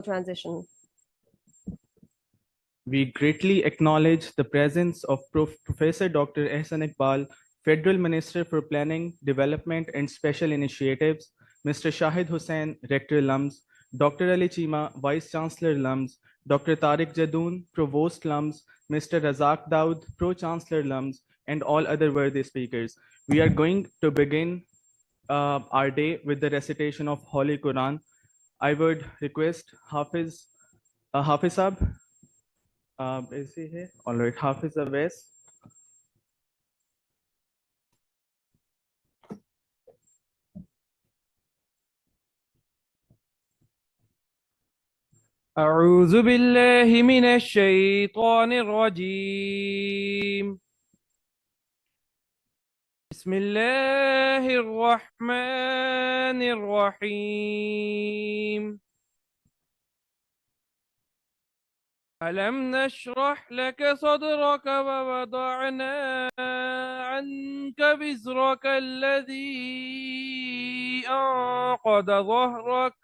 transition. We greatly acknowledge the presence of Professor Dr. Ehsan Iqbal, Federal Minister for Planning, Development and Special Initiatives, Mr. Shahid Hussain, Rector Lums, Dr. Ali Chima, Vice Chancellor Lums, Dr. Tariq Jadoon, Provost Lums, Mr. Razak Daud, Pro-Chancellor Lums, and all other worthy speakers. We are going to begin our day with the recitation of Holy Quran. I would request Hafiz Sab. Is he here? All right, Hafiz Awais. أعوذ بالله من الشيطان الرجيم بسم الله الرحمن الرحيم ألم نشرح لك صدرك ووضعنا عنك وزرك الذي أنقض ظهرك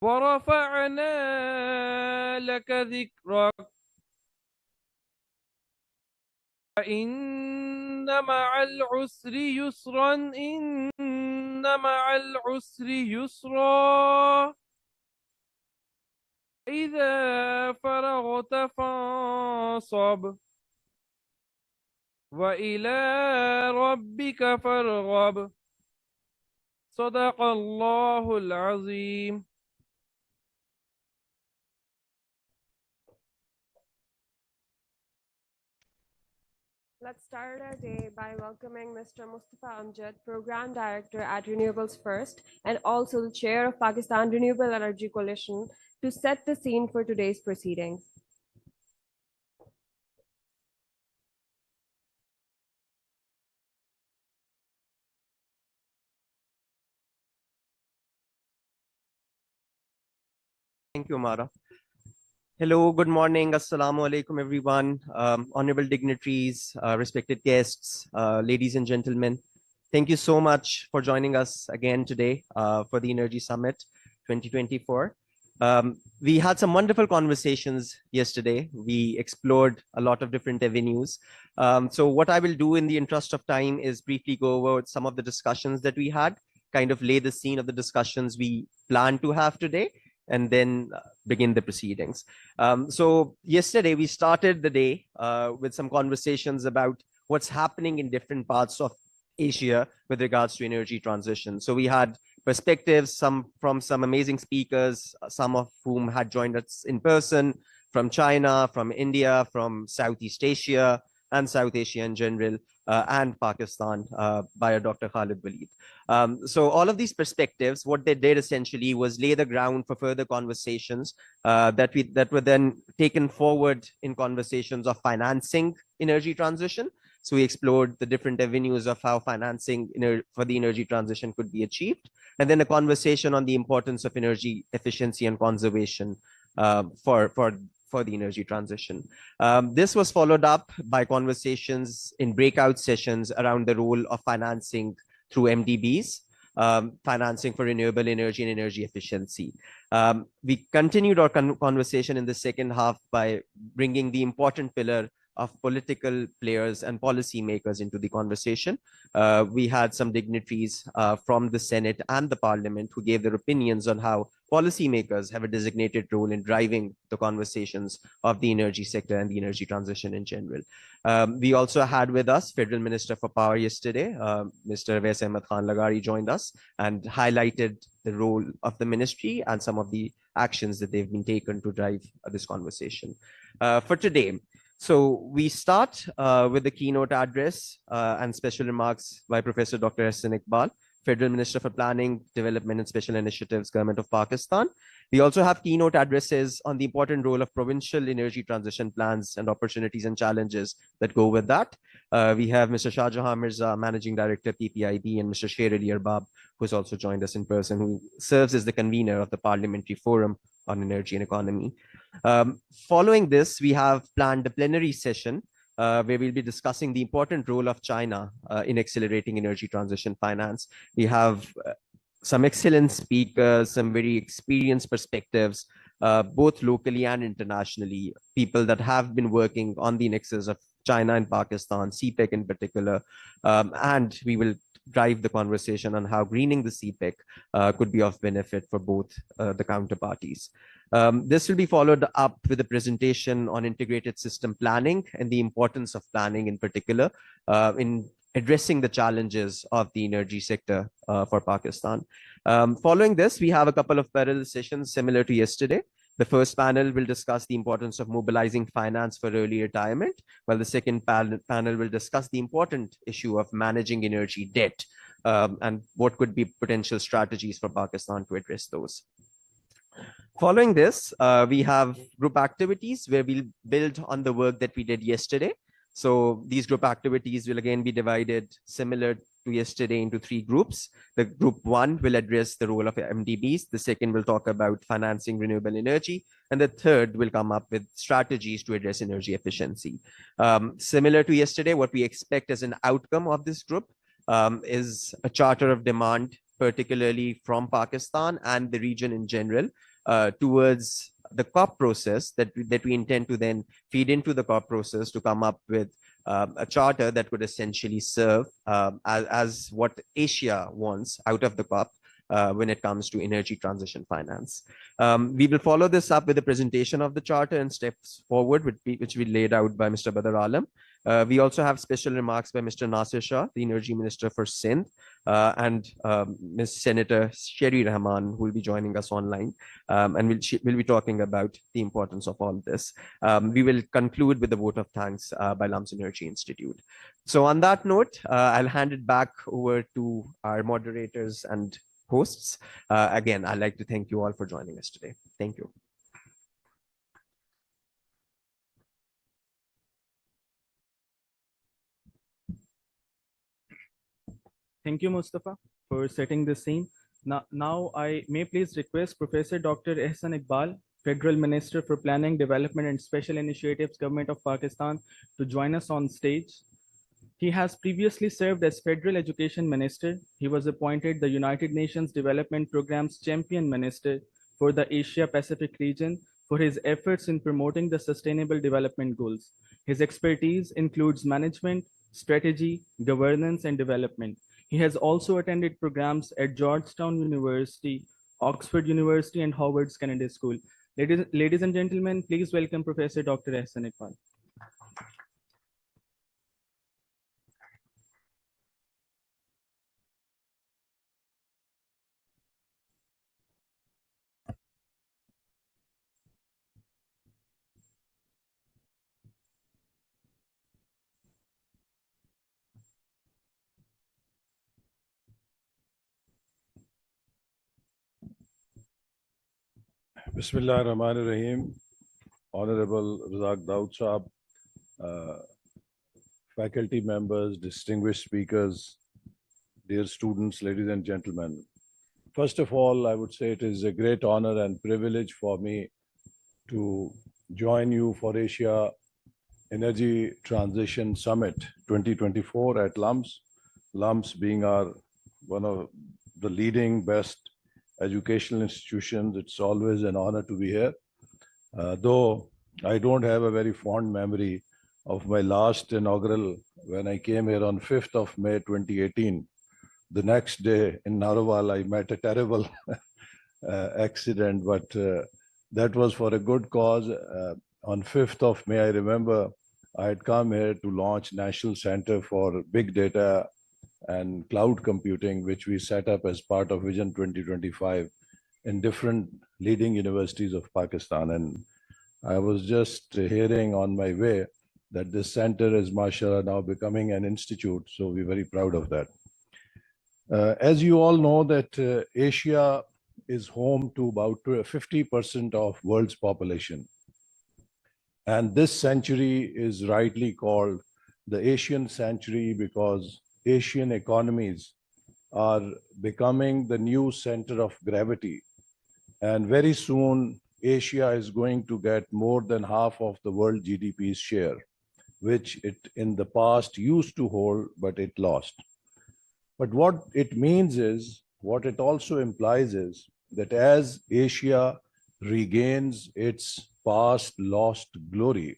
ورفعنا لك ذكرك فإن مع العسر يسرا إن مع العسر يسرا إذا فرغت فانصب وإلى ربك فارغب صدق الله العظيم. Let's start our day by welcoming Mr. Mustafa Amjad, Program Director at Renewables First, and also the Chair of Pakistan Renewable Energy Coalition, to set the scene for today's proceedings. Thank you, Amara. Hello, good morning. Assalamu alaikum, everyone. Honorable dignitaries, respected guests, ladies and gentlemen. Thank you so much for joining us again today for the Energy Summit 2024. We had some wonderful conversations yesterday. We explored a lot of different avenues. So what I will do in the interest of time is briefly go over some of the discussions that we had, kind of lay the scene of the discussions we plan to have today, and then begin the proceedings. So yesterday we started the day with some conversations about what's happening in different parts of Asia with regards to energy transition. So we had perspectives from some amazing speakers, some of whom had joined us in person, from China, from India, from Southeast Asia, and South Asia in general, and Pakistan by Dr. Khalid Walid. So all of these perspectives, what they did essentially was lay the ground for further conversations that were then taken forward in conversations of financing energy transition. So we explored the different avenues of how financing for the energy transition could be achieved, and then a conversation on the importance of energy efficiency and conservation for the energy transition. This was followed up by conversations in breakout sessions around the role of financing through MDBs, financing for renewable energy and energy efficiency. We continued our conversation in the second half by bringing the important pillar of political players and policymakers into the conversation. We had some dignitaries from the Senate and the Parliament who gave their opinions on how policymakers have a designated role in driving the conversations of the energy sector and the energy transition in general. We also had with us Federal Minister for Power yesterday, Mr. Awais Ahmed Khan Lagari joined us and highlighted the role of the ministry and some of the actions that they've been taken to drive this conversation. For today, so we start with the keynote address and special remarks by Professor Dr. Ehsan Iqbal, Federal Minister for Planning, Development and Special Initiatives, Government of Pakistan. We also have keynote addresses on the important role of provincial energy transition plans and opportunities and challenges that go with that. We have Mr. Shah Jahan Mirza, Managing Director, PPIB, and Mr. Sher Ali Arbab, who has also joined us in person, who serves as the convener of the Parliamentary Forum on Energy and Economy. Following this, we have planned a plenary session where we'll be discussing the important role of China in accelerating energy transition finance. We have some excellent speakers, some very experienced perspectives, both locally and internationally, people that have been working on the nexus of China and Pakistan, CPEC in particular, and we will drive the conversation on how greening the CPEC could be of benefit for both the counterparties. This will be followed up with a presentation on integrated system planning and the importance of planning in particular in addressing the challenges of the energy sector for Pakistan. Following this, we have a couple of parallel sessions similar to yesterday. The first panel will discuss the importance of mobilizing finance for early retirement, while the second panel will discuss the important issue of managing energy debt and what could be potential strategies for Pakistan to address those. Following this, we have group activities where we'll build on the work that we did yesterday. So these group activities will again be divided similar to yesterday into 3 groups. The group 1 will address the role of MDBs. The second will talk about financing renewable energy. And the third will come up with strategies to address energy efficiency. Similar to yesterday, what we expect as an outcome of this group is a charter of demand, particularly from Pakistan and the region in general, towards the COP process that we intend to then feed into the COP process to come up with a charter that would essentially serve as what Asia wants out of the COP when it comes to energy transition finance. We will follow this up with a presentation of the charter and steps forward, which we laid out by Mr. Badr Alam. We also have special remarks by Mr. Nasir Shah, the Energy Minister for Sindh, and Ms. Senator Sherry Rahman, who will be joining us online, and we'll be talking about the importance of all this. We will conclude with a vote of thanks by Lumps Energy Institute. So on that note, I'll hand it back over to our moderators and hosts. Again, I'd like to thank you all for joining us today. Thank you. Thank you, Mustafa, for setting the scene. Now I may please request Professor Dr. Ehsan Iqbal, Federal Minister for Planning, Development and Special Initiatives, Government of Pakistan, to join us on stage. He has previously served as Federal Education Minister. He was appointed the United Nations Development Programme's Champion Minister for the Asia-Pacific region for his efforts in promoting the Sustainable Development Goals. His expertise includes management, strategy, governance, and development. He has also attended programs at Georgetown University, Oxford University, and Howard's Kennedy School. Ladies and gentlemen, please welcome Professor Dr. Ehsan Iqbal. Bismillah ar-Rahman ar-Rahim. Honorable Razak Daud Saab, faculty members, distinguished speakers, dear students, ladies and gentlemen. First of all, I would say it is a great honor and privilege for me to join you for Asia Energy Transition Summit 2024 at LUMS. LUMS being one of the leading best educational institutions, it's always an honor to be here. Though I don't have a very fond memory of my last inaugural when I came here on 5th of May 2018. The next day in Narwal, I met a terrible accident, but that was for a good cause. On 5th of May, I remember I had come here to launch National Center for Big Data and Cloud Computing, which we set up as part of Vision 2025 in different leading universities of Pakistan. And I was just hearing on my way that this center is, mashallah, now becoming an institute. So we're very proud of that. As you all know that Asia is home to about 50% of world's population. And this century is rightly called the Asian century because Asian economies are becoming the new center of gravity. And very soon, Asia is going to get more than half of the world GDP's share, which it in the past used to hold, but it lost. But what it means is what it also implies is that as Asia regains its past lost glory,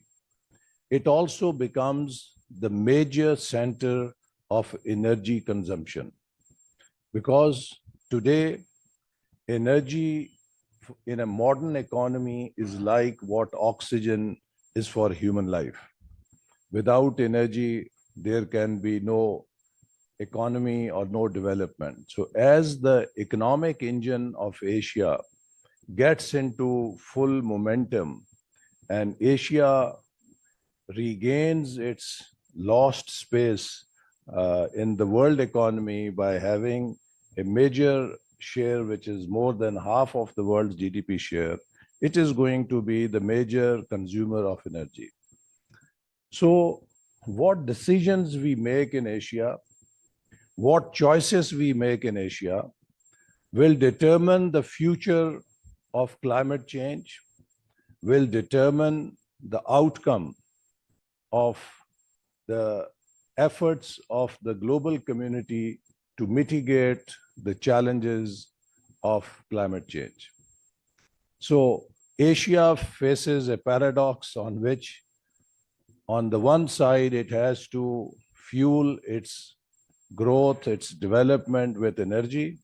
it also becomes the major center of energy consumption. Because today, energy in a modern economy is like what oxygen is for human life. Without energy, there can be no economy or no development. So as the economic engine of Asia gets into full momentum and Asia regains its lost space in the world economy by having a major share, which is more than half of the world's GDP share, it is going to be the major consumer of energy. So what decisions we make in Asia, what choices we make in Asia will determine the future of climate change, will determine the outcome of the efforts of the global community to mitigate the challenges of climate change. So Asia faces a paradox on which, on the one side, it has to fuel its growth, its development with energy.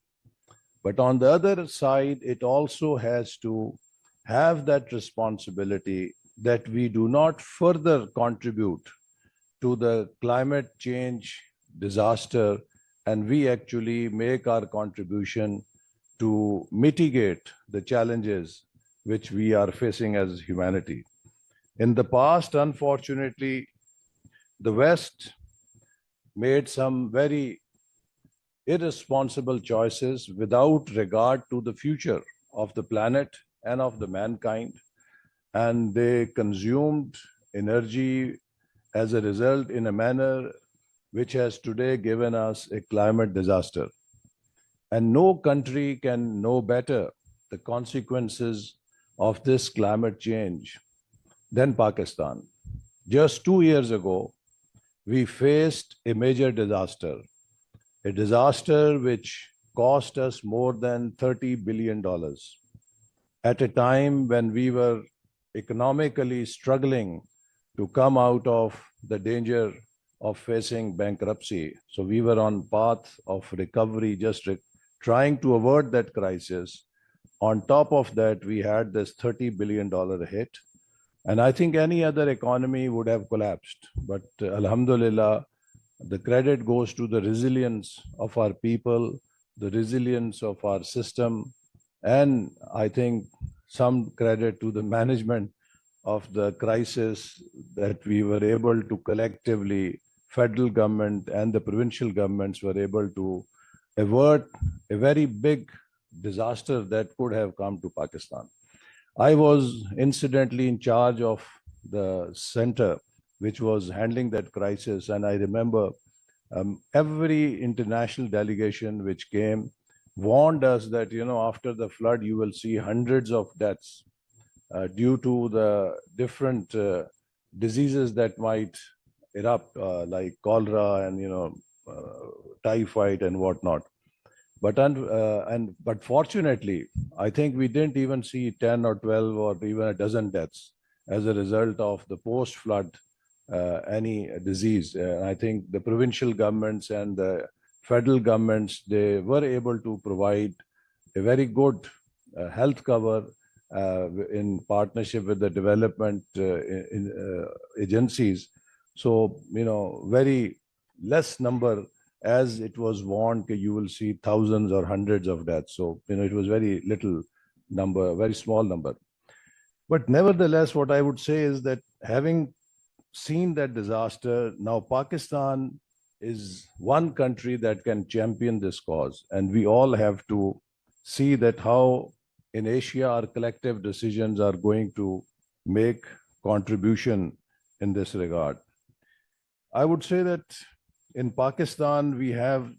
But on the other side, it also has to have that responsibility that we do not further contribute to the climate change disaster, and we actually make our contribution to mitigate the challenges which we are facing as humanity. In the past, unfortunately, the West made some very irresponsible choices without regard to the future of the planet and of the mankind. And they consumed energy as a result in a manner which has today given us a climate disaster. And no country can know better the consequences of this climate change than Pakistan. Just 2 years ago, we faced a major disaster, a disaster which cost us more than $30 billion at a time when we were economically struggling to come out of the danger of facing bankruptcy. So we were on path of recovery, just trying to avert that crisis. On top of that, we had this $30 billion hit. And I think any other economy would have collapsed. But Alhamdulillah, the credit goes to the resilience of our people, the resilience of our system, and I think some credit to the management of the crisis that we were able to collectively, federal government and the provincial governments were able to avert a very big disaster that could have come to Pakistan. I was incidentally in charge of the center which was handling that crisis. And I remember every international delegation which came warned us that, after the flood, you will see hundreds of deaths due to the different diseases that might erupt, like cholera and, typhoid and whatnot. But fortunately, I think we didn't even see 10 or 12 or even a dozen deaths as a result of the post-flood any disease. I think the provincial governments and the federal governments, they were able to provide a very good health cover in partnership with the development agencies. So, very less number, as it was warned, you will see thousands or hundreds of deaths. So, it was very little number, very small number. But nevertheless, what I would say is that having seen that disaster, now Pakistan is one country that can champion this cause. And we all have to see that how in Asia our collective decisions are going to make contribution in this regard. I would say that in Pakistan, we have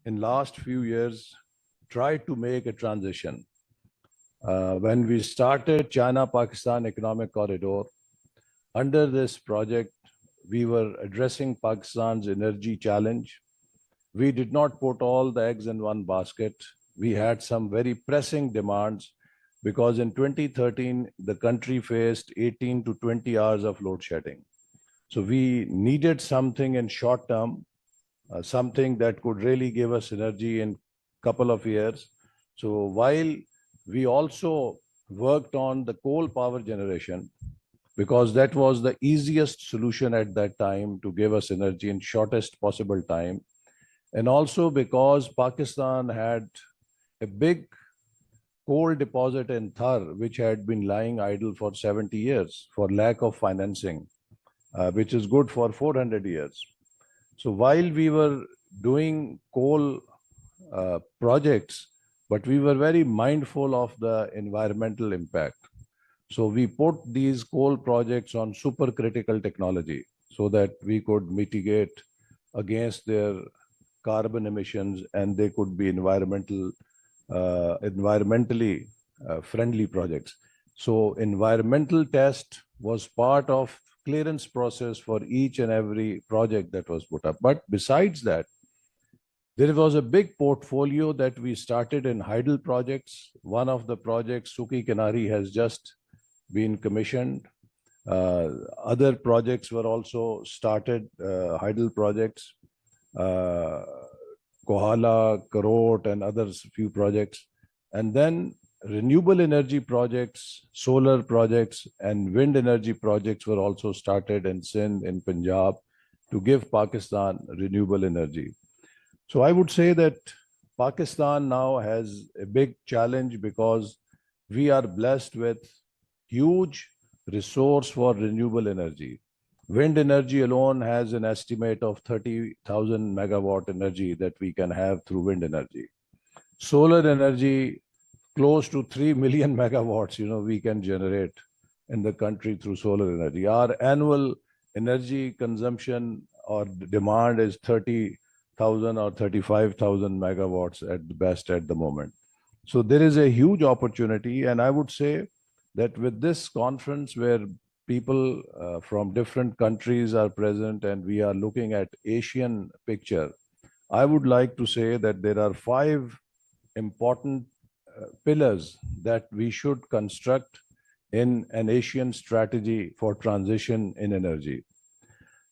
in last few years tried to make a transition. When we started China-Pakistan Economic Corridor, under this project, we were addressing Pakistan's energy challenge. we did not put all the eggs in one basket. We had some very pressing demands because in 2013, the country faced 18 to 20 hours of load shedding. So we needed something in short term, something that could really give us energy in couple of years. So while we also worked on the coal power generation, because that was the easiest solution at that time to give us energy in shortest possible time. And also because Pakistan had a big coal deposit in Thar, which had been lying idle for 70 years for lack of financing, which is good for 400 years. So while we were doing coal projects, but we were very mindful of the environmental impact. So we put these coal projects on supercritical technology so that we could mitigate against their carbon emissions and they could be environmentally friendly projects. So environmental test was part of clearance process for each and every project that was put up. But besides that, there was a big portfolio that we started in hydel projects. One of the projects, Suki Kanari, has just been commissioned. Other projects were also started, hydel projects, Kohala, Karot, and others, few projects. And then renewable energy projects, solar projects, and wind energy projects were also started in Sindh, in Punjab, to give Pakistan renewable energy. So I would say that Pakistan now has a big challenge because we are blessed with huge resource for renewable energy. Wind energy alone has an estimate of 30,000 megawatt energy that we can have through wind energy. Solar energy, close to 3 million megawatts, we can generate in the country through solar energy. Our annual energy consumption or demand is 30,000 or 35,000 megawatts at the best at the moment. So there is a huge opportunity. And I would say that with this conference where people from different countries are present and we are looking at Asian picture, I would like to say that there are 5 important pillars that we should construct in an Asian strategy for transition in energy.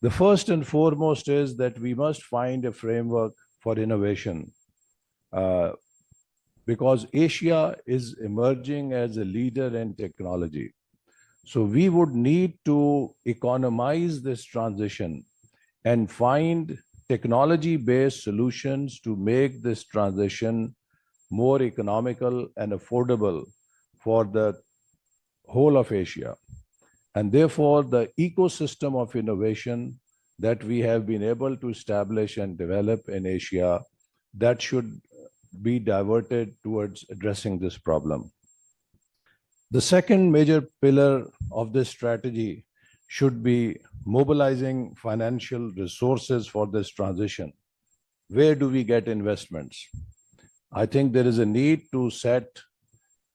The first and foremost is that we must find a framework for innovation because Asia is emerging as a leader in technology. So we would need to economize this transition and find technology-based solutions to make this transition more economical and affordable for the whole of Asia. And therefore, the ecosystem of innovation that we have been able to establish and develop in Asia, that should be diverted towards addressing this problem. The second major pillar of this strategy should be mobilizing financial resources for this transition. Where do we get investments? I think there is a need to set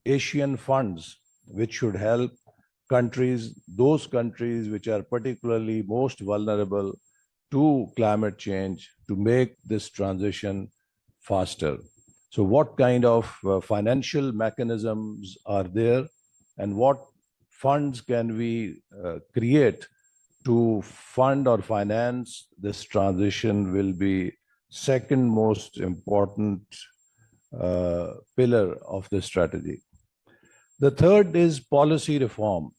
Asian funds which should help countries, those countries which are particularly most vulnerable to climate change, to make this transition faster. So what kind of financial mechanisms are there and what funds can we create to fund or finance this transition will be second most important pillar of the strategy. The third is policy reform.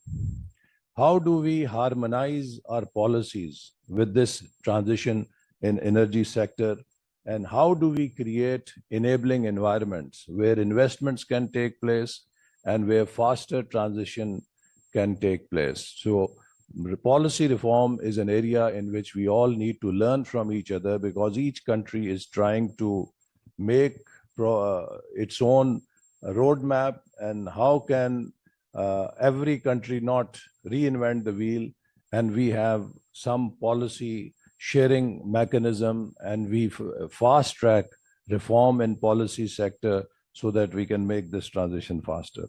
How do we harmonize our policies with this transition in energy sector? And how do we create enabling environments where investments can take place and where faster transition can take place? So policy reform is an area in which we all need to learn from each other because each country is trying to make its own roadmap and how can every country not reinvent the wheel and we have some policy sharing mechanism and we fast track reform in policy sector so that we can make this transition faster.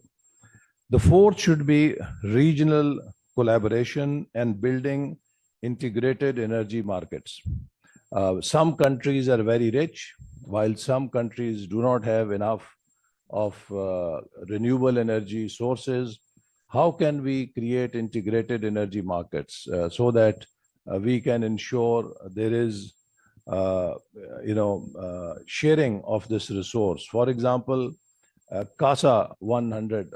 The fourth should be regional collaboration and building integrated energy markets. Some countries are very rich, while some countries do not have enough of renewable energy sources. How can we create integrated energy markets so that we can ensure there is sharing of this resource? For example, CASA 100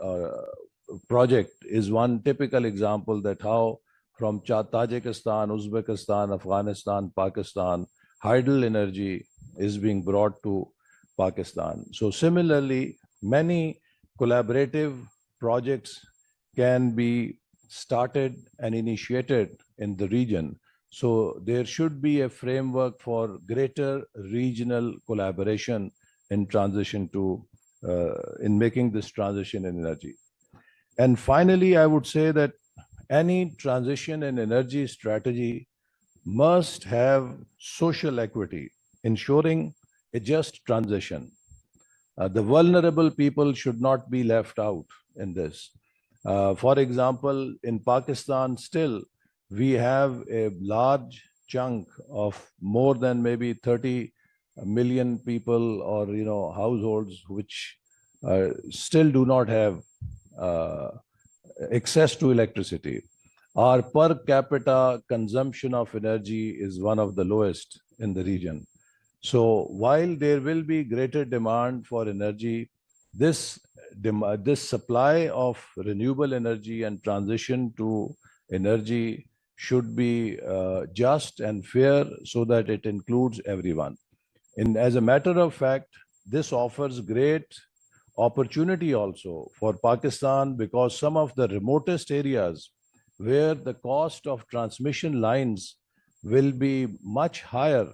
project is one typical example that how from Tajikistan, Uzbekistan, Afghanistan, Pakistan, hydel energy is being brought to Pakistan. So similarly, many collaborative projects can be started and initiated in the region. So there should be a framework for greater regional collaboration in transition to, in making this transition in energy. And finally, I would say that any transition in energy strategy must have social equity, ensuring a just transition. The vulnerable people should not be left out in this. For example, in Pakistan, still we have a large chunk of more than maybe 30 million people or households which still do not have access to electricity. Our per capita consumption of energy is one of the lowest in the region. So while there will be greater demand for energy, this supply of renewable energy and transition to energy should be just and fair so that it includes everyone. And as a matter of fact, this offers great opportunity also for Pakistan because some of the remotest areas where the cost of transmission lines will be much higher,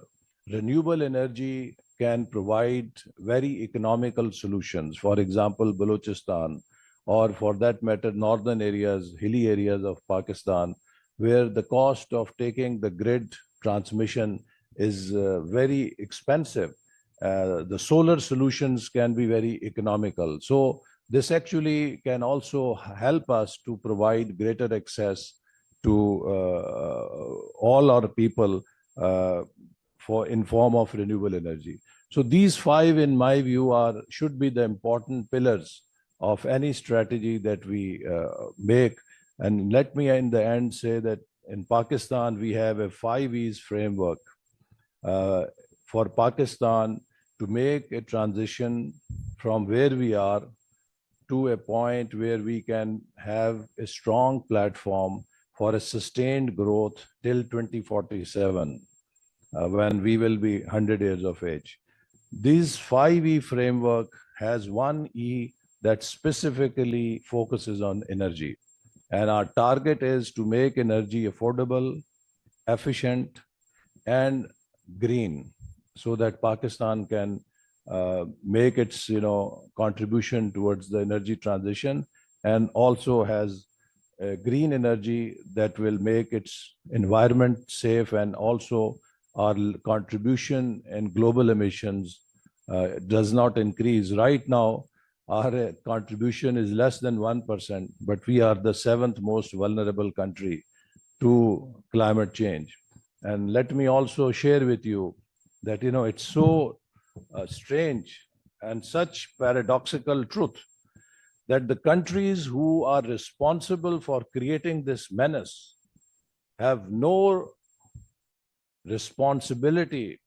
renewable energy can provide very economical solutions. For example, Balochistan, or for that matter, northern areas, hilly areas of Pakistan, where the cost of taking the grid transmission is very expensive. The solar solutions can be very economical. So this actually can also help us to provide greater access to all our people in form of renewable energy. So these five, in my view, should be the important pillars of any strategy that we make. And let me in the end say that in Pakistan, we have a 5Es framework for Pakistan to make a transition from where we are to a point where we can have a strong platform for a sustained growth till 2047, when we will be 100 years of age. This 5E framework has one E that specifically focuses on energy. And our target is to make energy affordable, efficient, and green, so that Pakistan can make its contribution towards the energy transition, and also has green energy that will make its environment safe, and also our contribution in global emissions does not increase. Right now, our contribution is less than 1%, but we are the 7th most vulnerable country to climate change. And let me also share with you that it's so strange and such paradoxical truth that the countries who are responsible for creating this menace have no responsibility,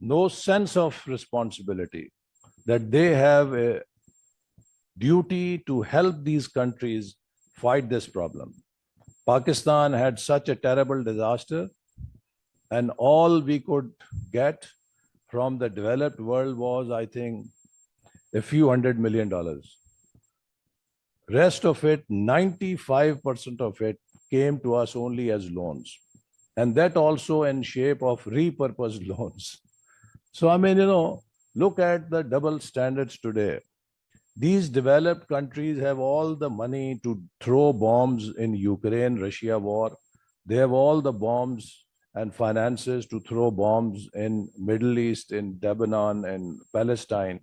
no sense of responsibility, that they have a duty to help these countries fight this problem. Pakistan had such a terrible disaster, and all we could get from the developed world was, I think, a few $100 million. Rest of it, 95% of it came to us only as loans. And that also in shape of repurposed loans. So, I mean, look at the double standards today. These developed countries have all the money to throw bombs in Ukraine-Russia war. They have all the bombs and finances to throw bombs in Middle East, in Lebanon and Palestine.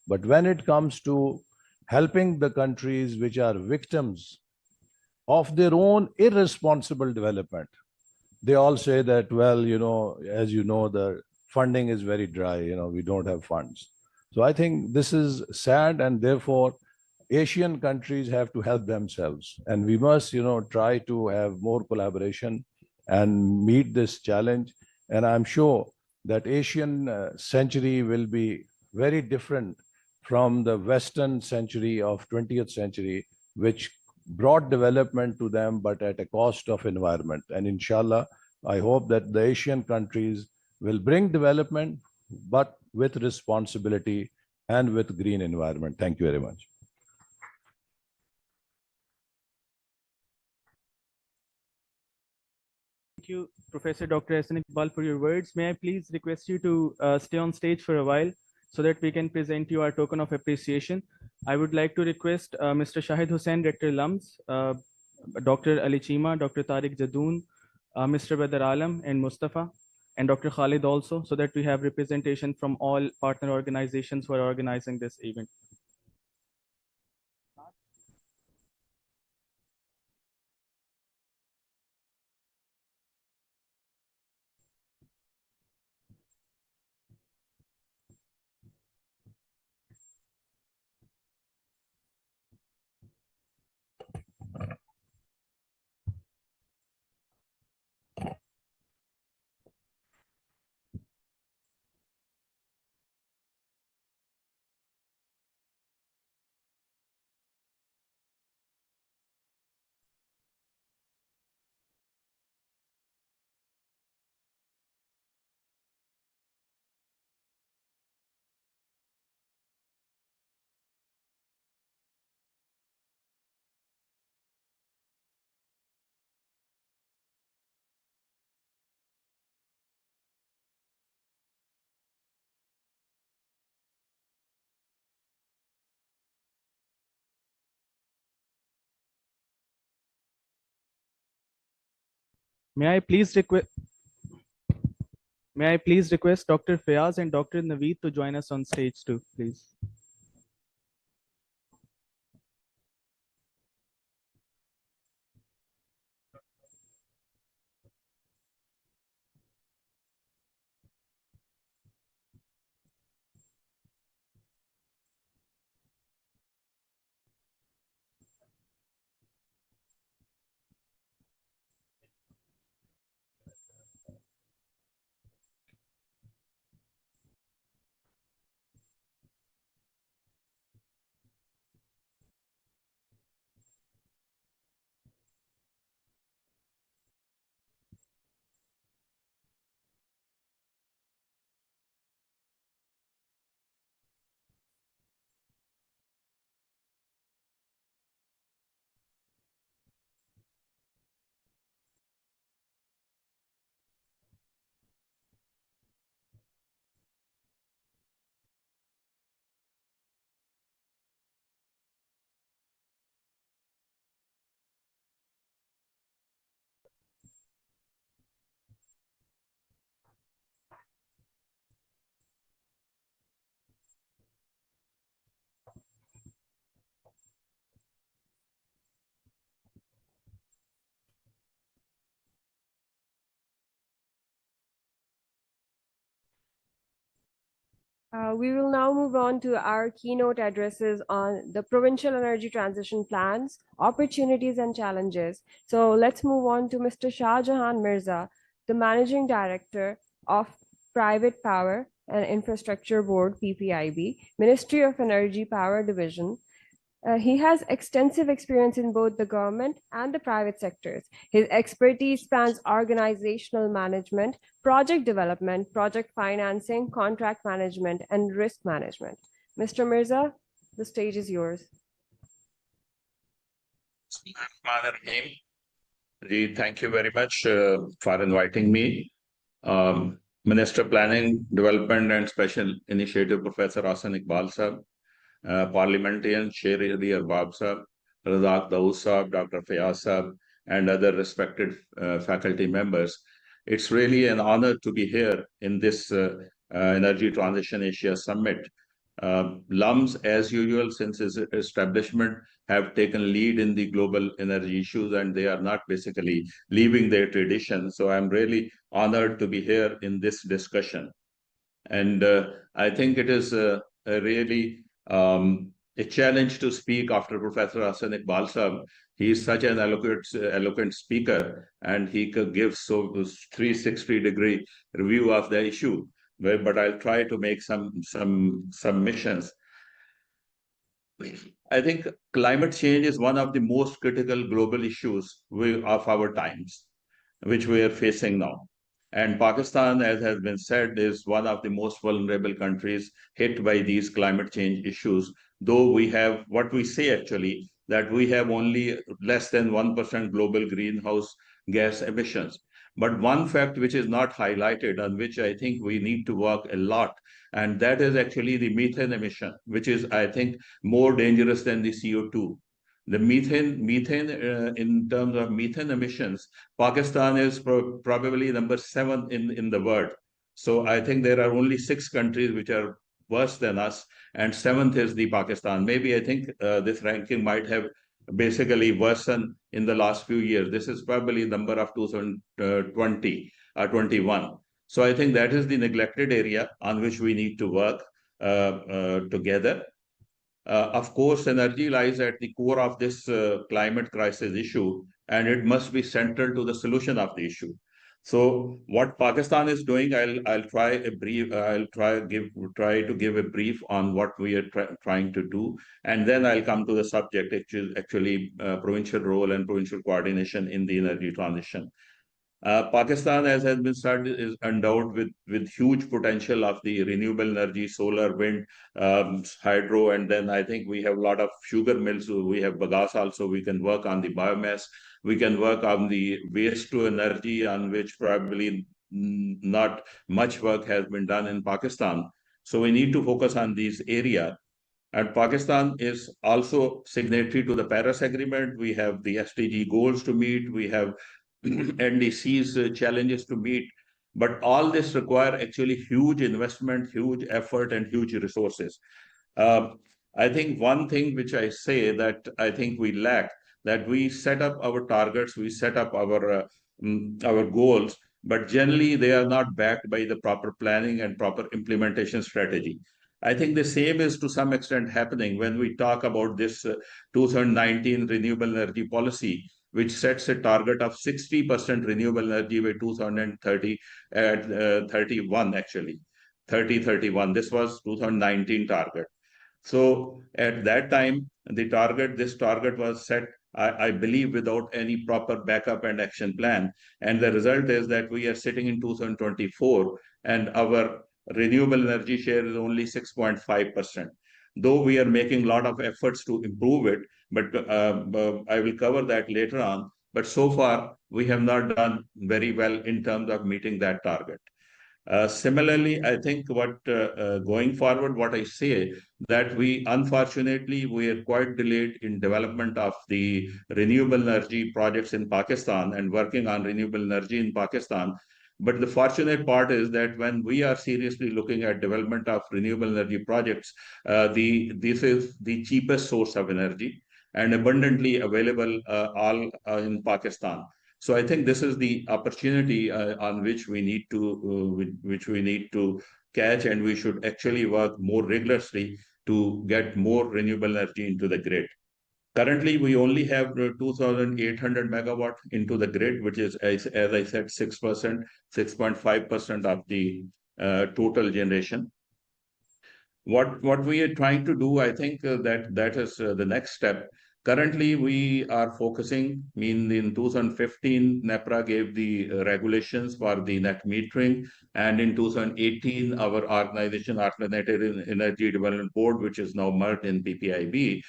But when it comes to helping the countries which are victims of their own irresponsible development, they all say that, well, as you know, the funding is very dry, we don't have funds. So I think this is sad, and therefore Asian countries have to help themselves. And we must, try to have more collaboration and meet this challenge. And I'm sure that Asian century will be very different from the Western century of 20th century, which brought development to them, but at a cost of environment. And inshallah, I hope that the Asian countries will bring development, but with responsibility and with green environment. Thank you very much. Thank you, Professor Dr. Ehsan Iqbal, for your words. May I please request you to stay on stage for a while so that we can present you our token of appreciation. I would like to request Mr. Shahid Hussain, Rector Lums, Dr. Ali Chima, Dr. Tariq Jadoon, Mr. Badr Alam, and Mustafa, and Dr. Khalid also, so that we have representation from all partner organizations who are organizing this event. May I please request Dr. Fayaz and Dr. Naveed to join us on stage too, please. We will now move on to our keynote addresses on the provincial energy transition plans, opportunities and challenges. So let's move on to Mr. Shah Jahan Mirza, the Managing Director of Private Power and Infrastructure Board, PPIB, Ministry of Energy Power Division. He has extensive experience in both the government and the private sectors. His expertise spans organizational management, project development, project financing, contract management, and risk management. Mr. Mirza, the stage is yours. Thank you very much for inviting me. Minister Planning, Development and Special Initiative, Professor Ehsan Iqbal Sahab, Parliamentarian Sher Ali Arbab Sahab, Razak Dawood Sahab, Dr. Fayaz Sahab, and other respected faculty members. It's really an honor to be here in this Energy Transition Asia Summit LUMS, as usual, since its establishment, have taken lead in the global energy issues, and they are not basically leaving their tradition. So I'm really honored to be here in this discussion. And I think it is a really a challenge to speak after Professor Hasan Iqbal Sahab. He is such an eloquent speaker, and he could give so 360-degree review of the issue. But I'll try to make some submissions. I think climate change is one of the most critical global issues of our times, which we are facing now. And Pakistan, as has been said, is one of the most vulnerable countries hit by these climate change issues, though we have what we say actually, that we have only less than 1% global greenhouse gas emissions. But one fact which is not highlighted, on which I think we need to work a lot, and that is actually the methane emission, which is, I think, more dangerous than the CO2. The methane in terms of methane emissions, Pakistan is probably number 7 in the world. So I think there are only 6 countries which are worse than us, and 7th is the Pakistan. Maybe I think this ranking might have basically worsened in the last few years. This is probably number of 2020 or 21. So I think that is the neglected area on which we need to work together. Of course, energy lies at the core of this climate crisis issue, and it must be central to the solution of the issue. So, what Pakistan is doing, I'll try a brief. I'll try to give a brief on what we are trying to do, and then I'll come to the subject, which is actually provincial role and provincial coordination in the energy transition. Pakistan, as has been said, is endowed with huge potential of the renewable energy, solar, wind, hydro, and then I think we have a lot of sugar mills. We have bagasse also. We can work on the biomass. We can work on the waste to energy, on which probably not much work has been done in Pakistan. So we need to focus on these areas. And Pakistan is also signatory to the Paris Agreement. We have the SDG goals to meet. We have NDC's challenges to meet. But all this require actually huge investment, huge effort, and huge resources. I think one thing which I say that I think we lack, that we set up our targets, we set up our goals, but generally they are not backed by the proper planning and proper implementation strategy. I think the same is to some extent happening when we talk about this 2019 renewable energy policy, which sets a target of 60% renewable energy by 2030 at 31 actually, 3031. This was 2019 target. So at that time, this target was set, I believe, without any proper backup and action plan. And the result is that we are sitting in 2024 and our renewable energy share is only 6.5%. Though we are making a lot of efforts to improve it, but I will cover that later on. But so far, we have not done very well in terms of meeting that target. Similarly, I think going forward, what I say that unfortunately, we are quite delayed in development of the renewable energy projects in Pakistan and working on renewable energy in Pakistan. But the fortunate part is that when we are seriously looking at development of renewable energy projects, this is the cheapest source of energy and abundantly available all in Pakistan. So I think this is the opportunity on which we need to catch, and we should actually work more rigorously to get more renewable energy into the grid. Currently, we only have 2,800 megawatt into the grid, which is, as I said, 6%, 6.5% of the total generation. What we are trying to do, I think that is the next step. Currently, we are focusing, in 2015, NEPRA gave the regulations for the net metering. And in 2018, our organization, Alternative Energy Development Board, which is now merged in PPIB,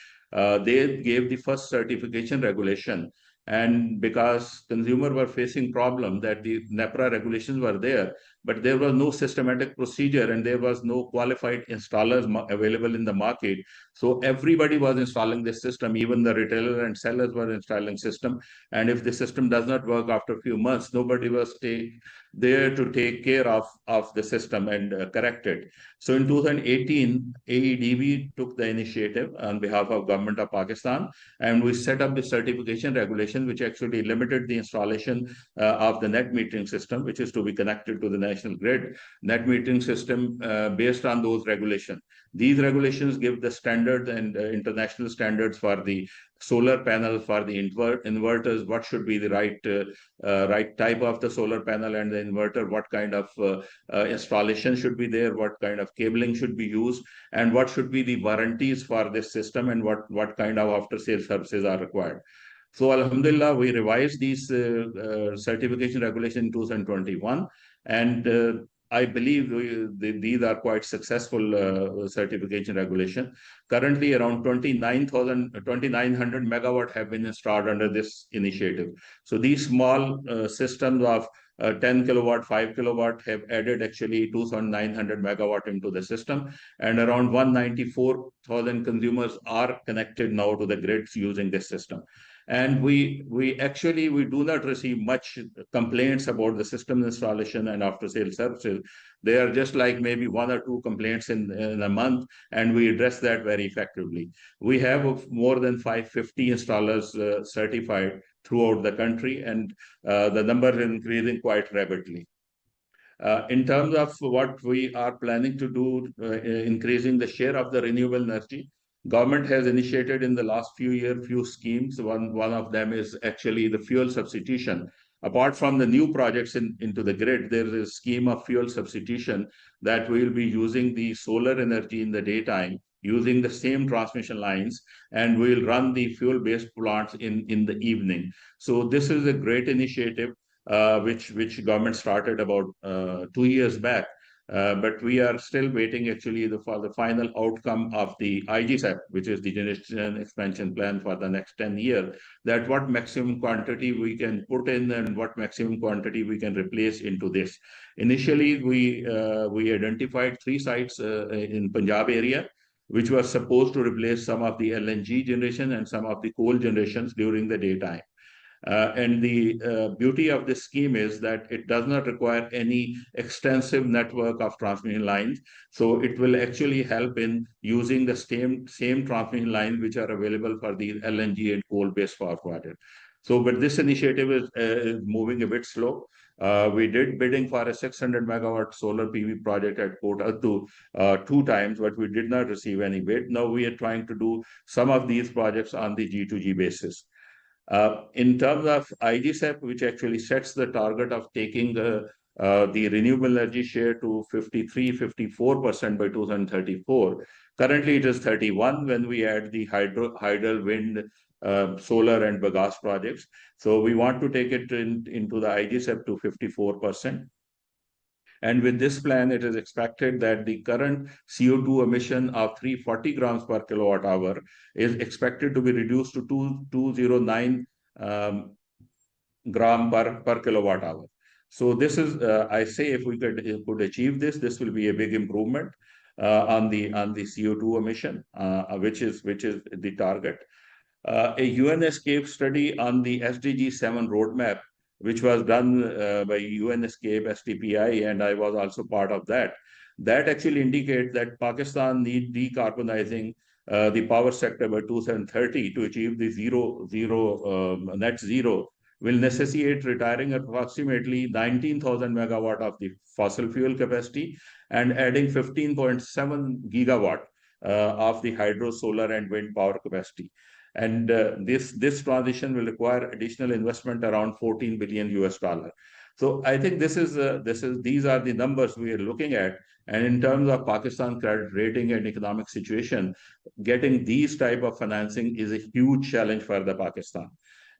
they gave the first certification regulation. And because consumers were facing problem that the NEPRA regulations were there, but there was no systematic procedure and there was no qualified installers available in the market. So everybody was installing this system, even the retailer and sellers were installing system. And if the system does not work after a few months, nobody was there to take care of the system and correct it. So in 2018, AEDB took the initiative on behalf of Government of Pakistan, and we set up the certification regulation, which actually limited the installation of the net metering system, which is to be connected to the national grid, net metering system based on those regulations. These regulations give the standards and international standards for the solar panels, for the inverters, what should be the right type of the solar panel and the inverter, what kind of installation should be there, what kind of cabling should be used, and what should be the warranties for this system, and what kind of after-sale services are required. So Alhamdulillah, we revised these certification regulations in 2021, and I believe these are quite successful certification regulation. Currently, around 2,900 megawatt have been installed under this initiative. So these small systems of 10 kilowatt, 5 kilowatt have added actually 2,900 megawatt into the system, and around 194,000 consumers are connected now to the grids using this system. And we do not receive much complaints about the system installation and after sale services. They are just like maybe 1 or 2 complaints in a month, and we address that very effectively. We have more than 550 installers certified throughout the country, and the number is increasing quite rapidly. In terms of what we are planning to do, increasing the share of the renewable energy, government has initiated in the last few years few schemes. One of them is actually the fuel substitution. Apart from the new projects into the grid, there is a scheme of fuel substitution that we will be using the solar energy in the daytime, using the same transmission lines, and we will run the fuel-based plants in the evening. So this is a great initiative which government started about 2 years back. But we are still waiting actually for the final outcome of the IGSEP, which is the Generation Expansion Plan for the next 10 years, that what maximum quantity we can put in and what maximum quantity we can replace into this. Initially, we identified 3 sites in Punjab area, which were supposed to replace some of the LNG generation and some of the coal generations during the daytime. And the beauty of this scheme is that it does not require any extensive network of transmission lines. So it will actually help in using the same transmission lines which are available for the LNG and coal-based power project. So, but this initiative is moving a bit slow. We did bidding for a 600 megawatt solar PV project at Port Addu 2 times, but we did not receive any bid. Now we are trying to do some of these projects on the G2G basis. In terms of IGSEP, which actually sets the target of taking the renewable energy share to 53-54% by 2034. Currently, it is 31 when we add the hydro, wind, solar, and bagasse projects. So we want to take it into the IGSEP to 54%. And with this plan, it is expected that the current CO2 emission of 340 grams per kilowatt hour is expected to be reduced to 209 gram per kilowatt hour. So this is, I say, if we could achieve this, this will be a big improvement on the CO2 emission, which is the target. A UNESCAPE study on the SDG 7 roadmap, which was done by UNESCAPE, STPI, and I was also part of that. That actually indicates that Pakistan needs decarbonizing the power sector by 2030 to achieve the net zero, will necessitate retiring approximately 19,000 megawatt of the fossil fuel capacity and adding 15.7 gigawatt of the hydro, solar, and wind power capacity. And this transition will require additional investment around $14 billion US. So I think these are the numbers we are looking at. And in terms of Pakistan credit rating and economic situation, getting these type of financing is a huge challenge for the Pakistan.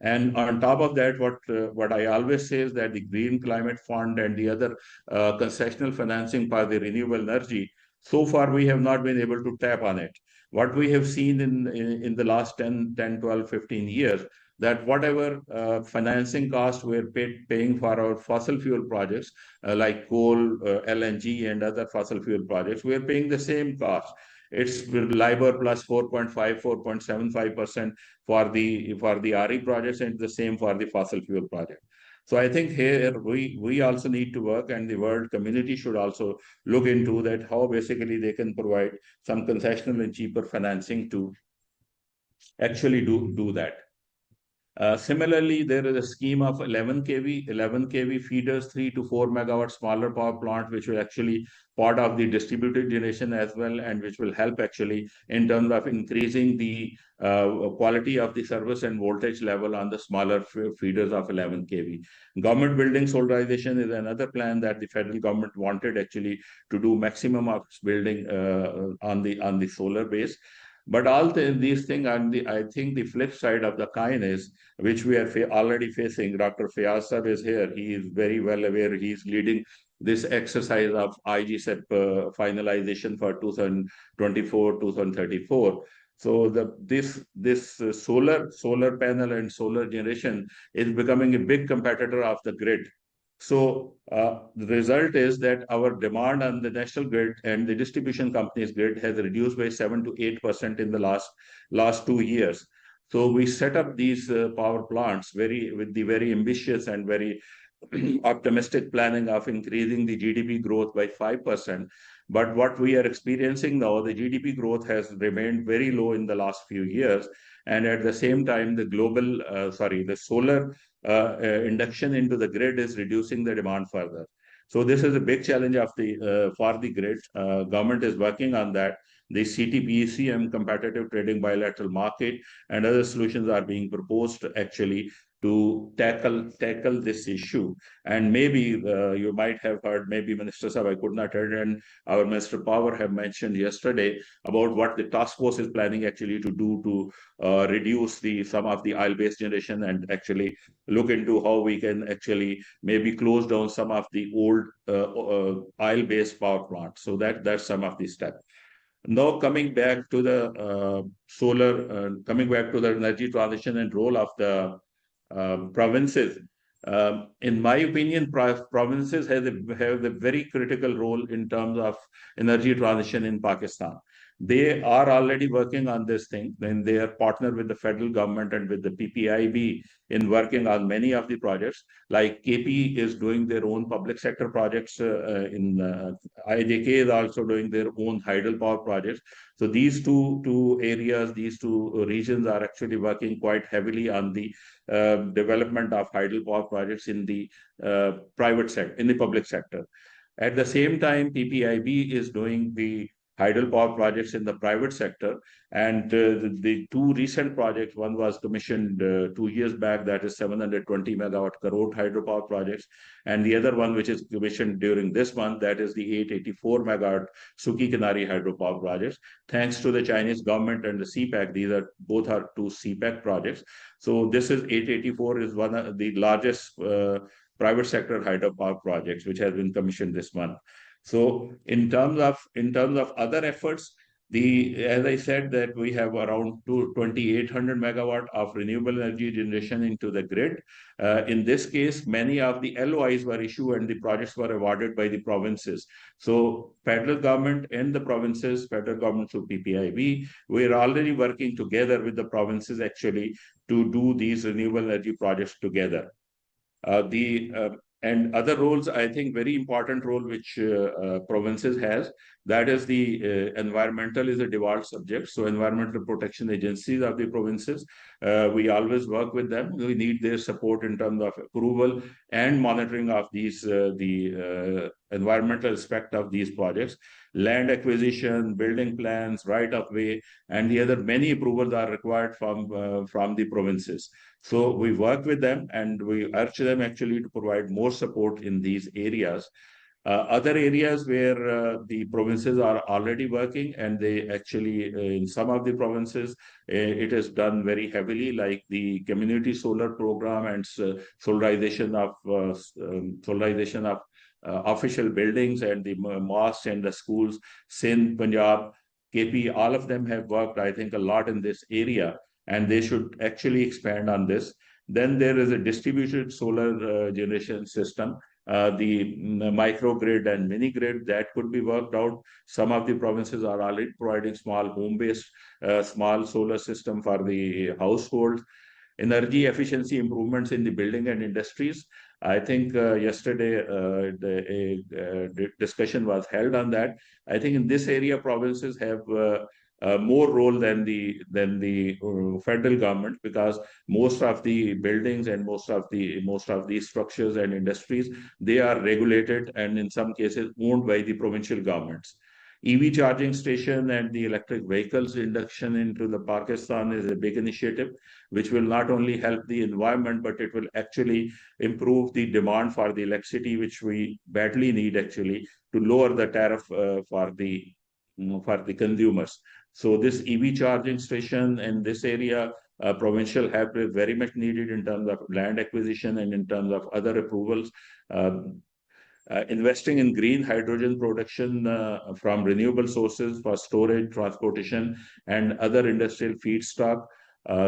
And on top of that, what I always say is that the Green Climate Fund and the other concessional financing for the renewable energy, so far we have not been able to tap on it. What we have seen in the last 10, 12, 15 years, that whatever financing costs we're paying for our fossil fuel projects, like coal, LNG, and other fossil fuel projects, we're paying the same cost. it's LIBOR plus 4.5, 4.75% for the RE projects, and the same for the fossil fuel project. So I think here we also need to work, and the world community should also look into that, how basically they can provide some concessional and cheaper financing to actually do that. Similarly, there is a scheme of 11 kV feeders, 3 to 4 megawatt smaller power plant, which will actually part of the distributed generation as well, and which will help actually in terms of increasing the quality of the service and voltage level on the smaller feeders of 11 kV. Government building solarization is another plan that the federal government wanted actually to do maximum of building on the solar base. But all these things, and I think the flip side of the coin is, which we are already facing. Dr. Fayaz Sir is here. He is very well aware. He is leading this exercise of IGCEP finalization for 2024-2034. So this solar panel and solar generation is becoming a big competitor of the grid. So the result is that our demand on the national grid and the distribution companies grid has reduced by 7 to 8% in the last 2 years. So we set up these power plants with the very ambitious and very optimistic planning of increasing the GDP growth by 5%. But what we are experiencing now, the GDP growth has remained very low in the last few years. And at the same time, the solar induction into the grid is reducing the demand further. So this is a big challenge of for the grid. Government is working on that. The CTPECM, competitive trading bilateral market, and other solutions are being proposed actually to tackle this issue. And maybe you might have heard, maybe Minister Sahab, I could not hear, and our Minister Power have mentioned yesterday about what the task force is planning actually to do to reduce some of the oil-based generation, and actually look into how we can actually maybe close down some of the old oil-based power plants. So that's some of the steps. Now coming back to the coming back to the energy transition and role of the provinces. In my opinion, provinces have a very critical role in terms of energy transition in Pakistan. They are already working on this thing. Then they are partnered with the federal government and with the PPIB in working on many of the projects. Like KP is doing their own public sector projects. IJK is also doing their own hydropower projects. So these two areas, these two regions are actually working quite heavily on the development of hydropower projects in the private sector, in the public sector. At the same time, PPIB is doing the hydropower projects in the private sector, and the two recent projects, one was commissioned 2 years back, that is 720 megawatt Karot hydropower projects, and the other one which is commissioned during this month, that is the 884 megawatt Suki Kanari hydropower projects. Thanks to the Chinese government and the CPEC, both are two CPEC projects. So this is 884 is one of the largest private sector hydropower projects which has been commissioned this month. So in terms of other efforts, as I said, that we have around 2,800 megawatt of renewable energy generation into the grid. In this case, many of the LOIs were issued and the projects were awarded by the provinces. So federal government and the provinces, federal government through PPIB, we are already working together with the provinces actually to do these renewable energy projects together. And other roles, I think very important role which provinces has, that is the environmental is a devolved subject. So environmental protection agencies of the provinces, we always work with them. We need their support in terms of approval and monitoring of the environmental aspect of these projects. Land acquisition, building plans, right of way, and the other many approvals are required from the provinces. So we work with them and we urge them actually to provide more support in these areas. Other areas where the provinces are already working, and they actually, in some of the provinces, it is done very heavily, like the community solar program and solarization of official buildings and the mosques and the schools. Sindh, Punjab, KP, all of them have worked, I think, a lot in this area, and they should actually expand on this. Then there is a distributed solar generation system. the microgrid and mini grid, that could be worked out. Some of the provinces are already providing small home-based, small solar system for the households. Energy efficiency improvements in the building and industries. I think yesterday the discussion was held on that. I think in this area, provinces have more role than the federal government, because most of the buildings and most of the structures and industries, they are regulated and in some cases owned by the provincial governments. EV charging station and the electric vehicles induction into the Pakistan is a big initiative, which will not only help the environment, but it will actually improve the demand for the electricity, which we badly need actually to lower the tariff for the consumers. So this EV charging station in this area, provincial help is very much needed in terms of land acquisition and in terms of other approvals. Investing in green hydrogen production from renewable sources for storage, transportation, and other industrial feedstock.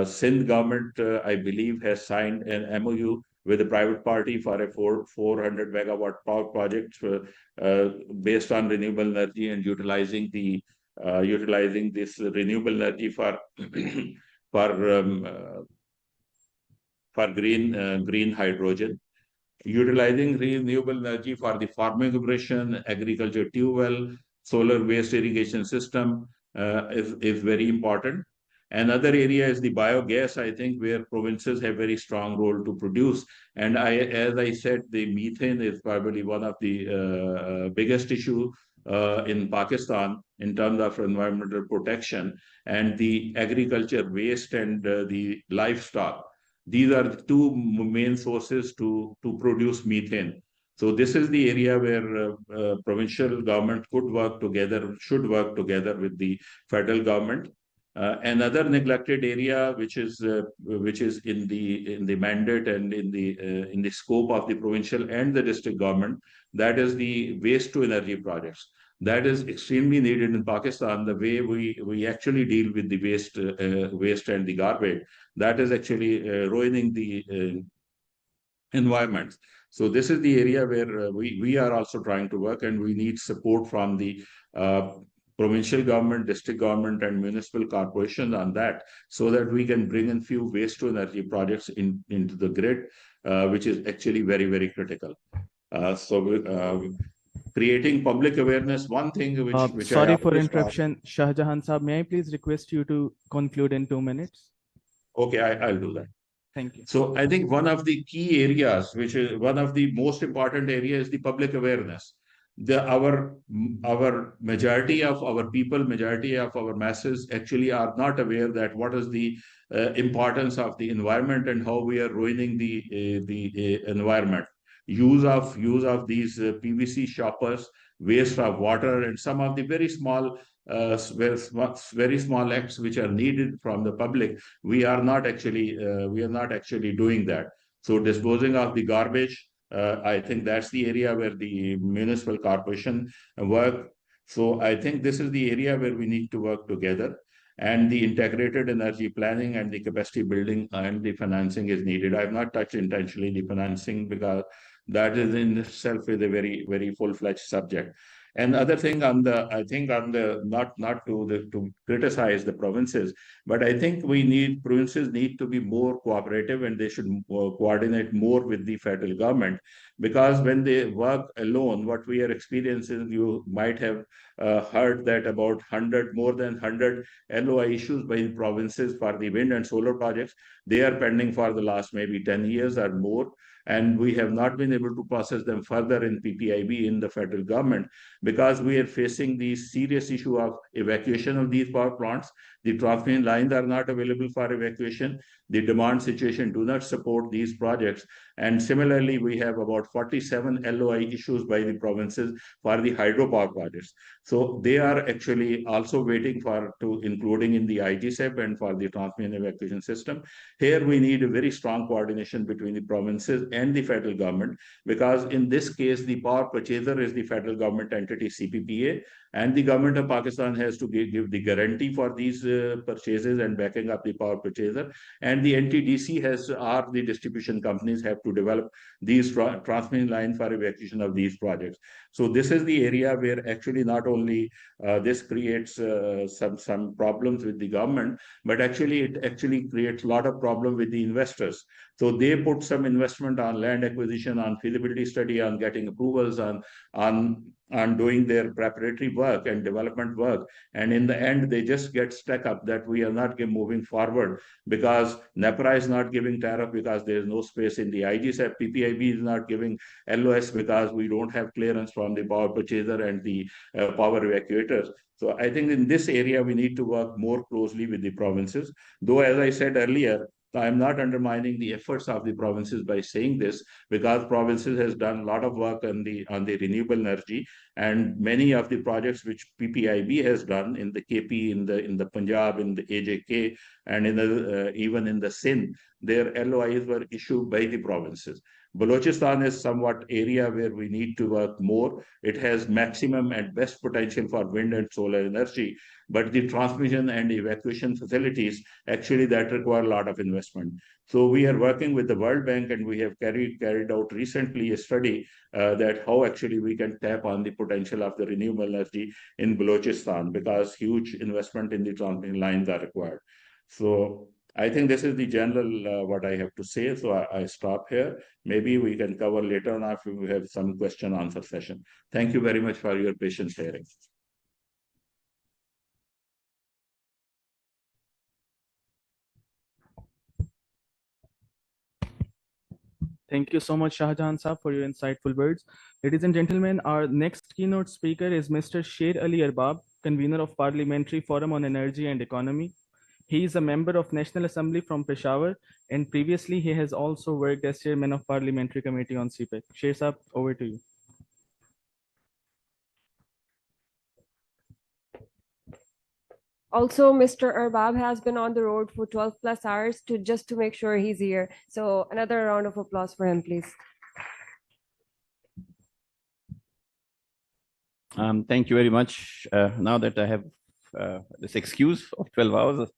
Sindh government, I believe, has signed an MOU with a private party for a 400 megawatt power project based on renewable energy and utilizing this renewable energy for green hydrogen. Utilizing renewable energy for the farming operation, agriculture tube well, solar waste irrigation system is very important. Another area is the biogas, I think, where provinces have very strong role to produce. And as I said, the methane is probably one of the biggest issue in Pakistan in terms of environmental protection, and the agriculture waste and the livestock. These are the two main sources to produce methane. So this is the area where provincial government should work together with the federal government. Another neglected area, which is in the mandate and in the scope of the provincial and the district government, that is the waste to energy projects. That is extremely needed in Pakistan. The way we actually deal with the waste and the garbage, that is actually ruining the environment. So this is the area where we are also trying to work, and we need support from the provincial government, district government, and municipal corporations on that, so that we can bring in few waste to energy projects into the grid, which is actually very, very critical. Creating public awareness, one thing which sorry for interruption, Shahjahan Saab, may I please request you to conclude in 2 minutes? Okay, I'll do that. Thank you. So I think one of the key areas, which is one of the most important areas, is the public awareness. Our majority of our people, majority of our masses actually are not aware that what is the importance of the environment and how we are ruining the environment. Use of these PVC shoppers, waste of water, and some of the very small acts which are needed from the public. We are not actually doing that. So disposing of the garbage, I think that's the area where the municipal corporation work. So I think this is the area where we need to work together, and the integrated energy planning and the capacity building and the financing is needed. I have not touched intentionally the financing because that is in itself is a very, very full-fledged subject. And other thing not to criticize the provinces, but I think provinces need to be more cooperative, and they should coordinate more with the federal government, because when they work alone, what we are experiencing, you might have heard that about more than 100 LOI issues by the provinces for the wind and solar projects. They are pending for the last maybe 10 years or more. And we have not been able to process them further in PPIB in the federal government, because we are facing the serious issue of evacuation of these power plants. The transmission lines are not available for evacuation. The demand situation do not support these projects. And similarly, we have about 47 LOI issues by the provinces for the hydropower projects. So they are actually also waiting for to including in the IGCEP and for the transmission evacuation system. Here we need a very strong coordination between the provinces and the federal government, because in this case, the power purchaser is the federal government entity CPPA, and the government of Pakistan has to give the guarantee for these purchases and backing up the power purchaser. And the NTDC or the distribution companies have to develop these transmission lines for evacuation of these projects. So this is the area where actually not only this creates some problems with the government, but actually it actually creates a lot of problem with the investors. So they put some investment on land acquisition, on feasibility study, on getting approvals, on doing their preparatory work and development work. And in the end, they just get stuck up that we are not moving forward because NEPRA is not giving tariff because there is no space in the IGCEP. PPIB is not giving LOS because we don't have clearance from the power purchaser and the power evacuators. So I think in this area, we need to work more closely with the provinces. Though, as I said earlier, I'm not undermining the efforts of the provinces by saying this, because provinces has done a lot of work on the renewable energy, and many of the projects which PPIB has done in the KP, in the Punjab, in the AJK, and in the even in the Sindh, their LOIs were issued by the provinces. Balochistan is somewhat area where we need to work more. It has maximum and best potential for wind and solar energy, but the transmission and evacuation facilities actually that require a lot of investment. So we are working with the World Bank, and we have carried out recently a study that how actually we can tap on the potential of the renewable energy in Balochistan, because huge investment in the transmission lines are required. So I think this is the general what I have to say. So I stop here. Maybe we can cover later on if we have some question answer session. Thank you very much for your patient hearing. Thank you so much, Shahjahan Saab, for your insightful words. Ladies and gentlemen, our next keynote speaker is Mr. Sher Ali Arbab, convener of Parliamentary Forum on Energy and Economy. He is a member of National Assembly from Peshawar, and previously he has also worked as chairman of Parliamentary Committee on CPEC. Sher Saab, over to you. Also, Mr. Arbab has been on the road for 12 plus hours just to make sure he's here. So another round of applause for him, please. Thank you very much. Now that I have this excuse of 12 hours,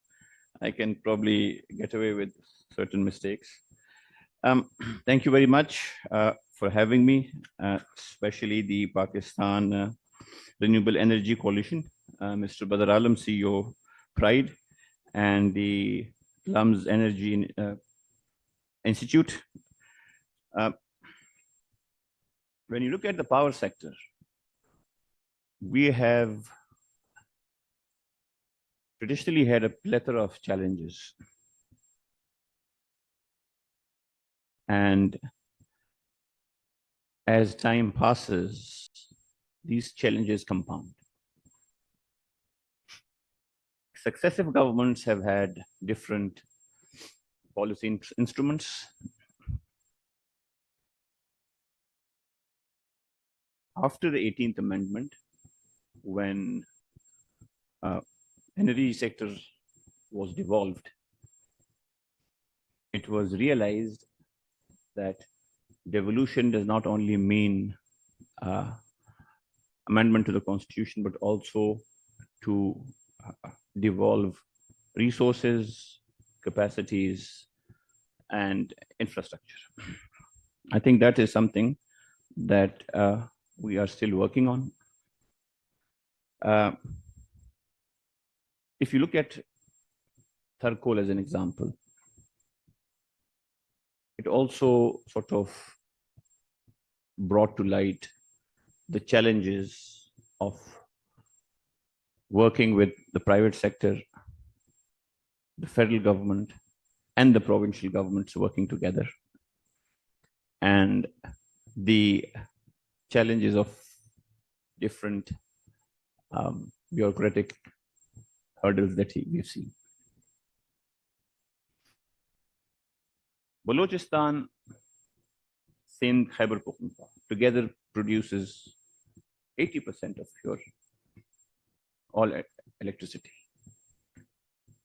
I can probably get away with certain mistakes. Thank you very much for having me, especially the Pakistan Renewable Energy Coalition, Mr. Badr Alam, CEO, Pride, and the LUMS Energy Institute. When you look at the power sector, we have traditionally had a plethora of challenges. And as time passes, these challenges compound. Successive governments have had different policy instruments. After the 18th Amendment, when energy sector was devolved, it was realized that devolution does not only mean amendment to the constitution, but also to devolve resources, capacities, and infrastructure. I think that is something that we are still working on. If you look at Tharkol as an example, it also sort of brought to light the challenges of working with the private sector, the federal government, and the provincial governments working together, and the challenges of different bureaucratic hurdles that we've seen. Balochistan, Sindh, Khyber Pakhtunkhwa together produces 80% of your all electricity.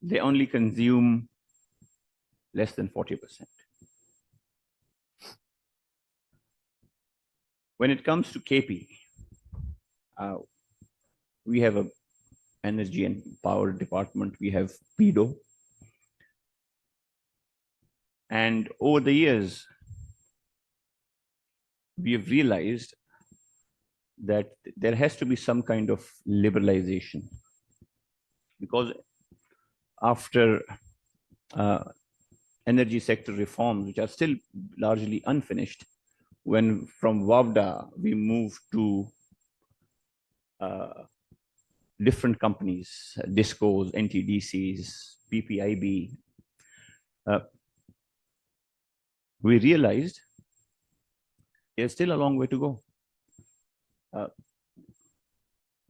They only consume less than 40%. When it comes to KP, we have a energy and power department, we have PEDO. And over the years, we have realized that there has to be some kind of liberalization, because after energy sector reforms, which are still largely unfinished, when from WAVDA we moved to different companies, DISCOs, NTDCs, PPIB, we realized there's still a long way to go.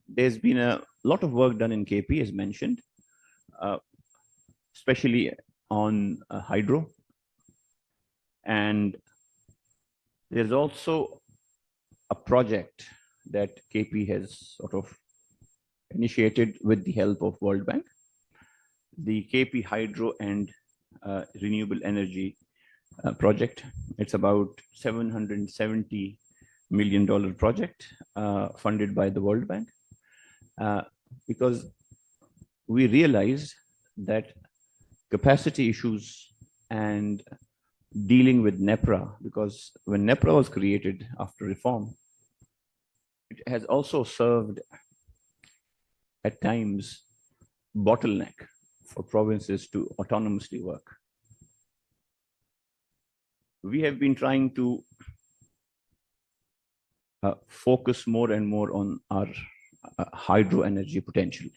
There's been a lot of work done in KP, as mentioned, especially on hydro. And there's also a project that KP has sort of initiated with the help of World Bank, the KP Hydro and Renewable Energy project. It's about $770 million project funded by the World Bank, because we realized that capacity issues and dealing with NEPRA, because when NEPRA was created after reform, it has also served at times bottleneck for provinces to autonomously work. We have been trying to focus more and more on our hydro energy potential.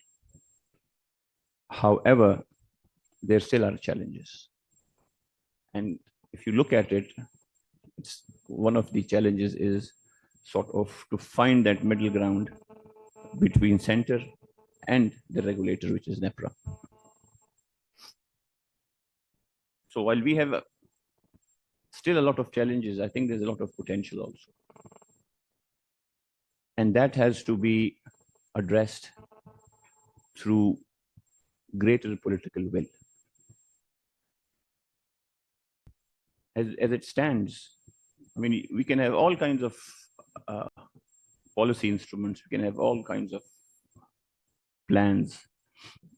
However, there still are challenges. And if you look at it, it's one of the challenges is sort of to find that middle ground between center and the regulator, which is NEPRA. So while we have still a lot of challenges, I think there's a lot of potential also. And that has to be addressed through greater political will. As it stands, I mean, we can have all kinds of policy instruments, we can have all kinds of plans,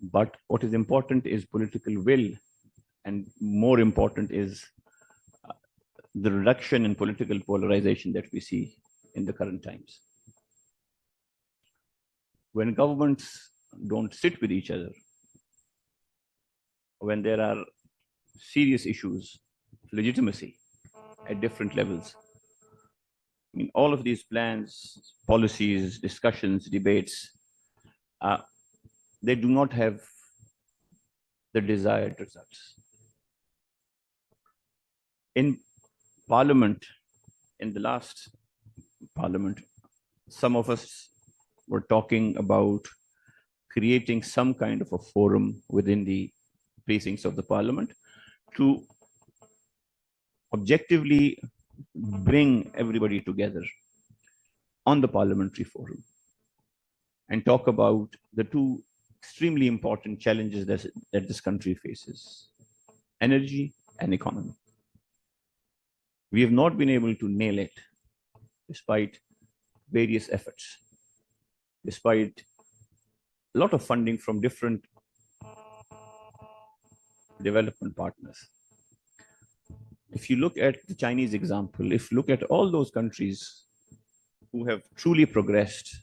but what is important is political will, and more important is the reduction in political polarization that we see in the current times. When governments don't sit with each other, when there are serious issues, legitimacy at different levels, I mean, all of these plans, policies, discussions, debates, they do not have the desired results. In Parliament, in the last Parliament, some of us were talking about creating some kind of a forum within the precincts of the Parliament to objectively bring everybody together on the parliamentary forum and talk about the two extremely important challenges that this country faces: energy and economy. We have not been able to nail it despite various efforts, despite a lot of funding from different development partners. If you look at the Chinese example, if you look at all those countries who have truly progressed,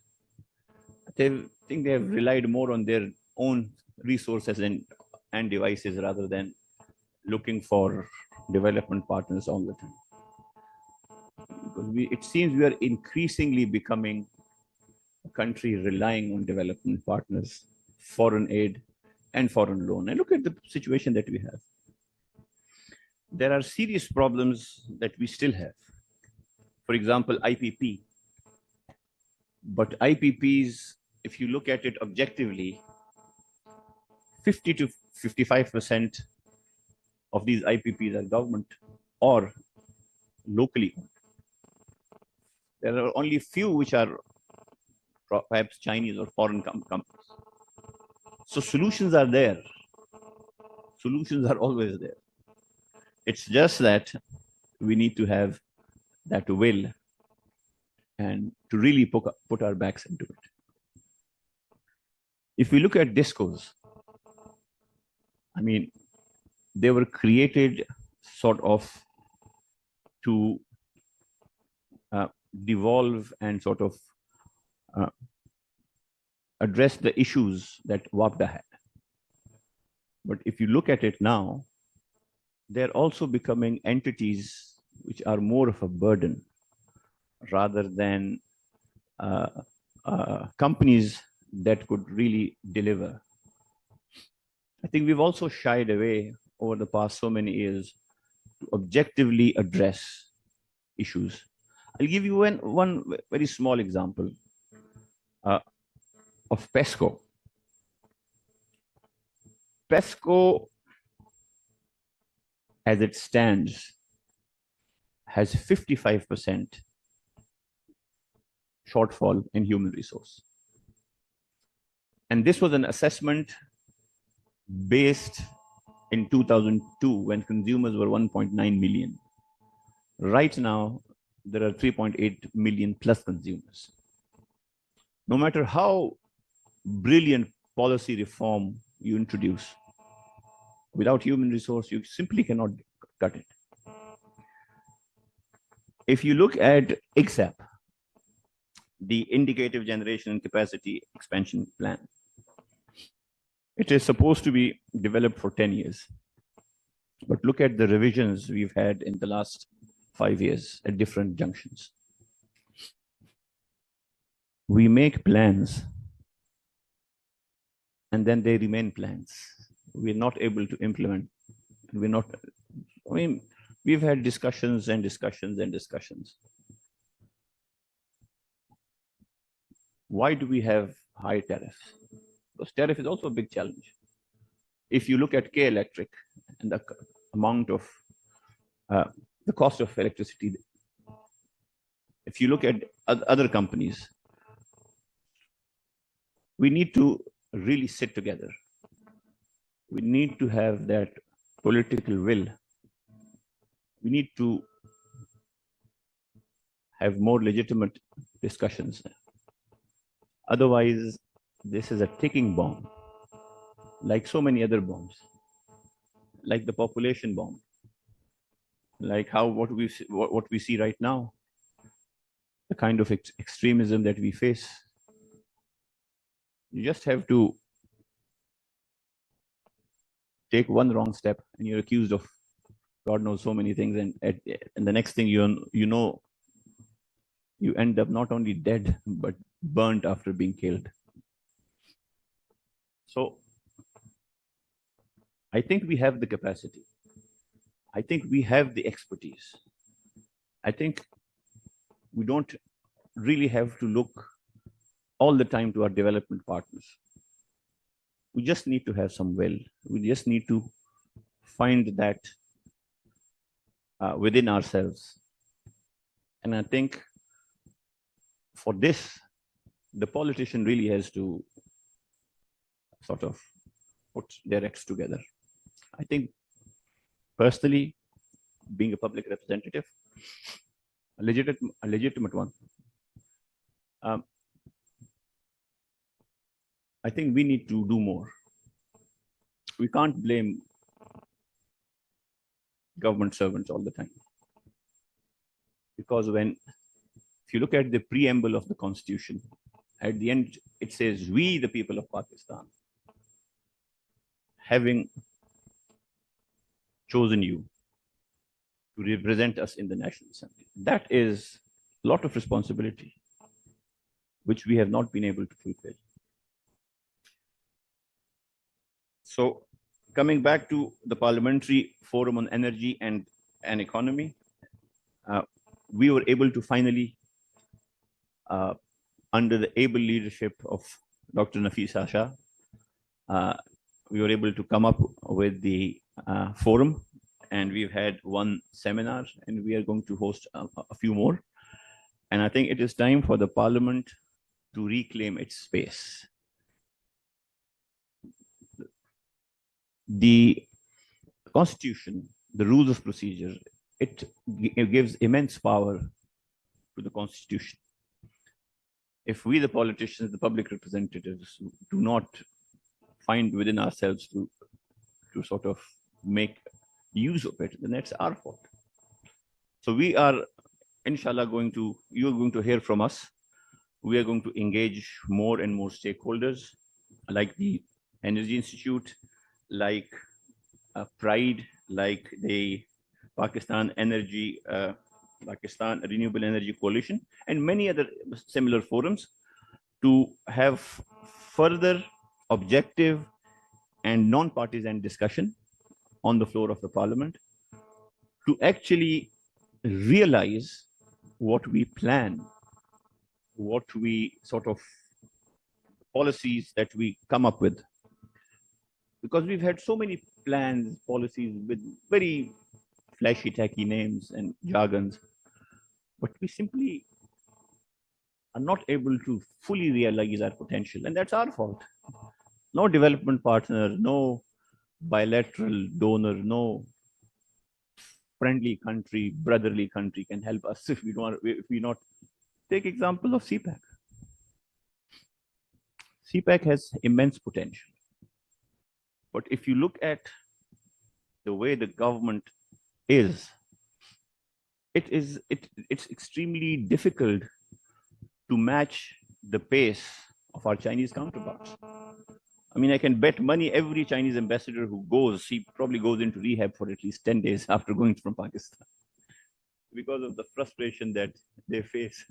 I think they have relied more on their own resources and devices rather than looking for development partners all the time. Because it seems we are increasingly becoming a country relying on development partners, foreign aid and foreign loan. And look at the situation that we have. There are serious problems that we still have. For example, IPP. But IPPs, if you look at it objectively, 50 to 55% of these IPPs are government or locally owned. There are only few which are perhaps Chinese or foreign companies. So solutions are there. Solutions are always there. It's just that we need to have that will and to really put our backs into it. If we look at discos, I mean, they were created sort of to devolve and sort of address the issues that WAPDA had. But if you look at it now, they're also becoming entities which are more of a burden rather than companies that could really deliver. I think we've also shied away over the past so many years to objectively address issues. I'll give you one very small example of PESCO. PESCO, as it stands, has 55% shortfall in human resource. And this was an assessment based in 2002 when consumers were 1.9 million. Right now, there are 3.8 million plus consumers. No matter how brilliant policy reform you introduce, without human resource, you simply cannot cut it. If you look at IGSAP, the Indicative Generation and Capacity Expansion Plan, it is supposed to be developed for 10 years. But look at the revisions we've had in the last 5 years at different junctions. We make plans and then they remain plans. We're not able to implement. We've had discussions and discussions and discussions. Why do we have high tariffs? Because tariff is also a big challenge. If you look at K Electric and the amount of the cost of electricity, if you look at other companies, we need to really sit together. We need to have that political will. We need to have more legitimate discussions. Otherwise, this is a ticking bomb, like so many other bombs, like the population bomb, like what we see right now, the kind of extremism that we face. You just have to take one wrong step and you're accused of God knows so many things, and the next thing you know, you end up not only dead, but burnt after being killed. So I think we have the capacity. I think we have the expertise. I think we don't really have to look all the time to our development partners. We just need to have some will. We just need to find that within ourselves. And I think for this, the politician really has to sort of put their acts together. I think personally, being a public representative, a legitimate one, I think we need to do more. We can't blame government servants all the time. Because if you look at the preamble of the Constitution, at the end, it says, we, the people of Pakistan, having chosen you to represent us in the National Assembly. That is a lot of responsibility, which we have not been able to fulfill. So coming back to the Parliamentary Forum on Energy and Economy, we were able to finally, under the able leadership of Dr. Nafisa Shah, we were able to come up with the forum, and we've had one seminar, and we are going to host a few more. And I think it is time for the Parliament to reclaim its space. the Constitution, the rules of procedure, it gives immense power to the Constitution. If we, the politicians, the public representatives, do not find within ourselves to sort of make use of it, then that's our fault. So we are, inshallah, you're going to hear from us. We are going to engage more and more stakeholders, like the Energy Institute, like Pride, like the Pakistan Renewable Energy Coalition, and many other similar forums, to have further objective and non-partisan discussion on the floor of the parliament, to actually realize what we plan, what we sort of policies that we come up with. Because we've had so many plans, policies with very flashy, tacky names and jargons, but we simply are not able to fully realize our potential, and that's our fault. No development partner, no bilateral donor, no friendly country, brotherly country can help us if we not take example of CPAC. CPAC has immense potential. But if you look at the way the government is, it's extremely difficult to match the pace of our Chinese counterparts. I mean, I can bet money every Chinese ambassador who goes, he probably goes into rehab for at least 10 days after going from Pakistan, because of the frustration that they face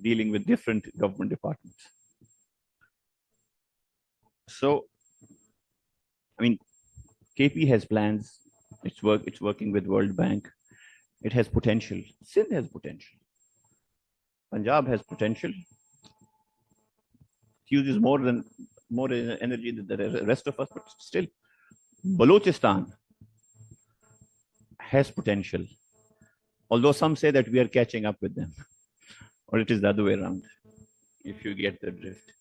dealing with different government departments. So, I mean, KP has plans. It's working with World Bank. It has potential. Sindh has potential. Punjab has potential. It uses more energy than the rest of us, but still, Balochistan has potential. Although some say that we are catching up with them, or it is the other way around, if you get the drift.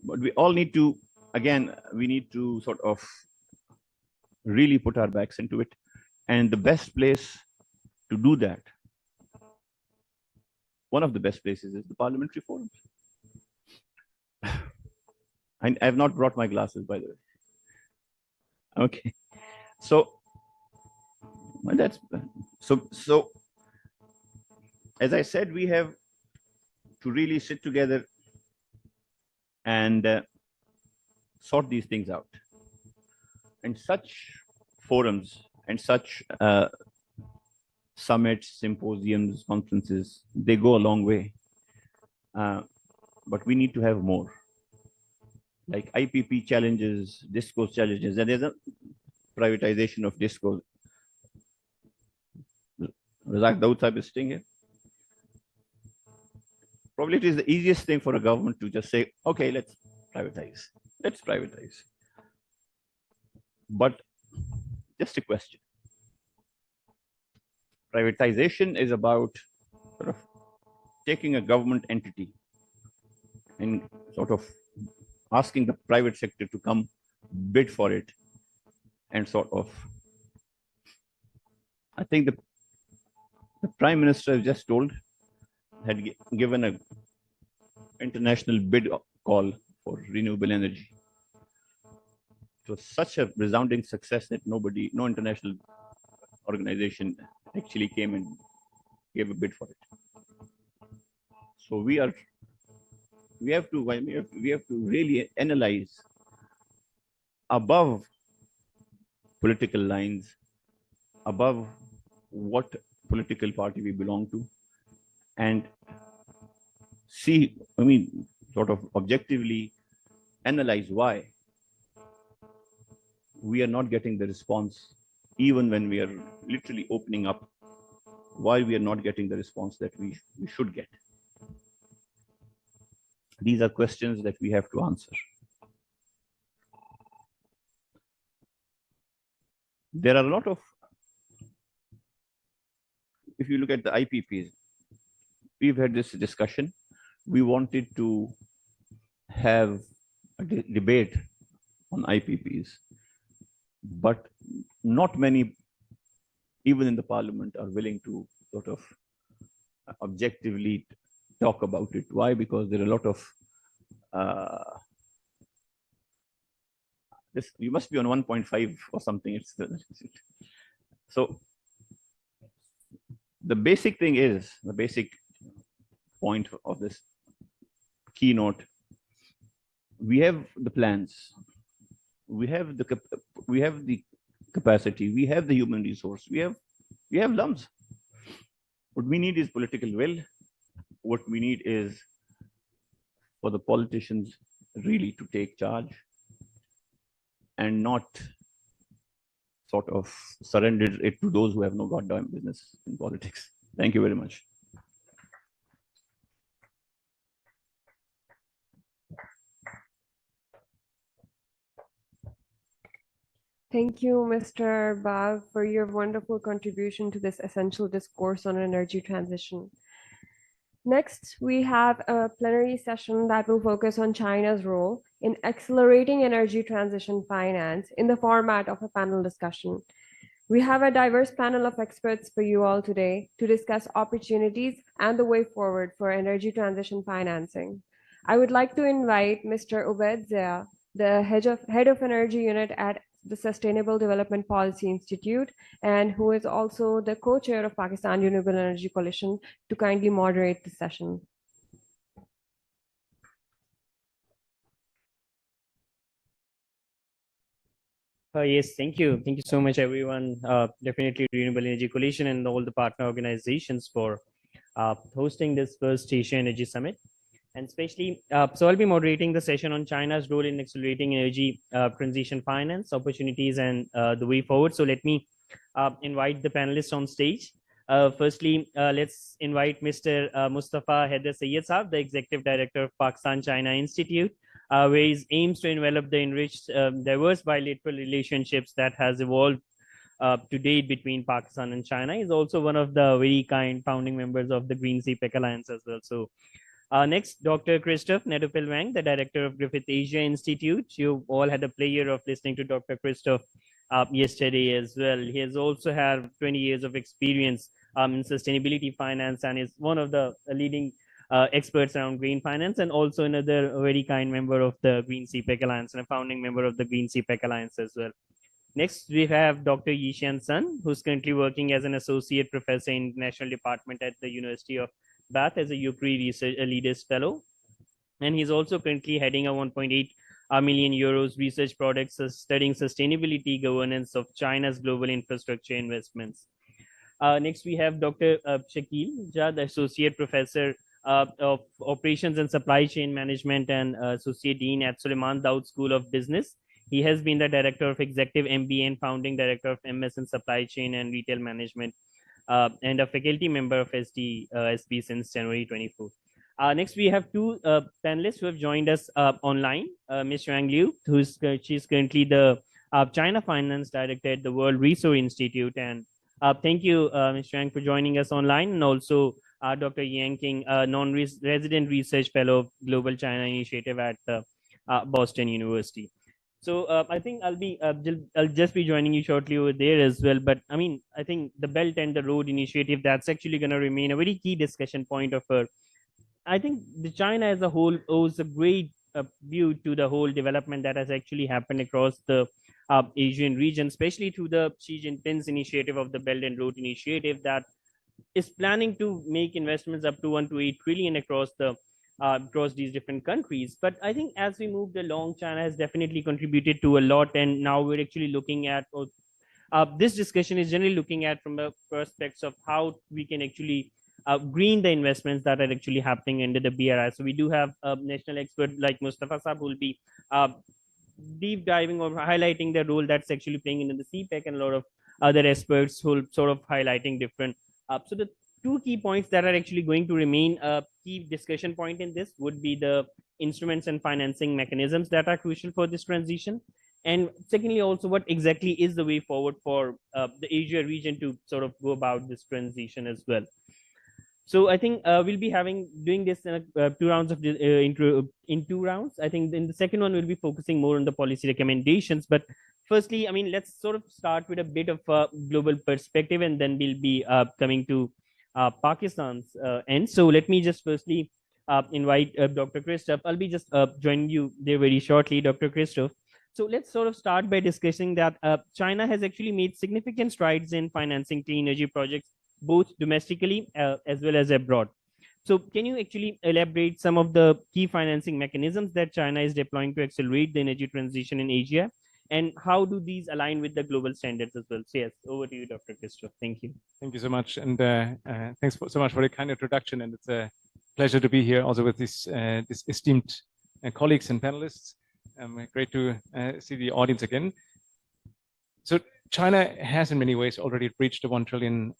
But we all need to, again, we need to sort of really put our backs into it. And the best place to do that, one of the best places, is the parliamentary forums. I have not brought my glasses, by the way. Okay. So, well, that's so. As I said, we have to really sit together and sort these things out. And such forums and such summits, symposiums, conferences, they go a long way. But we need to have more. Like IPP challenges, discourse challenges, and there's a privatization of discourse. Razak Daud Sahib is sitting here. Probably it is the easiest thing for a government to just say, okay, let's privatize. Let's privatize. But just a question. Privatization is about sort of taking a government entity and sort of asking the private sector to come bid for it, and sort of, I think the Prime Minister just told, had given an international bid call for renewable energy. It was such a resounding success that no international organization actually came and gave a bid for it. So we have to really analyze above political lines, above what political party we belong to, and see, I mean, sort of objectively analyze why we are not getting the response, even when we are literally opening up, why we are not getting the response that we should get. These are questions that we have to answer. There are a lot of, if you look at the IPPs, we've had this discussion. We wanted to have a debate on IPPs, but not many, even in the parliament, are willing to sort of objectively talk about it. Why? Because there are a lot of this. You must be on 1.5 or something. It's so the basic thing is the basic point of this keynote. We have the plans, we have the capacity, we have the human resource, we have lumps. What we need is political will. What we need is for the politicians really to take charge and not sort of surrender it to those who have no goddamn business in politics. Thank you very much. Thank you, Mr. Bav, for your wonderful contribution to this essential discourse on energy transition. Next, we have a plenary session that will focus on China's role in accelerating energy transition finance in the format of a panel discussion. We have a diverse panel of experts for you all today to discuss opportunities and the way forward for energy transition financing. I would like to invite Mr. Ubaid Zia, the head of energy unit at the Sustainable Development Policy Institute, and who is also the co-chair of Pakistan Renewable Energy Coalition, to kindly moderate the session. Yes, thank you. Thank you so much, everyone. Definitely Renewable Energy Coalition and all the partner organizations for hosting this first Asia Energy Summit. And especially, so I'll be moderating the session on China's role in accelerating energy transition finance opportunities and the way forward. So let me invite the panelists on stage. Firstly, let's invite Mr. Mustafa Haider Sayyed Saab, the Executive Director of Pakistan-China Institute, where he aims to develop the enriched, diverse bilateral relationships that has evolved to date between Pakistan and China. He's also one of the very kind founding members of the Green CPEC Alliance as well. So next, Dr. Christoph Nedopil-Wang, the Director of Griffith Asia Institute. You all had the pleasure of listening to Dr. Christoph yesterday as well. He has also had 20 years of experience in sustainability finance and is one of the leading experts around green finance, and also another very kind member of the Green CPEC Alliance and a founding member of the Green CPEC Alliance as well. Next, we have Dr. Yishan Sun, who's currently working as an associate professor in International Department at the University of Bath as a UCRI Research Leaders Fellow. And he's also currently heading a 1.8 million euros research project studying sustainability governance of China's global infrastructure investments. Next, we have Dr. Shakil Jah, the associate professor of Operations and Supply Chain Management and Associate Dean at Suleiman Dawood School of Business. He has been the Director of Executive MBA and Founding Director of MS in Supply Chain and Retail Management, and a faculty member of SB since January 24. Next, we have two panelists who have joined us online. Ms. Yuang Liu, she's currently the China Finance Director at the World Resource Institute. And thank you, Ms. Yuang, for joining us online, and also Dr. Yang King, non-resident research fellow of Global China Initiative at Boston University. So I think I'll just be joining you shortly over there as well. But I mean, I think the Belt and the Road Initiative, that's actually going to remain a very key discussion point of her. I think the China as a whole owes a great view to the whole development that has actually happened across the Asian region, especially through the Xi Jinping's initiative of the Belt and Road Initiative that is planning to make investments up to 1 to 8 trillion across these different countries. But I think as we moved along, China has definitely contributed to a lot, and now we're actually looking at this discussion is generally looking at from the perspectives of how we can actually green the investments that are actually happening under the BRI. So we do have a national expert like Mustafa Saab, who will be deep diving or highlighting the role that's actually playing in the CPEC, and a lot of other experts who will sort of highlighting different. So the two key points that are actually going to remain a key discussion point in this would be the instruments and financing mechanisms that are crucial for this transition. And secondly, also what exactly is the way forward for the Asia region to sort of go about this transition as well. So I think we'll be doing this in two rounds of the intro in 2 rounds. I think in the second one we'll be focusing more on the policy recommendations. But firstly, I mean, let's sort of start with a bit of a global perspective, and then we'll be coming to Pakistan's end. So let me just firstly invite Dr. Christoph. I'll be just joining you there very shortly, Dr. Christoph. So let's sort of start by discussing that China has actually made significant strides in financing clean energy projects, both domestically as well as abroad. So can you actually elaborate some of the key financing mechanisms that China is deploying to accelerate the energy transition in Asia? And how do these align with the global standards as well? So yes, over to you, Dr. Christoph. Thank you. Thank you so much. And thanks so much for the kind introduction. And it's a pleasure to be here also with these esteemed colleagues and panelists. Great to see the audience again. So China has in many ways already reached the $1 trillion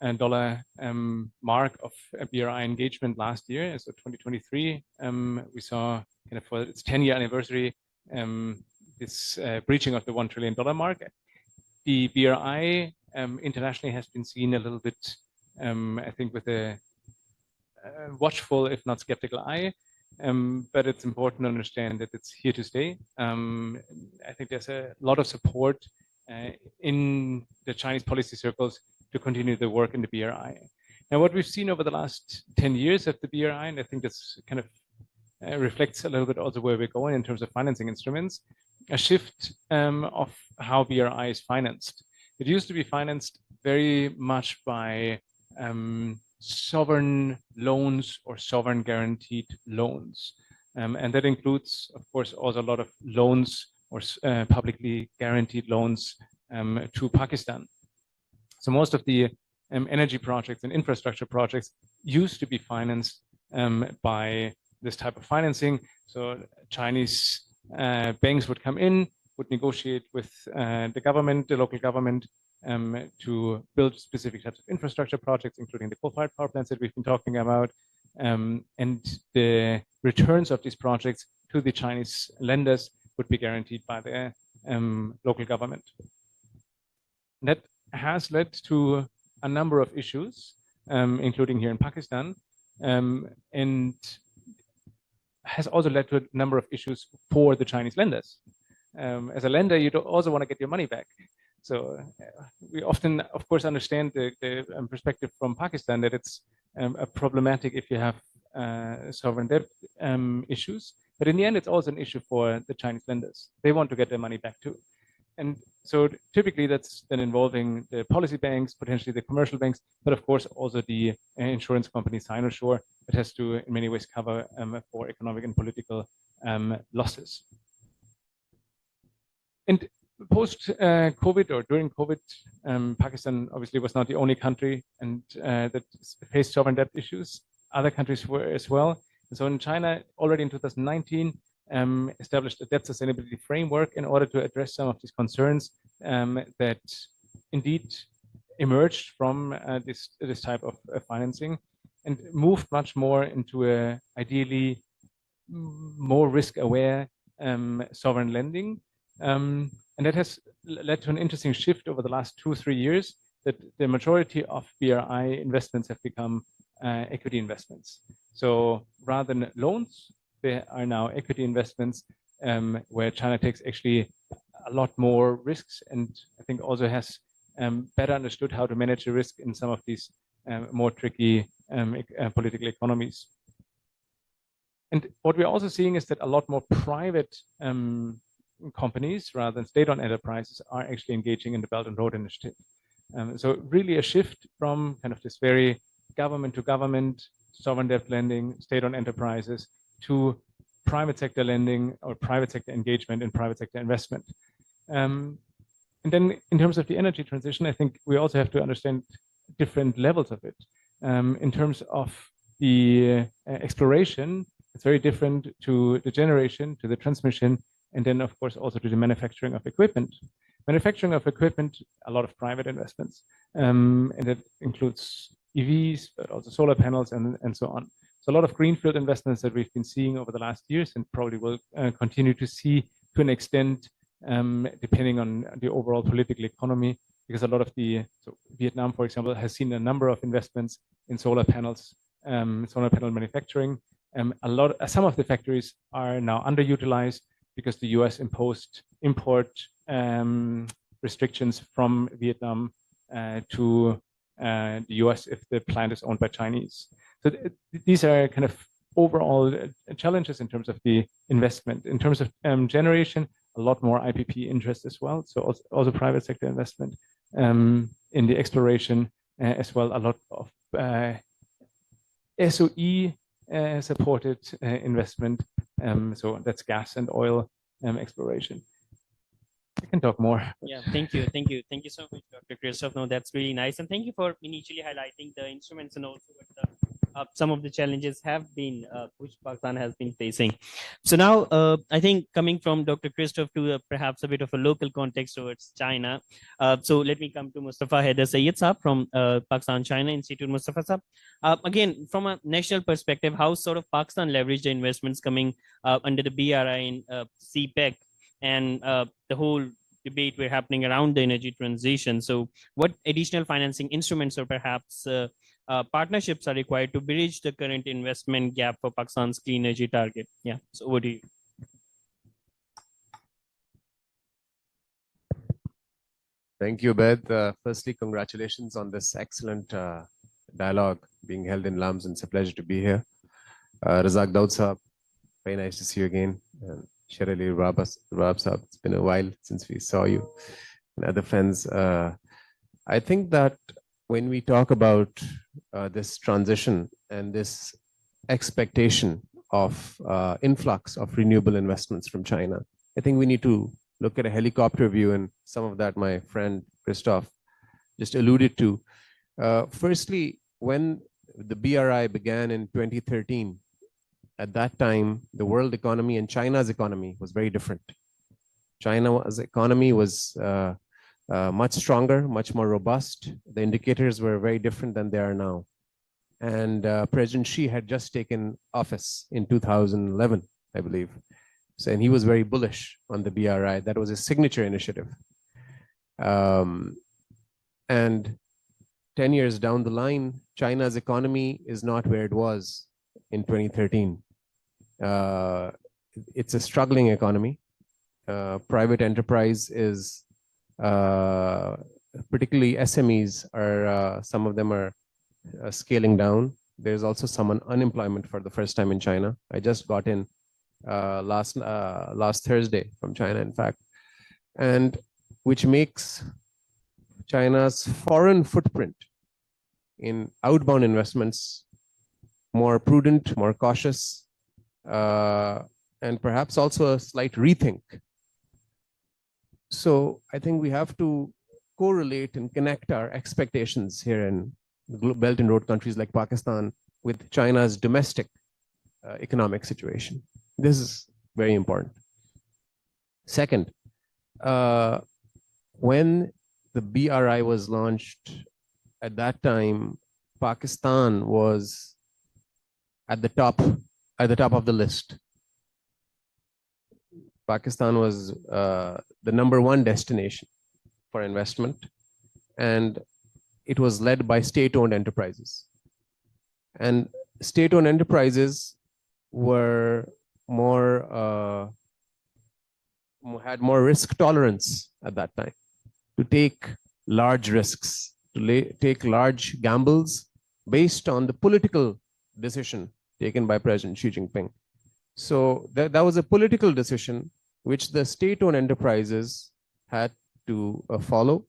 mark of BRI engagement last year. So 2023, we saw kind of for its 10-year anniversary, this breaching of the $1 trillion mark. The BRI internationally has been seen a little bit, I think, with a watchful, if not skeptical eye. But it's important to understand that it's here to stay. I think there's a lot of support in the Chinese policy circles to continue the work in the BRI. Now, what we've seen over the last 10 years of the BRI, and I think this kind of reflects a little bit also where we're going in terms of financing instruments, a shift of how BRI is financed. It used to be financed very much by sovereign loans or sovereign guaranteed loans. And that includes, of course, also a lot of loans or publicly guaranteed loans to Pakistan. So most of the energy projects and infrastructure projects used to be financed by this type of financing. So Chinese banks would come in, would negotiate with the government, the local government, to build specific types of infrastructure projects, including the coal-fired power plants that we've been talking about. And the returns of these projects to the Chinese lenders would be guaranteed by the local government. That has led to a number of issues, including here in Pakistan, and has also led to a number of issues for the Chinese lenders. As a lender, you also want to get your money back. So we often, of course, understand the perspective from Pakistan that it's problematic if you have sovereign debt issues. But in the end, it's also an issue for the Chinese lenders. They want to get their money back too. And so typically that's then involving the policy banks, potentially the commercial banks, but of course also the insurance company Sinosure that has to in many ways cover for economic and political losses. And post-COVID or during COVID, Pakistan obviously was not the only country and that faced sovereign debt issues. Other countries were as well. And so in China, already in 2019, established a debt sustainability framework in order to address some of these concerns that indeed emerged from this type of financing, and moved much more into a ideally more risk-aware sovereign lending. And that has led to an interesting shift over the last 2-3 years, that the majority of BRI investments have become equity investments. So rather than loans, there are now equity investments where China takes actually a lot more risks, and I think also has better understood how to manage the risk in some of these more tricky political economies. And what we're also seeing is that a lot more private companies rather than state-owned enterprises are actually engaging in the Belt and Road Initiative. So really a shift from kind of this very government to government, sovereign debt lending, state-owned enterprises, to private sector lending or private sector engagement and private sector investment. And then in terms of the energy transition, I think we also have to understand different levels of it. In terms of the exploration, it's very different to the generation, to the transmission, and then of course also to the manufacturing of equipment. Manufacturing of equipment, a lot of private investments, and that includes EVs, but also solar panels and so on. So a lot of greenfield investments that we've been seeing over the last years and probably will continue to see to an extent, depending on the overall political economy, because a lot of so Vietnam, for example, has seen a number of investments in solar panels solar panel manufacturing. Some of the factories are now underutilized because the US imposed import restrictions from Vietnam to the US if the plant is owned by Chinese. So these are kind of overall challenges in terms of the investment. In terms of generation, a lot more IPP interest as well. So also private sector investment in the exploration as well. A lot of SOE supported investment. So that's gas and oil exploration. I can talk more. Yeah, thank you so much, Dr. Christoph. No, that's really nice, and thank you for initially highlighting the instruments and also what some of the challenges have been which Pakistan has been facing. So now, I think coming from Dr. Christoph to perhaps a bit of a local context towards China. So let me come to Mustafa Haider Sayyid Saab from Pakistan China Institute. Mustafa Saab, again from a national perspective, how sort of Pakistan leveraged the investments coming under the BRI in CPEC and the whole debate we're happening around the energy transition. So what additional financing instruments or perhaps partnerships are required to bridge the current investment gap for Pakistan's clean energy target? Yeah, so over to you. Thank you, Beth. Firstly, congratulations on this excellent dialogue being held in LUMS, and it's a pleasure to be here. Razak Daud Saab, very nice to see you again. Sherali Rab Saab, it's been a while since we saw you, and other friends. I think that when we talk about this transition and this expectation of influx of renewable investments from China, I think we need to look at a helicopter view, and some of that my friend Christoph just alluded to. Firstly, when the BRI began in 2013, at that time, the world economy and China's economy was very different. China's economy was much stronger, much more robust. The indicators were very different than they are now. And President Xi had just taken office in 2011, I believe. So, and he was very bullish on the BRI. That was his signature initiative. And 10 years down the line, China's economy is not where it was in 2013. It's a struggling economy. Private enterprise is, particularly SMEs, are some of them are scaling down. There's also some unemployment for the first time in China. I just got in last Thursday from China, in fact, and which makes China's foreign footprint in outbound investments more prudent, more cautious, and perhaps also a slight rethink. So I think we have to correlate and connect our expectations here in the Belt and Road countries like Pakistan with China's domestic economic situation. This is very important. Second, when the BRI was launched, at that time, Pakistan was at the top of the list. Pakistan was the #1 destination for investment, and it was led by state-owned enterprises. And state-owned enterprises were had more risk tolerance at that time to take large risks, to take large gambles based on the political decision taken by President Xi Jinping. So that was a political decision which the state-owned enterprises had to follow,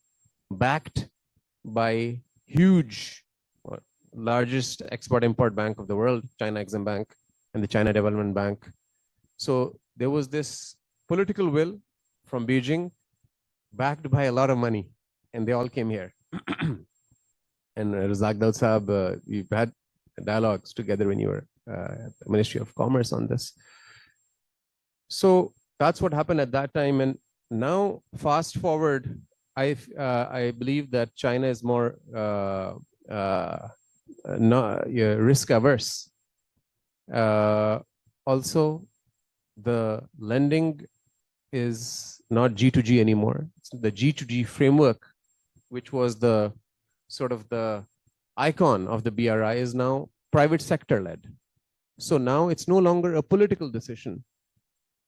backed by huge, largest export-import bank of the world, China Exim Bank and the China Development Bank. So there was this political will from Beijing, backed by a lot of money, and they all came here. And Razak Daud Saab, we've had dialogues together when you were at the Ministry of Commerce on this. So that's what happened at that time. And now, fast forward, I believe that China is more risk averse. Also, the lending is not G2G anymore. It's the G2G framework, which was the sort of the icon of the BRI, is now private sector led. So now it's no longer a political decision,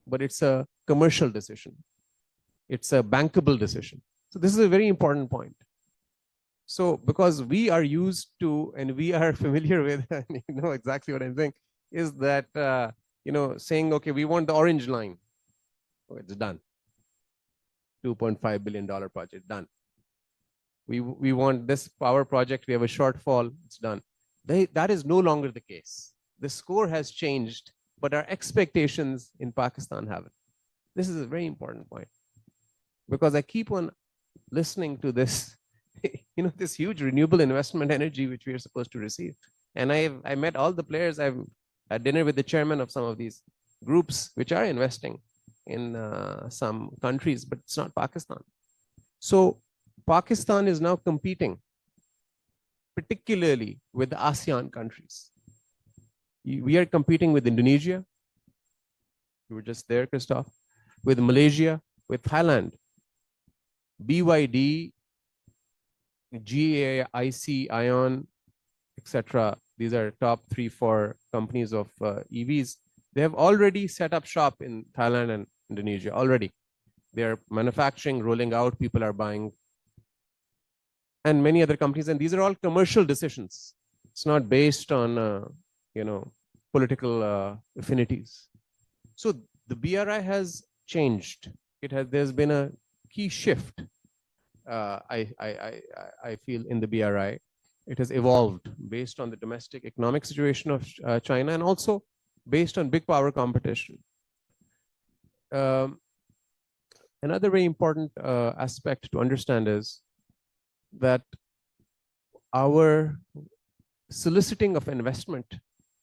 but it's a commercial decision. It's a bankable decision. So this is a very important point. So because we are used to, and we are familiar with, and you know exactly what I'm saying, is that, saying, okay, we want the orange line. Oh, it's done. $2.5 billion project, done. We want this power project, we have a shortfall, it's done. That is no longer the case. The score has changed, but our expectations in Pakistan haven't. This is a very important point, because I keep on listening to this, this huge renewable investment energy which we are supposed to receive. And I met all the players. I've had dinner with the chairman of some of these groups which are investing in some countries, but it's not Pakistan. So Pakistan is now competing, particularly with the ASEAN countries. We are competing with Indonesia. You were just there, Christoph. With Malaysia, with Thailand. BYD, GAIC, ION, etc. These are top 3-4 companies of EVs. They have already set up shop in Thailand and Indonesia already. They are manufacturing, rolling out, people are buying, and many other companies. And these are all commercial decisions. It's not based on, political affinities. So the BRI has changed. There's been a key shift. I feel in the BRI, it has evolved based on the domestic economic situation of China, and also based on big power competition. Another very important aspect to understand is that our soliciting of investment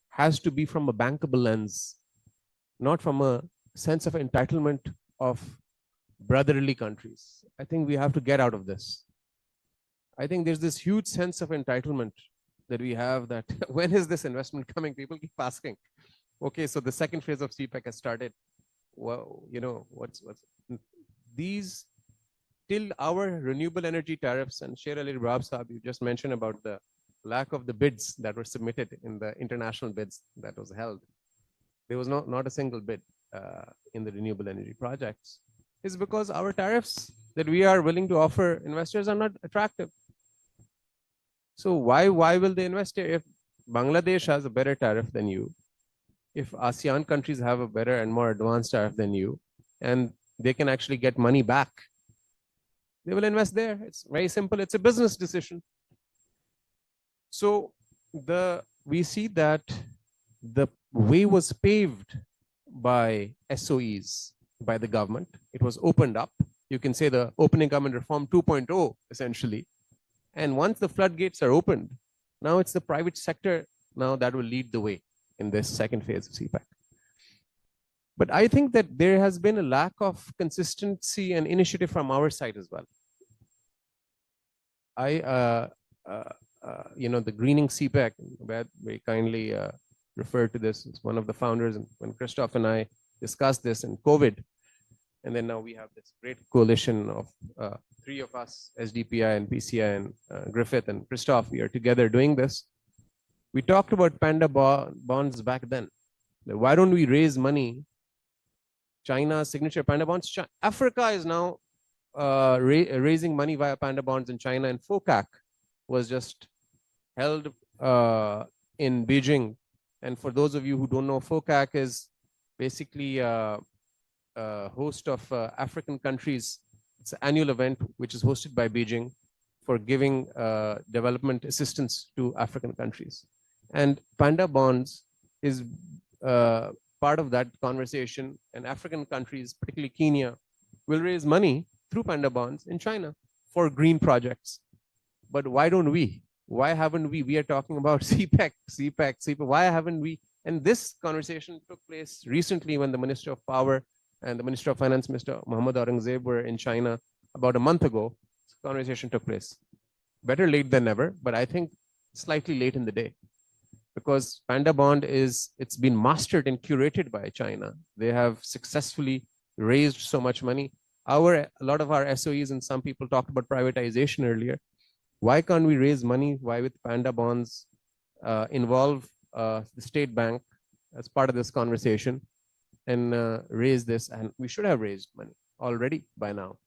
has to be from a bankable lens, not from a sense of entitlement of brotherly countries. I think we have to get out of this. I think there's this huge sense of entitlement that we have, that when is this investment coming? People keep asking. Okay, so the second phase of CPEC has started. Well, what's these, till our renewable energy tariffs, and Sher Ali Rabab Saab, you just mentioned about the lack of the bids that were submitted in the international bids that was held. There was not a single bid in the renewable energy projects. Is because our tariffs that we are willing to offer investors are not attractive. So why will they invest here? If Bangladesh has a better tariff than you, if ASEAN countries have a better and more advanced tariff than you, and they can actually get money back, they will invest there. It's very simple. It's a business decision. So we see that the way was paved by SOEs, by the government. It was opened up. You can say the opening government reform 2.0, essentially. And once the floodgates are opened, now it's the private sector now that will lead the way in this second phase of CPEC. But I think that there has been a lack of consistency and initiative from our side as well. The greening CPEC, very kindly referred to this as one of the founders, and when Christoph and I discussed this in COVID, and then now we have this great coalition of 3 of us, SDPI and PCI and Griffith and Christoph, we are together doing this. We talked about panda bonds back then. Why don't we raise money? China's signature panda bonds. Africa is now raising money via panda bonds in China, and FOCAC was just held in Beijing. And for those of you who don't know, FOCAC is basically a host of African countries. It's an annual event which is hosted by Beijing for giving development assistance to African countries. And panda bonds is part of that conversation, and African countries, particularly Kenya, will raise money through panda bonds in China for green projects. But why don't we? Why haven't we? We are talking about CPEC. Why haven't we? And this conversation took place recently when the Minister of Power and the Minister of Finance, Mr. Mohammad Aurangzeb, were in China about a month ago. This conversation took place. Better late than never, but I think slightly late in the day, because panda bond it's been mastered and curated by China. They have successfully raised so much money. A lot of our SOEs, and some people talked about privatization earlier. Why can't we raise money? Why with panda bonds involve the State Bank as part of this conversation and raise this. And we should have raised money already by now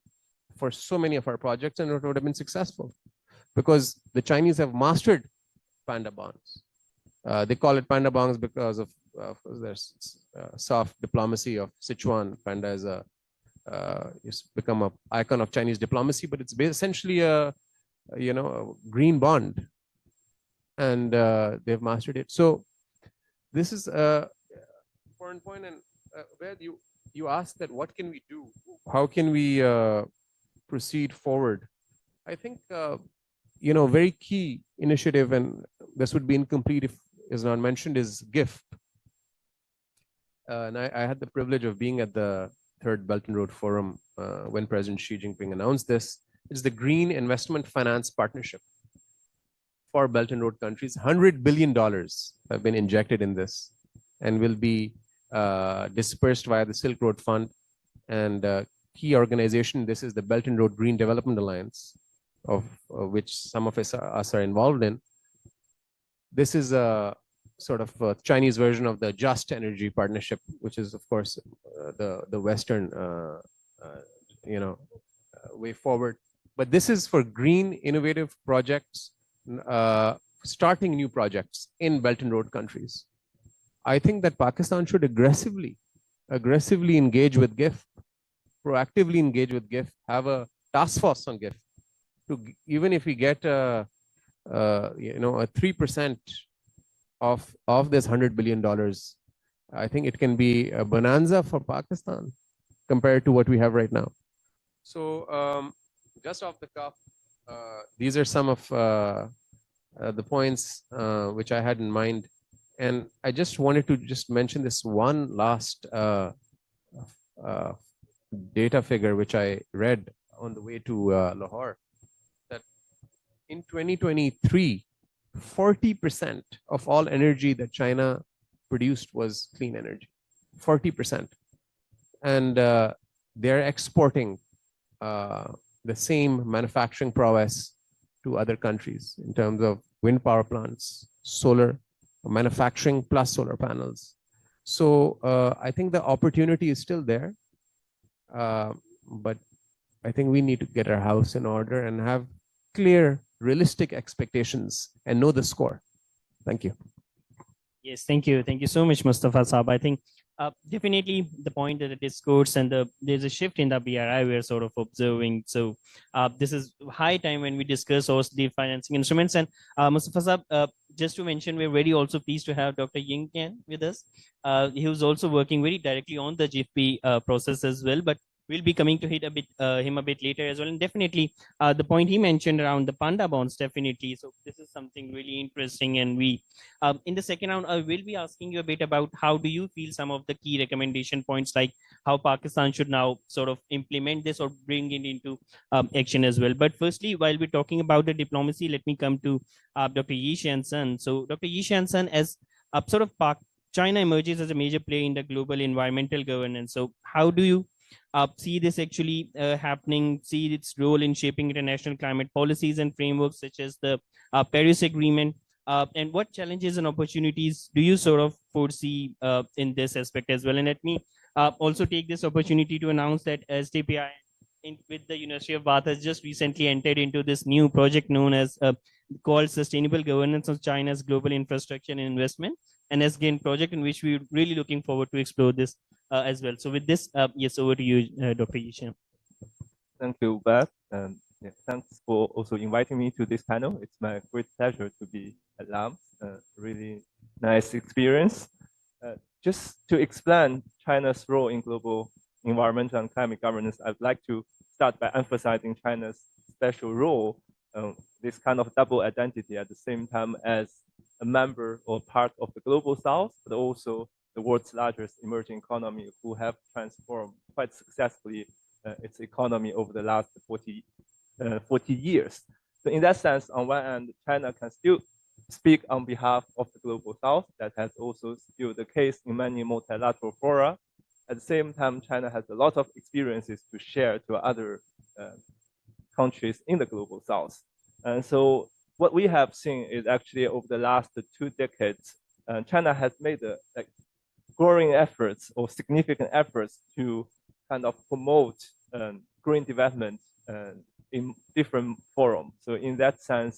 for so many of our projects, and it would have been successful because the Chinese have mastered panda bonds. They call it panda bonds because of their soft diplomacy of Sichuan. Panda is it's become an icon of Chinese diplomacy, but it's essentially a green bond, and they've mastered it. So this is a important point. And where you asked that, what can we do? How can we proceed forward? I think very key initiative, and this would be incomplete if is not mentioned, is GIFT. And I had the privilege of being at the Third Belt and Road Forum when President Xi Jinping announced this. It's the Green Investment Finance Partnership for Belt and Road countries. $100 billion have been injected in this and will be dispersed via the Silk Road Fund. And key organization, this is the Belt and Road Green Development Alliance, of which some of us are involved in. This is a sort of a Chinese version of the Just Energy Partnership, which is, of course, the Western way forward. But this is for green innovative projects, starting new projects in Belt and Road countries. I think that Pakistan should aggressively engage with GIFT, proactively engage with GIFT, have a task force on GIFT. Even if we get a 3% of this $100 billion, I think it can be a bonanza for Pakistan compared to what we have right now. So just off the cuff, these are some of the points which I had in mind. And I just wanted to just mention this one last data figure, which I read on the way to Lahore, that in 2023, 40% of all energy that China produced was clean energy, 40%. And they're exporting the same manufacturing prowess to other countries in terms of wind power plants, solar, manufacturing plus solar panels. So I think the opportunity is still there, but I think we need to get our house in order and have clear, realistic expectations and know the score. Thank you. Yes, thank you. Thank you so much, Mustafa Saab. I think definitely the point that the discourse and there's a shift in the BRI we're sort of observing. So this is high time when we discuss OSD financing instruments. And Mustafa Saab, just to mention, we're very also pleased to have Dr. Ying Tian with us. He was also working very directly on the GIFT process as well, but we'll be coming to him a bit later as well. And definitely the point he mentioned around the panda bonds, definitely. So this is something really interesting. And we, in the second round, I will be asking you a bit about how do you feel some of the key recommendation points, like how Pakistan should now sort of implement this or bring it into action as well. But firstly, while we're talking about the diplomacy, let me come to Dr. Yi Shan-Sun. So Dr. Yi Shan-Sun, as sort of China emerges as a major player in the global environmental governance. So how do you see this actually happening, see its role in shaping international climate policies and frameworks such as the Paris Agreement, and what challenges and opportunities do you sort of foresee in this aspect as well? And let me also take this opportunity to announce that SDPI with the University of Bath has just recently entered into this new project known as called Sustainable Governance of China's Global Infrastructure and Investment, an SGAIN project, in which we're really looking forward to explore this as well. So with this, yes, over to you, Dr. Yi Shan. Thank you, Beth. And yeah, thanks for also inviting me to this panel. It's my great pleasure to be at LAMS. Really nice experience. Just to explain China's role in global environmental and climate governance, I'd like to start by emphasizing China's special role, this kind of double identity at the same time as a member or part of the global South, but also the world's largest emerging economy who have transformed quite successfully its economy over the last 40 years. So in that sense, on one hand, China can still speak on behalf of the global South. That has also still the case in many multilateral fora. At the same time, China has a lot of experiences to share to other countries in the global South. And so what we have seen is actually over the last 2 decades, China has made like growing efforts or significant efforts to kind of promote green development in different forums. So in that sense,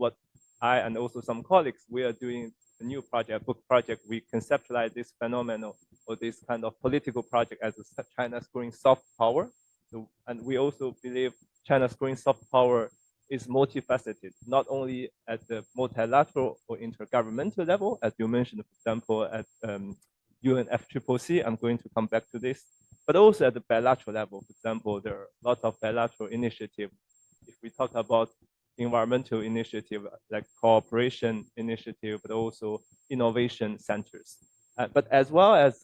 what I and also some colleagues, we are doing a new project, book project. We conceptualize this phenomenon or this kind of political project as China's growing soft power. So, and we also believe China's growing soft power is multifaceted, not only at the multilateral or intergovernmental level, as you mentioned, for example, at UNFCCC, I'm going to come back to this, but also at the bilateral level. For example, there are lots of bilateral initiatives. If we talk about environmental initiative, like cooperation initiative, but also innovation centers. But as well as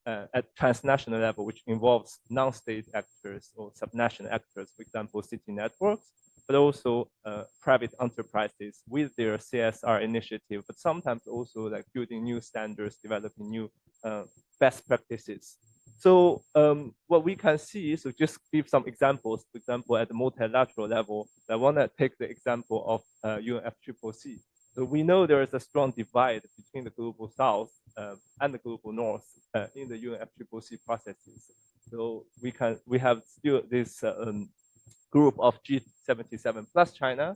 at transnational level, which involves non-state actors or subnational actors, for example, city networks, but also private enterprises with their CSR initiative, but sometimes also like building new standards, developing new best practices. So what we can see, so just give some examples, for example, at the multilateral level, I want to take the example of UNFCCC. So we know there is a strong divide between the global south and the global north in the UNFCCC processes. So we have still this group of G77 plus China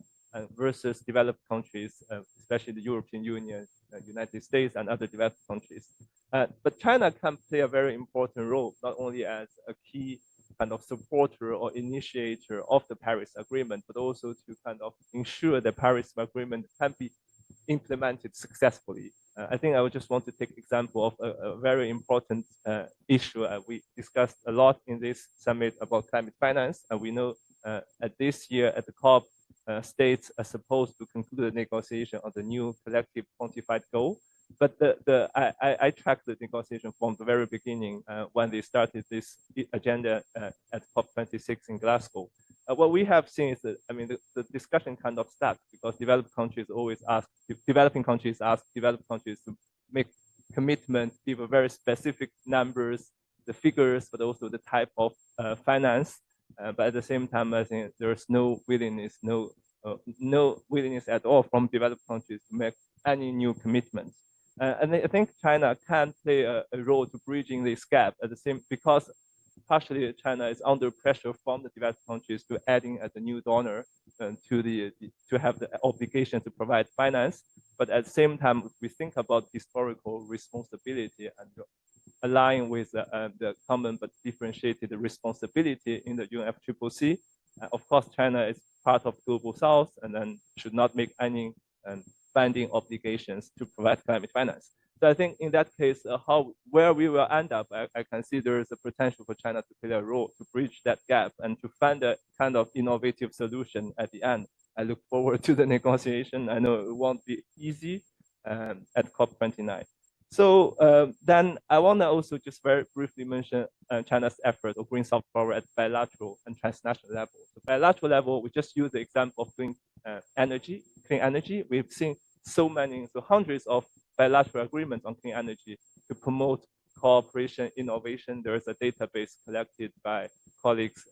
versus developed countries, especially the European Union, United States, and other developed countries. But China can play a very important role, not only as a key kind of supporter or initiator of the Paris Agreement, but also to kind of ensure the Paris Agreement can be implemented successfully. I think I would just want to take example of a very important issue we discussed a lot in this summit about climate finance. And we know at this year at the COP, states are supposed to conclude the negotiation on the new collective quantified goal. But I tracked the negotiation from the very beginning when they started this agenda at COP26 in Glasgow. What we have seen is that, I mean, the discussion kind of stuck because developing countries ask developing countries to make commitment, give a very specific numbers, the figures, but also the type of finance. But at the same time, I think there's no willingness at all from developed countries to make any new commitments. And I think China can play a role to bridging this gap at the same, because partially China is under pressure from the developed countries to adding as a new donor to have the obligation to provide finance. But at the same time, if we think about historical responsibility and align with the common but differentiated responsibility in the UNFCCC, of course, China is part of Global South and then should not make any binding obligations to provide climate finance. So I think in that case, where we will end up, I can see there is a potential for China to play a role to bridge that gap and to find a kind of innovative solution at the end. I look forward to the negotiation. I know it won't be easy at COP29. So then I want to also just very briefly mention China's efforts of green soft power at bilateral and transnational level. So bilateral level, we just use the example of green energy, clean energy. We've seen so hundreds of bilateral agreements on clean energy to promote cooperation, innovation. There is a database collected by colleagues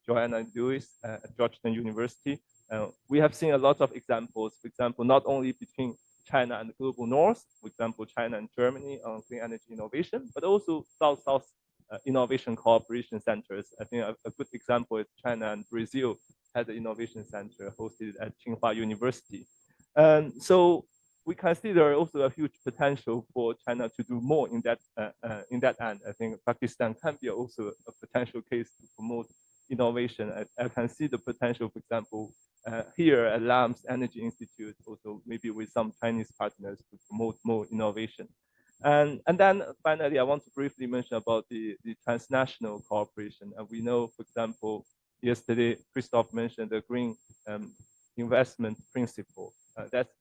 Joanna Lewis at Georgetown University. We have seen a lot of examples, for example, not only between China and the global north, for example, China and Germany on clean energy innovation, but also South-South innovation cooperation centers. I think a good example is China and Brazil had an innovation center hosted at Tsinghua University. So we can see there are also a huge potential for China to do more in that end. I think Pakistan can be also a potential case to promote innovation. I can see the potential, for example, here at LAMS Energy Institute, also maybe with some Chinese partners to promote more innovation. And then finally, I want to briefly mention about the transnational cooperation. And we know, for example, yesterday, Christophe mentioned the green investment principle. That's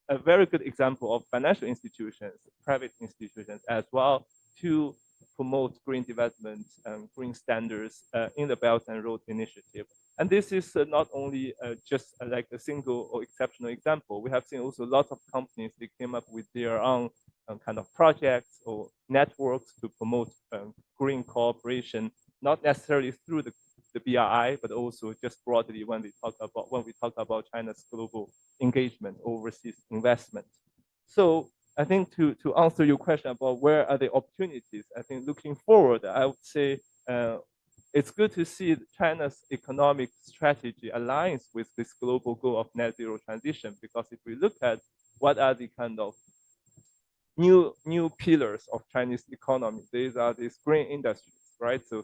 a very good example of financial institutions, private institutions as well, to promote green development and green standards in the Belt and Road Initiative. And this is not only just like a single or exceptional example. We have seen also lots of companies, they came up with their own kind of projects or networks to promote green cooperation, not necessarily through the the BRI, but also just broadly when we talk about China's global engagement, overseas investment. So I think to answer your question about where are the opportunities, I think looking forward, I would say it's good to see China's economic strategy aligns with this global goal of net zero transition, because if we look at what are the kind of new pillars of Chinese economy, these are these green industries, right? So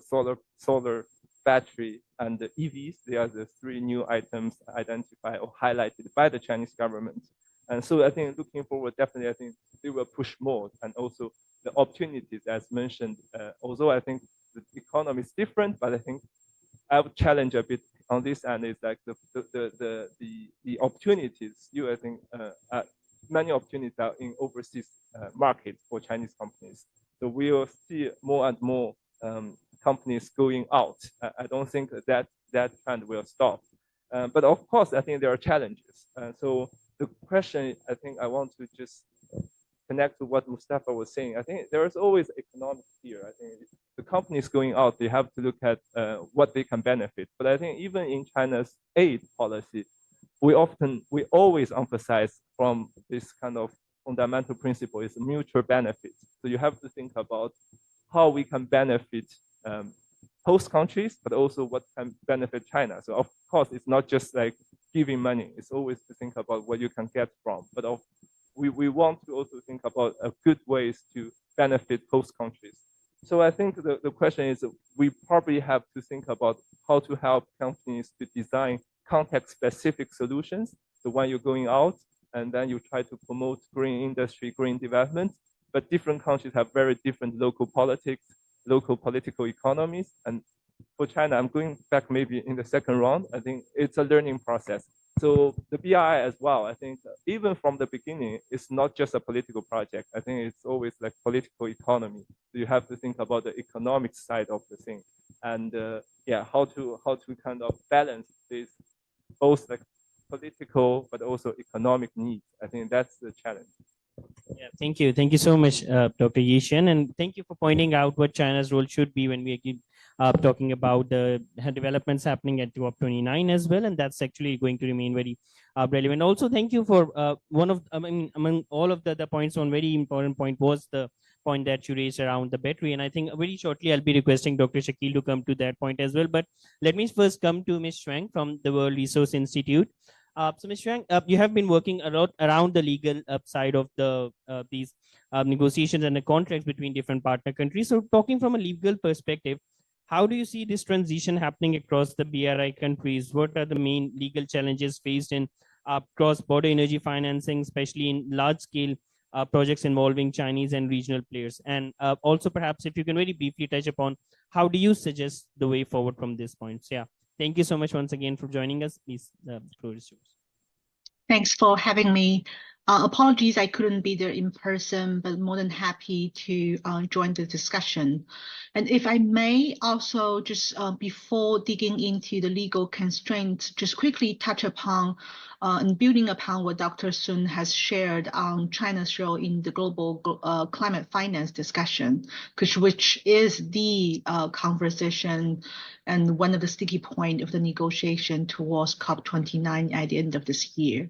solar, battery, and the EVs, they are the three new items identified or highlighted by the Chinese government. And so I think looking forward, definitely, I think they will push more, and also the opportunities as mentioned, although I think the economy is different, but I think I would challenge a bit on this end is like the opportunities still, I think many opportunities are in overseas markets for Chinese companies. So we will see more and more companies going out. I don't think that trend will stop. But of course, I think there are challenges. So the question, I think I want to just connect to what Mustafa was saying. I think there is always economic fear. I think the companies going out, they have to look at what they can benefit. But I think even in China's aid policy, we always emphasize from this kind of fundamental principle is mutual benefit. So you have to think about how we can benefit host countries, but also what can benefit China. So of course, it's not just like giving money. It's always to think about what you can get from. But we want to also think about good ways to benefit host countries. So I think the question is, we probably have to think about how to help companies to design context-specific solutions. So when you're going out and then you try to promote green industry, green development, but different countries have very different local politics, local political economies. And for China, I'm going back maybe in the second round. I think it's a learning process. So the BRI as well, I think even from the beginning, it's not just a political project. I think it's always like political economy. So you have to think about the economic side of the thing, and how to kind of balance this both like political but also economic needs. I think that's the challenge. Yeah, thank you. Thank you so much, Dr. Yishan. And thank you for pointing out what China's role should be when we keep talking about the developments happening at COP29 as well. And that's actually going to remain very relevant. Also, thank you for among all of the points, one very important point was the point that you raised around the battery. And I think very shortly, I'll be requesting Dr. Shakil to come to that point as well. But let me first come to Ms. Shuang from the World Resource Institute. So, Ms. Shuang, you have been working a lot around the legal side of these negotiations and the contracts between different partner countries. So, talking from a legal perspective, how do you see this transition happening across the BRI countries? What are the main legal challenges faced in cross-border energy financing, especially in large-scale projects involving Chinese and regional players? And also, perhaps, if you can very briefly touch upon how do you suggest the way forward from this point? So, yeah. Thank you so much once again for joining us. Please, the floor is yours. Thanks for having me. Apologies, I couldn't be there in person, but more than happy to join the discussion. And if I may also just before digging into the legal constraints, just quickly touch upon and building upon what Dr. Sun has shared on China's role in the global climate finance discussion, which is the conversation and one of the sticky points of the negotiation towards COP29 at the end of this year.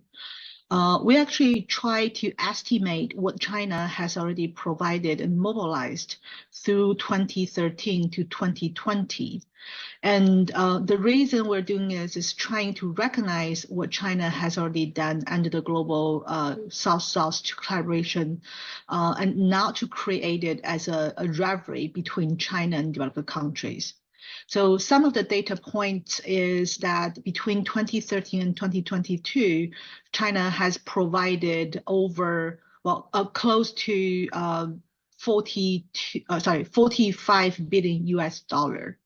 We actually try to estimate what China has already provided and mobilized through 2013 to 2020. And the reason we're doing this is trying to recognize what China has already done under the global South-South collaboration and not to create it as a rivalry between China and developed countries. So some of the data points is that between 2013 and 2022, China has provided over, close to 45 billion US dollar.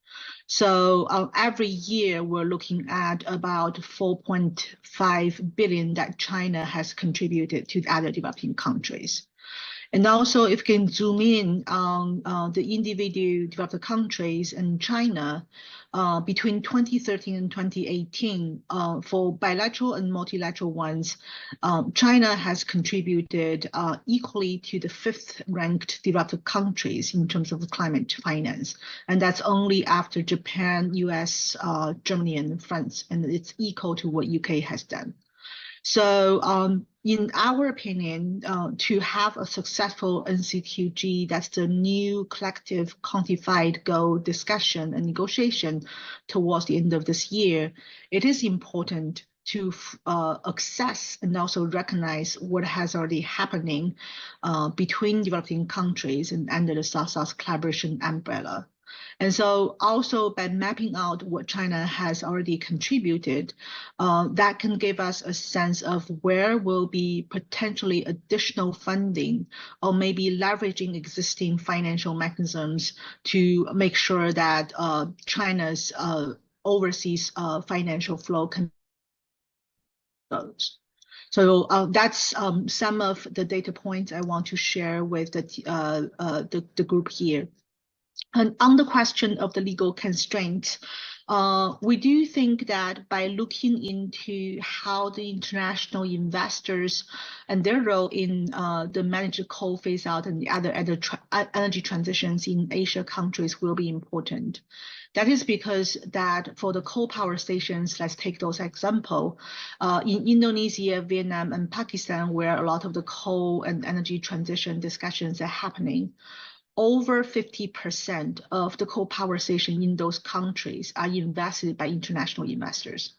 So every year we're looking at about 4.5 billion that China has contributed to other developing countries. And also, if you can zoom in on the individual developed countries and China, between 2013 and 2018, for bilateral and multilateral ones, China has contributed equally to the 5th ranked developed countries in terms of climate finance. And that's only after Japan, US, Germany, and France, and it's equal to what UK has done. So in our opinion, to have a successful NCQG, that's the new collective quantified goal discussion and negotiation towards the end of this year, it is important to access and also recognize what has already happening between developing countries and under the South-South collaboration umbrella. And so also by mapping out what China has already contributed, that can give us a sense of where will be potentially additional funding or maybe leveraging existing financial mechanisms to make sure that China's overseas financial flow can goes. So that's some of the data points I want to share with the group here. And on the question of the legal constraints, we do think that by looking into how the international investors and their role in the managed coal phase out and the other energy transitions in Asia countries will be important. That is because that for the coal power stations, let's take those example, in Indonesia, Vietnam, and Pakistan, where a lot of the coal and energy transition discussions are happening, over 50% of the coal power station in those countries are invested by international investors.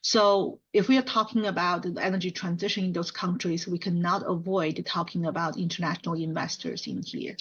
So if we are talking about the energy transition in those countries, we cannot avoid talking about international investors in here.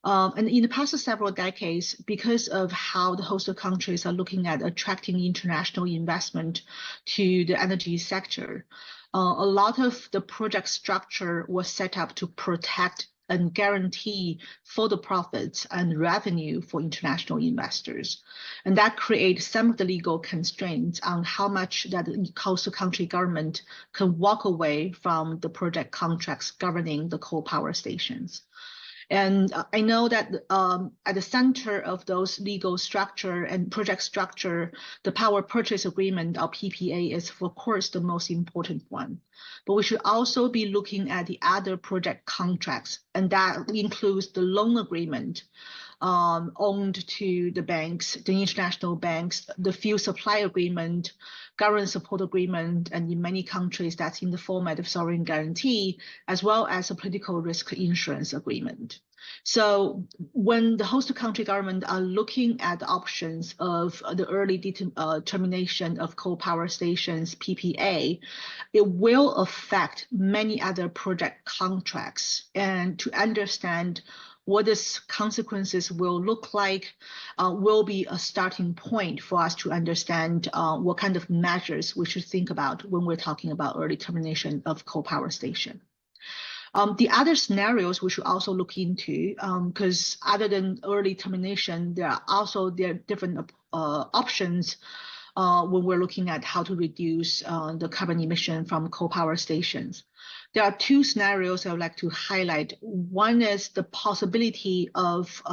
And in the past several decades, because of how the host countries are looking at attracting international investment to the energy sector, a lot of the project structure was set up to protect and guarantee for the profits and revenue for international investors. And that creates some of the legal constraints on how much that the coastal country government can walk away from the project contracts governing the coal power stations. And I know that at the center of those legal structure and project structure, the power purchase agreement or PPA is of course the most important one. But we should also be looking at the other project contracts, and that includes the loan agreement owned to the banks, the international banks, the fuel supply agreement, government support agreement, and in many countries that's in the format of sovereign guarantee, as well as a political risk insurance agreement. So when the host country government are looking at the options of the early termination of coal power stations PPA, it will affect many other project contracts. And to understand what its consequences will look like will be a starting point for us to understand what kind of measures we should think about when we're talking about early termination of coal power station. The other scenarios we should also look into, because other than early termination, there are different options when we're looking at how to reduce the carbon emission from coal power stations. There are two scenarios I would like to highlight. One is the possibility of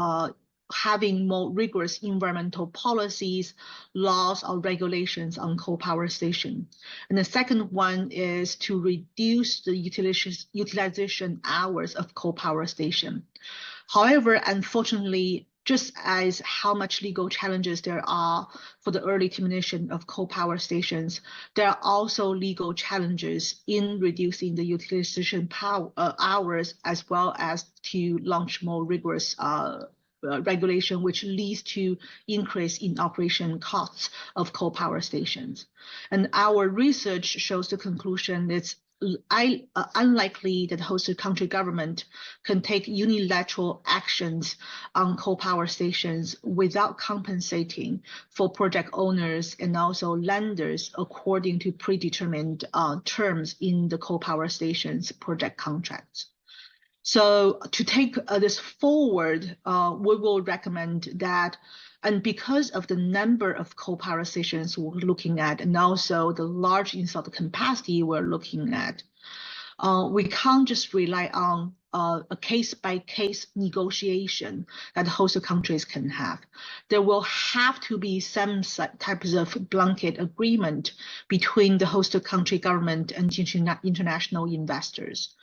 having more rigorous environmental policies, laws, or regulations on coal power station. And the second one is to reduce the utilization hours of coal power station. However, unfortunately, just as how much legal challenges there are for the early termination of coal power stations, there are also legal challenges in reducing the utilization hours, as well as to launch more rigorous regulation, which leads to increase in operation costs of coal power stations. And our research shows the conclusion it's unlikely that the host country government can take unilateral actions on coal power stations without compensating for project owners and also lenders according to predetermined terms in the coal power stations project contracts. So to take this forward, we will recommend that, and because of the number of coal power stations we're looking at, and also the large installed capacity we're looking at, we can't just rely on a case-by-case negotiation that host countries can have. There will have to be some types of blanket agreement between the host country government and international investors.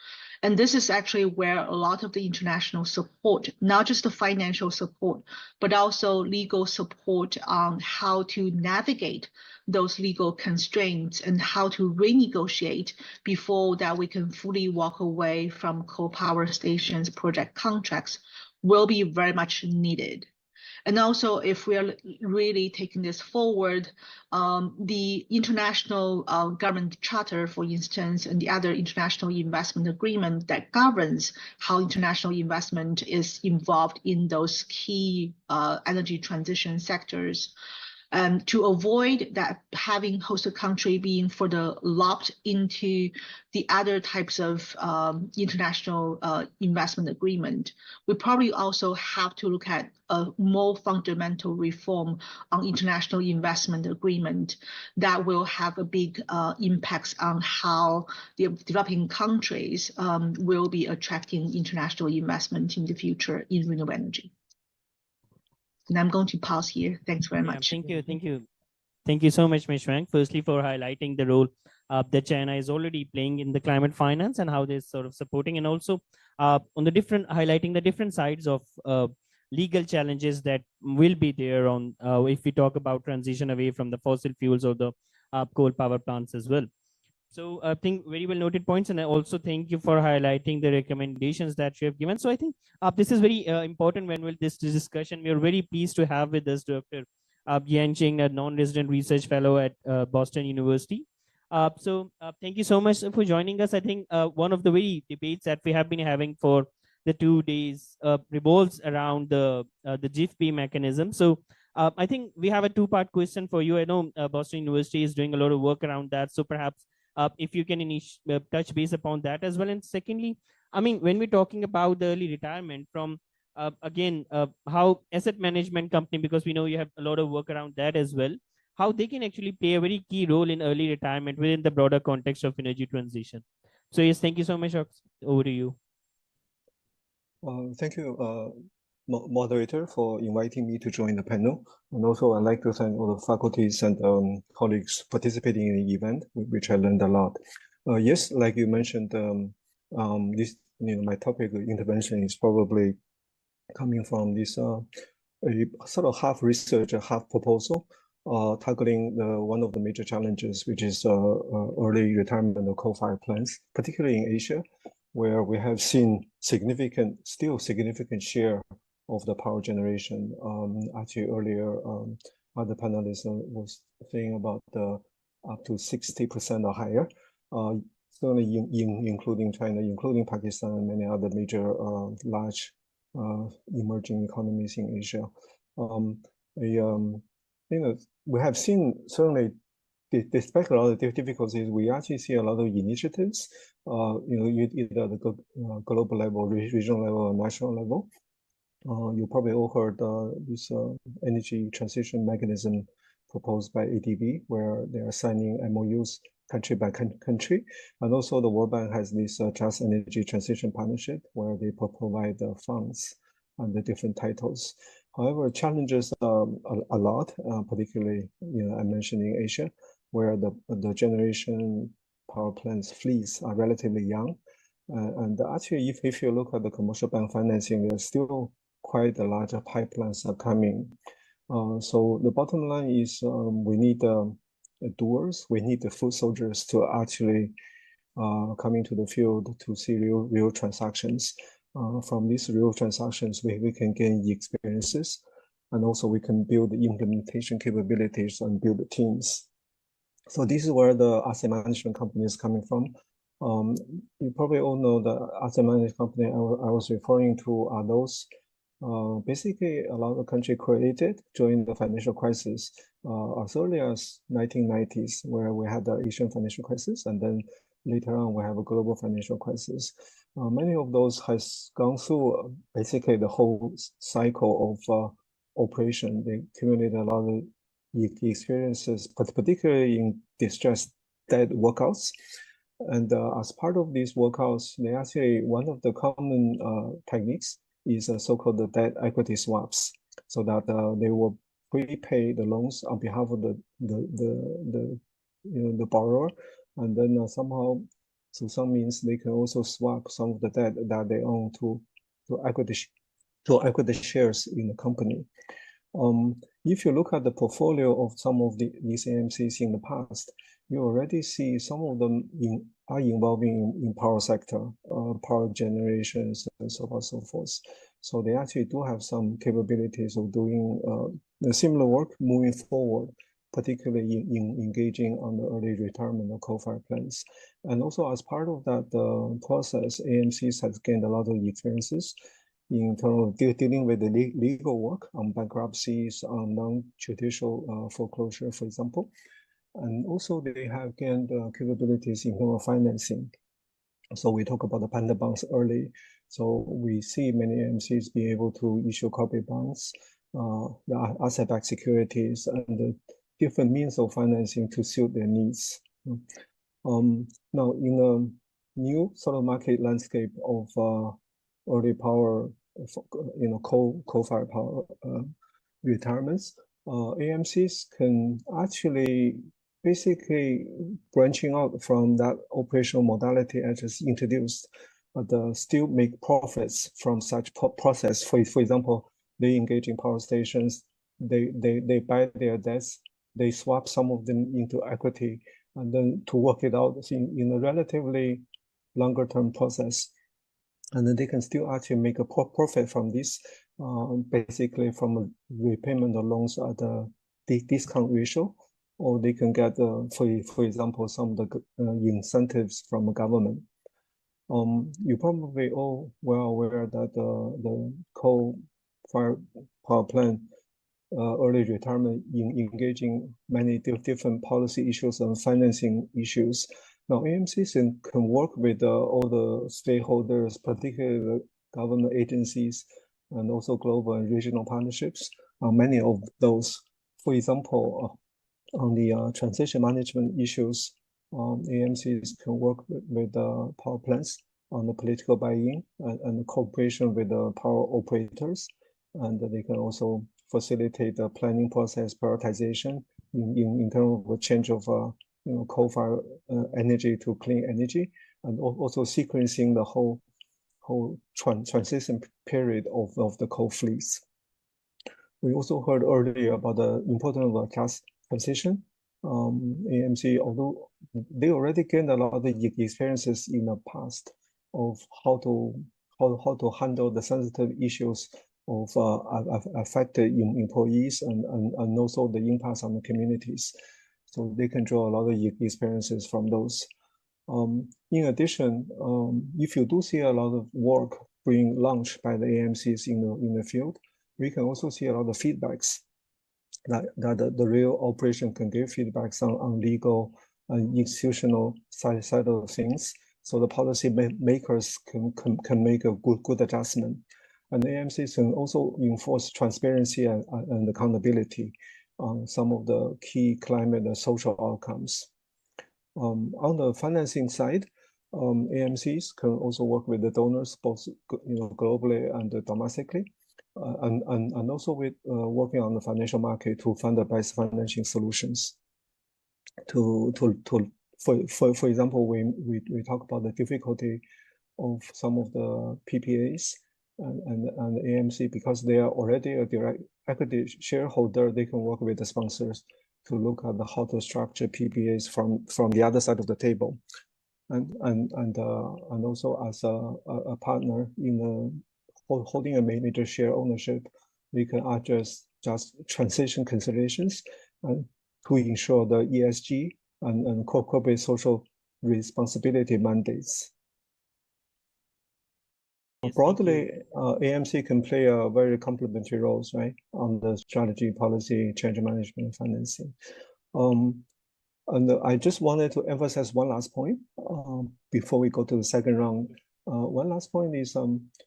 And this is actually where a lot of the international support, not just the financial support, but also legal support on how to navigate those legal constraints and how to renegotiate before that we can fully walk away from coal power stations project contracts will be very much needed. And also, if we are really taking this forward, the international government charter, for instance, and the other international investment agreement that governs how international investment is involved in those key energy transition sectors, to avoid that having host country being further locked into the other types of international investment agreement, we probably also have to look at a more fundamental reform on international investment agreement that will have a big impacts on how the developing countries will be attracting international investment in the future in renewable energy. And I'm going to pause here. Thanks very much. Thank you. Thank you so much, Ms. Wang, firstly for highlighting the role that China is already playing in the climate finance and how they're sort of supporting, and also on the highlighting the different sides of legal challenges that will be there on if we talk about transition away from the fossil fuels or the coal power plants as well. So I think very well noted points, and I also thank you for highlighting the recommendations that you have given. So I think this is very important when we'll this discussion. We are very pleased to have with us Dr. Yan Ching, a non-resident research fellow at Boston University. Thank you so much for joining us. I think one of the very debates that we have been having for the 2 days revolves around the GIFB mechanism. So I think we have a two-part question for you. I know Boston University is doing a lot of work around that. So perhaps if you can touch base upon that as well. And secondly, I mean, when we're talking about the early retirement from, how asset management company, because we know you have a lot of work around that as well, how they can actually play a very key role in early retirement within the broader context of energy transition. So yes, thank you so much. Over to you. Thank you, moderator, for inviting me to join the panel. And also I'd like to thank all the faculties and colleagues participating in the event, which I learned a lot. Yes, like you mentioned, this, my topic intervention is probably coming from this a sort of half research, half proposal, tackling one of the major challenges, which is early retirement of coal-fired plants, particularly in Asia, where we have seen still significant share of the power generation. Actually, earlier, other panelists was saying about up to 60% or higher. Certainly, including China, including Pakistan, and many other major large emerging economies in Asia. We have seen, certainly, despite a lot of difficulties, we actually see a lot of initiatives, either at the global level, regional level, or national level. You probably all heard this energy transition mechanism proposed by ADB, where they are signing MOUs country by country. And also the World Bank has this Just Energy Transition Partnership, where they provide funds under different titles. However, challenges a lot, particularly, I mentioned in Asia, where the generation power plants fleets are relatively young. And actually, if you look at the commercial bank financing, there's still quite a large pipelines are coming. So the bottom line is we need doers, we need the foot soldiers to actually come into the field to see real transactions. From these real transactions, we can gain experiences, and also we can build the implementation capabilities and build the teams. So this is where the asset management company is coming from. You probably all know the asset management company I was referring to are those basically a lot of countries created during the financial crisis as early as 1990s, where we had the Asian financial crisis, and then later on we have a global financial crisis. Many of those has gone through basically the whole cycle of operation. They accumulated a lot of experiences, particularly in distressed debt workouts. And as part of these workouts, they actually, one of the common techniques is so-called the debt equity swaps, so that they will prepay the loans on behalf of the borrower, and then somehow through some means they can also swap some of the debt that they own to equity shares in the company. If you look at the portfolio of some of these AMCs in the past, you already see some of them are involving in power sector, power generations, and so on and so forth. So they actually do have some capabilities of doing similar work moving forward, particularly in engaging on the early retirement of coal-fired plants. And also as part of that process, AMCs have gained a lot of experiences in terms of dealing with the legal work on bankruptcies, on non-judicial foreclosure, for example. And also they have gained capabilities in terms of financing. So we talk about the panda bonds early. So we see many AMCs be able to issue corporate bonds, the asset-backed securities, and the different means of financing to suit their needs. Now, in a new sort of market landscape of early power, coal-fired power retirements, AMCs can actually basically branching out from that operational modality I just introduced, but still make profits from such process. For example, they engage in power stations, they buy their debts, they swap some of them into equity, and then to work it out in a relatively longer term process. And then they can still actually make a profit from this, basically from a repayment of loans at the discount ratio, or they can get, for example, some of the incentives from the government. You probably all well aware that the coal-fired power plant early retirement engaging many different policy issues and financing issues. Now, AMCs can work with all the stakeholders, particularly the government agencies, and also global and regional partnerships on many of those. For example, on the transition management issues, AMCs can work with power plants on the political buy-in and cooperation with the power operators, and they can also facilitate the planning process, prioritization in terms of a change of coal-fired energy to clean energy, and also sequencing the whole transition period of the coal fleets. We also heard earlier about the importance of a just transition. AMC, although they already gained a lot of experiences in the past of how to handle the sensitive issues of affected employees and also the impacts on the communities. So they can draw a lot of experiences from those. In addition, if you do see a lot of work being launched by the AMCs in the field, we can also see a lot of feedbacks that the real operation can give feedbacks on legal and institutional side of things. So the policy makers can make a good adjustment. And the AMCs can also enforce transparency and accountability on some of the key climate and social outcomes. On the financing side, AMCs can also work with the donors, both globally and domestically, and also with working on the financial market to find the best financing solutions. For example, we talk about the difficulty of some of the PPAs and AMC, because they are already a direct equity shareholder, they can work with the sponsors to look at how to structure PPAs from the other side of the table, and also as a partner in holding a major share ownership, we can address just transition considerations and to ensure the ESG and corporate social responsibility mandates. Broadly, AMC can play a very complementary roles, right, on the strategy, policy, change management, and financing. And I just wanted to emphasize one last point before we go to the second round. One last point is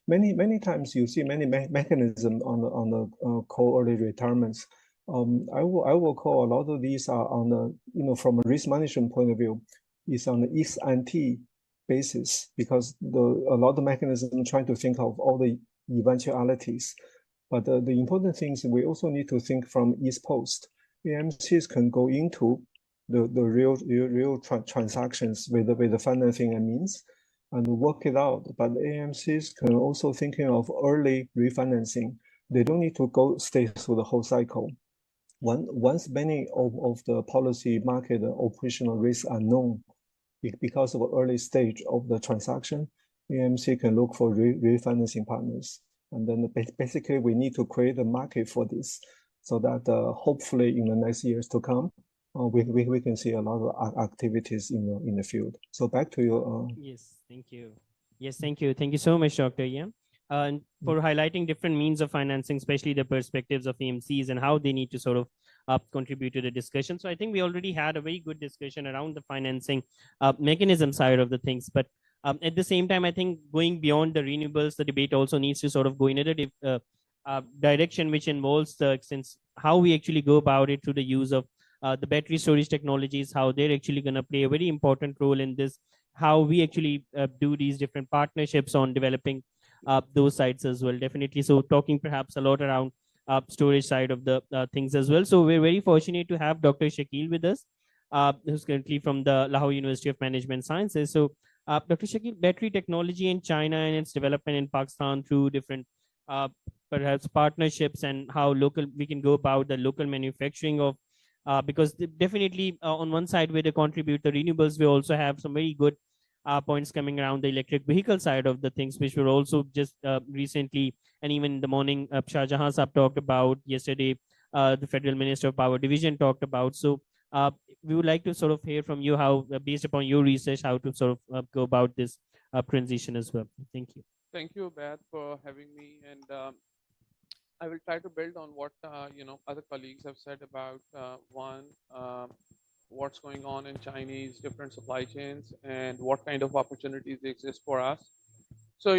many times you see many mechanisms on the coal early retirements. I will call a lot of these are on the from a risk management point of view. is on the ex-ante basis, because a lot of mechanisms trying to think of all the eventualities. But the important thing is we also need to think from ex-post. AMCs can go into the real transactions with the financing and means and work it out. But AMCs can also thinking of early refinancing. They don't need to stay through the whole cycle. Once many of the policy market operational risks are known, because of early stage of the transaction, AMC can look for refinancing partners. And then basically we need to create a market for this so that hopefully in the next years to come, we can see a lot of activities in the field. So back to you. Yes, thank you. Yes, thank you. Thank you so much, Dr. Yam, for highlighting different means of financing, especially the perspectives of AMCs and how they need to sort of contribute to the discussion. So I think we already had a very good discussion around the financing mechanism side of the things. But at the same time, I think going beyond the renewables, the debate also needs to sort of go in a direction which involves the since how we actually go about it through the use of the battery storage technologies, how they're actually going to play a very important role in this, how we actually do these different partnerships on developing those sites as well. Definitely. So talking perhaps a lot around storage side of the things as well. So we're very fortunate to have Dr. Shakil with us, who's currently from the Lahore University of Management Sciences. So Dr. Shakil, battery technology in China and its development in Pakistan through different perhaps partnerships and how local we can go about the local manufacturing of because definitely on one side where they contribute the renewables, we also have some very good points coming around the electric vehicle side of the things, which were also just recently, and even in the morning, Shah Jahan Saab talked about yesterday, the Federal Minister of Power Division talked about. So we would like to sort of hear from you how, based upon your research, how to sort of go about this transition as well. Thank you. Thank you, Beth, for having me. And I will try to build on what other colleagues have said about what's going on in Chinese different supply chains and what kind of opportunities exist for us. So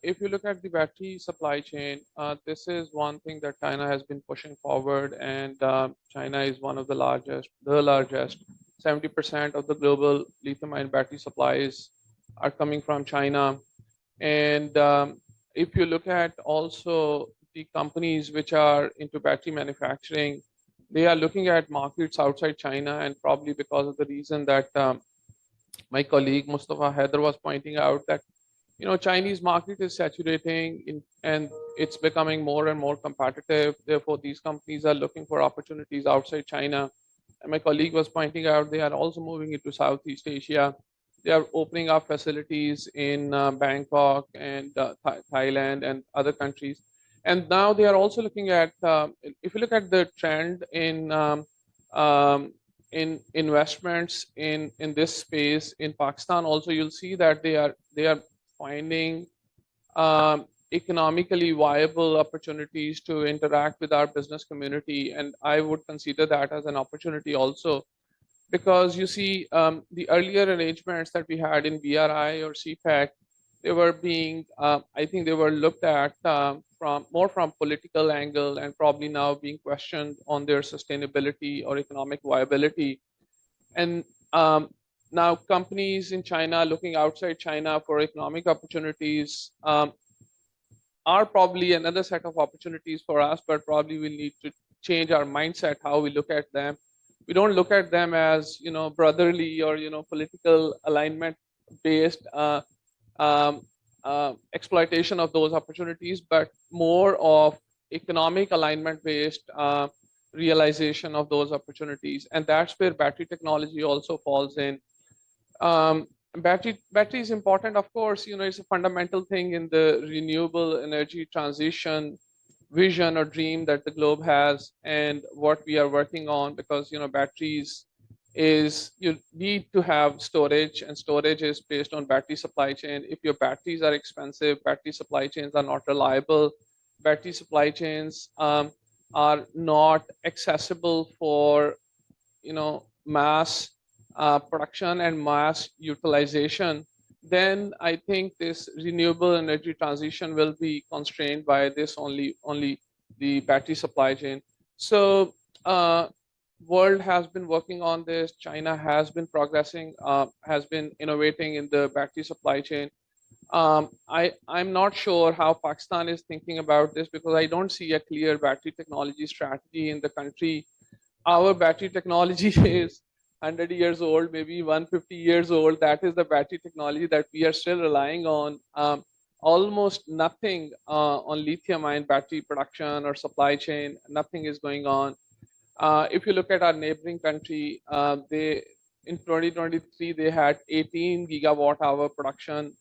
if you look at the battery supply chain, this is one thing that China has been pushing forward, and China is one of the largest. 70% of the global lithium-ion battery supplies are coming from China. And if you look at also the companies which are into battery manufacturing, they are looking at markets outside China, and probably because of the reason that my colleague Mustafa Haider was pointing out, that Chinese market is saturating and it's becoming more and more competitive. Therefore, these companies are looking for opportunities outside China. And my colleague was pointing out they are also moving into Southeast Asia. They are opening up facilities in Bangkok and Thailand and other countries. And now they are also looking at, if you look at the trend in investments in this space in Pakistan, also you'll see that they are finding economically viable opportunities to interact with our business community. And I would consider that as an opportunity also, because you see the earlier arrangements that we had in BRI or CPEC, they were being, I think they were looked at from political angle, and probably now being questioned on their sustainability or economic viability. And now companies in China looking outside China for economic opportunities are probably another set of opportunities for us, but probably we'll need to change our mindset, how we look at them. We don't look at them as, brotherly or, political alignment based exploitation of those opportunities, but more of economic alignment based realization of those opportunities. And that's where battery technology also falls in. Battery is important, of course, it's a fundamental thing in the renewable energy transition vision or dream that the globe has, and what we are working on, because batteries is, you need to have storage, and storage is based on battery supply chain. If your batteries are expensive, battery supply chains are not reliable, battery supply chains are not accessible for mass production and mass utilization, then I think this renewable energy transition will be constrained by this only the battery supply chain. So world has been working on this. China has been progressing, has been innovating in the battery supply chain. I'm not sure how Pakistan is thinking about this because I don't see a clear battery technology strategy in the country. Our battery technology is 100 years old, maybe 150 years old. That is the battery technology that we are still relying on. Almost nothing on lithium-ion battery production or supply chain. Nothing is going on. If you look at our neighboring country, they in 2023 they had 18 gigawatt hour production.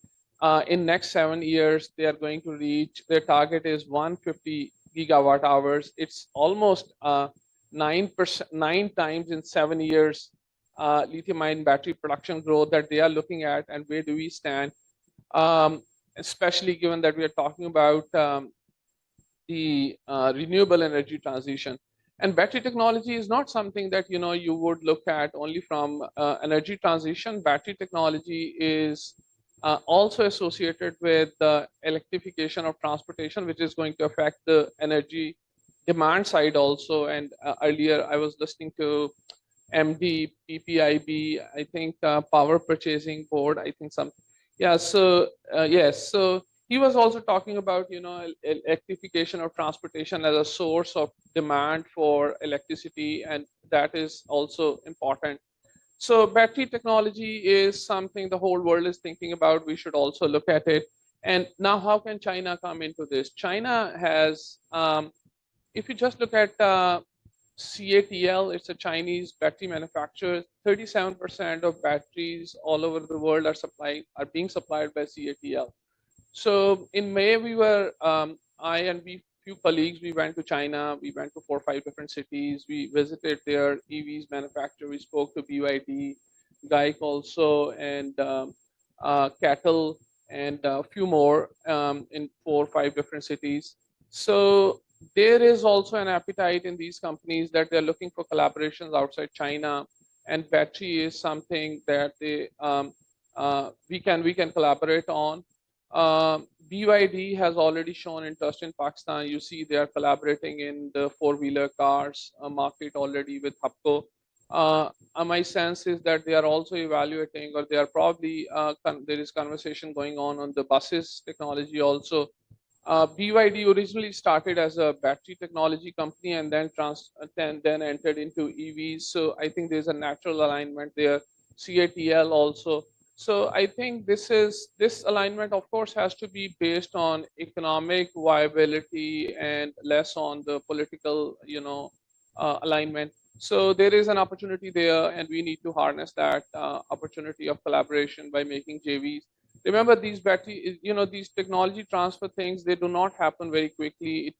In next 7 years, they are going to reach, their target is 150 gigawatt hours. It's almost 9 times in 7 years lithium-ion battery production growth that they are looking at. And where do we stand? Especially given that we are talking about the renewable energy transition. And battery technology is not something that you would look at only from energy transition. Battery technology is also associated with the electrification of transportation, which is going to affect the energy demand side also. And earlier I was listening to MD, PPIB, I think Power Purchasing Board, I think something. Yeah, so yes, so he was also talking about, electrification of transportation as a source of demand for electricity, and that is also important. So battery technology is something the whole world is thinking about. We should also look at it. And now how can China come into this? China has, if you just look at CATL, it's a Chinese battery manufacturer. 37% of batteries all over the world are being supplied by CATL. So in May, we were, I and few colleagues, we went to China. We went to 4 or 5 different cities. We visited their EVs manufacturer. We spoke to BYD, GAIC also, and Cattle, and a few more in 4 or 5 different cities. So there is also an appetite in these companies that they're looking for collaborations outside China, and battery is something that they we can collaborate on. BYD has already shown interest in Pakistan. You see, they are collaborating in the 4-wheeler cars market already with HAPCO. My sense is that they are also evaluating, or they are probably there is conversation going on the buses technology also. BYD originally started as a battery technology company and then entered into EVs. So I think there's a natural alignment there. CATL also. So I think this alignment, of course, has to be based on economic viability and less on the political, alignment. So there is an opportunity there, and we need to harness that opportunity of collaboration by making JVs. Remember, these battery, these technology transfer things, they do not happen very quickly.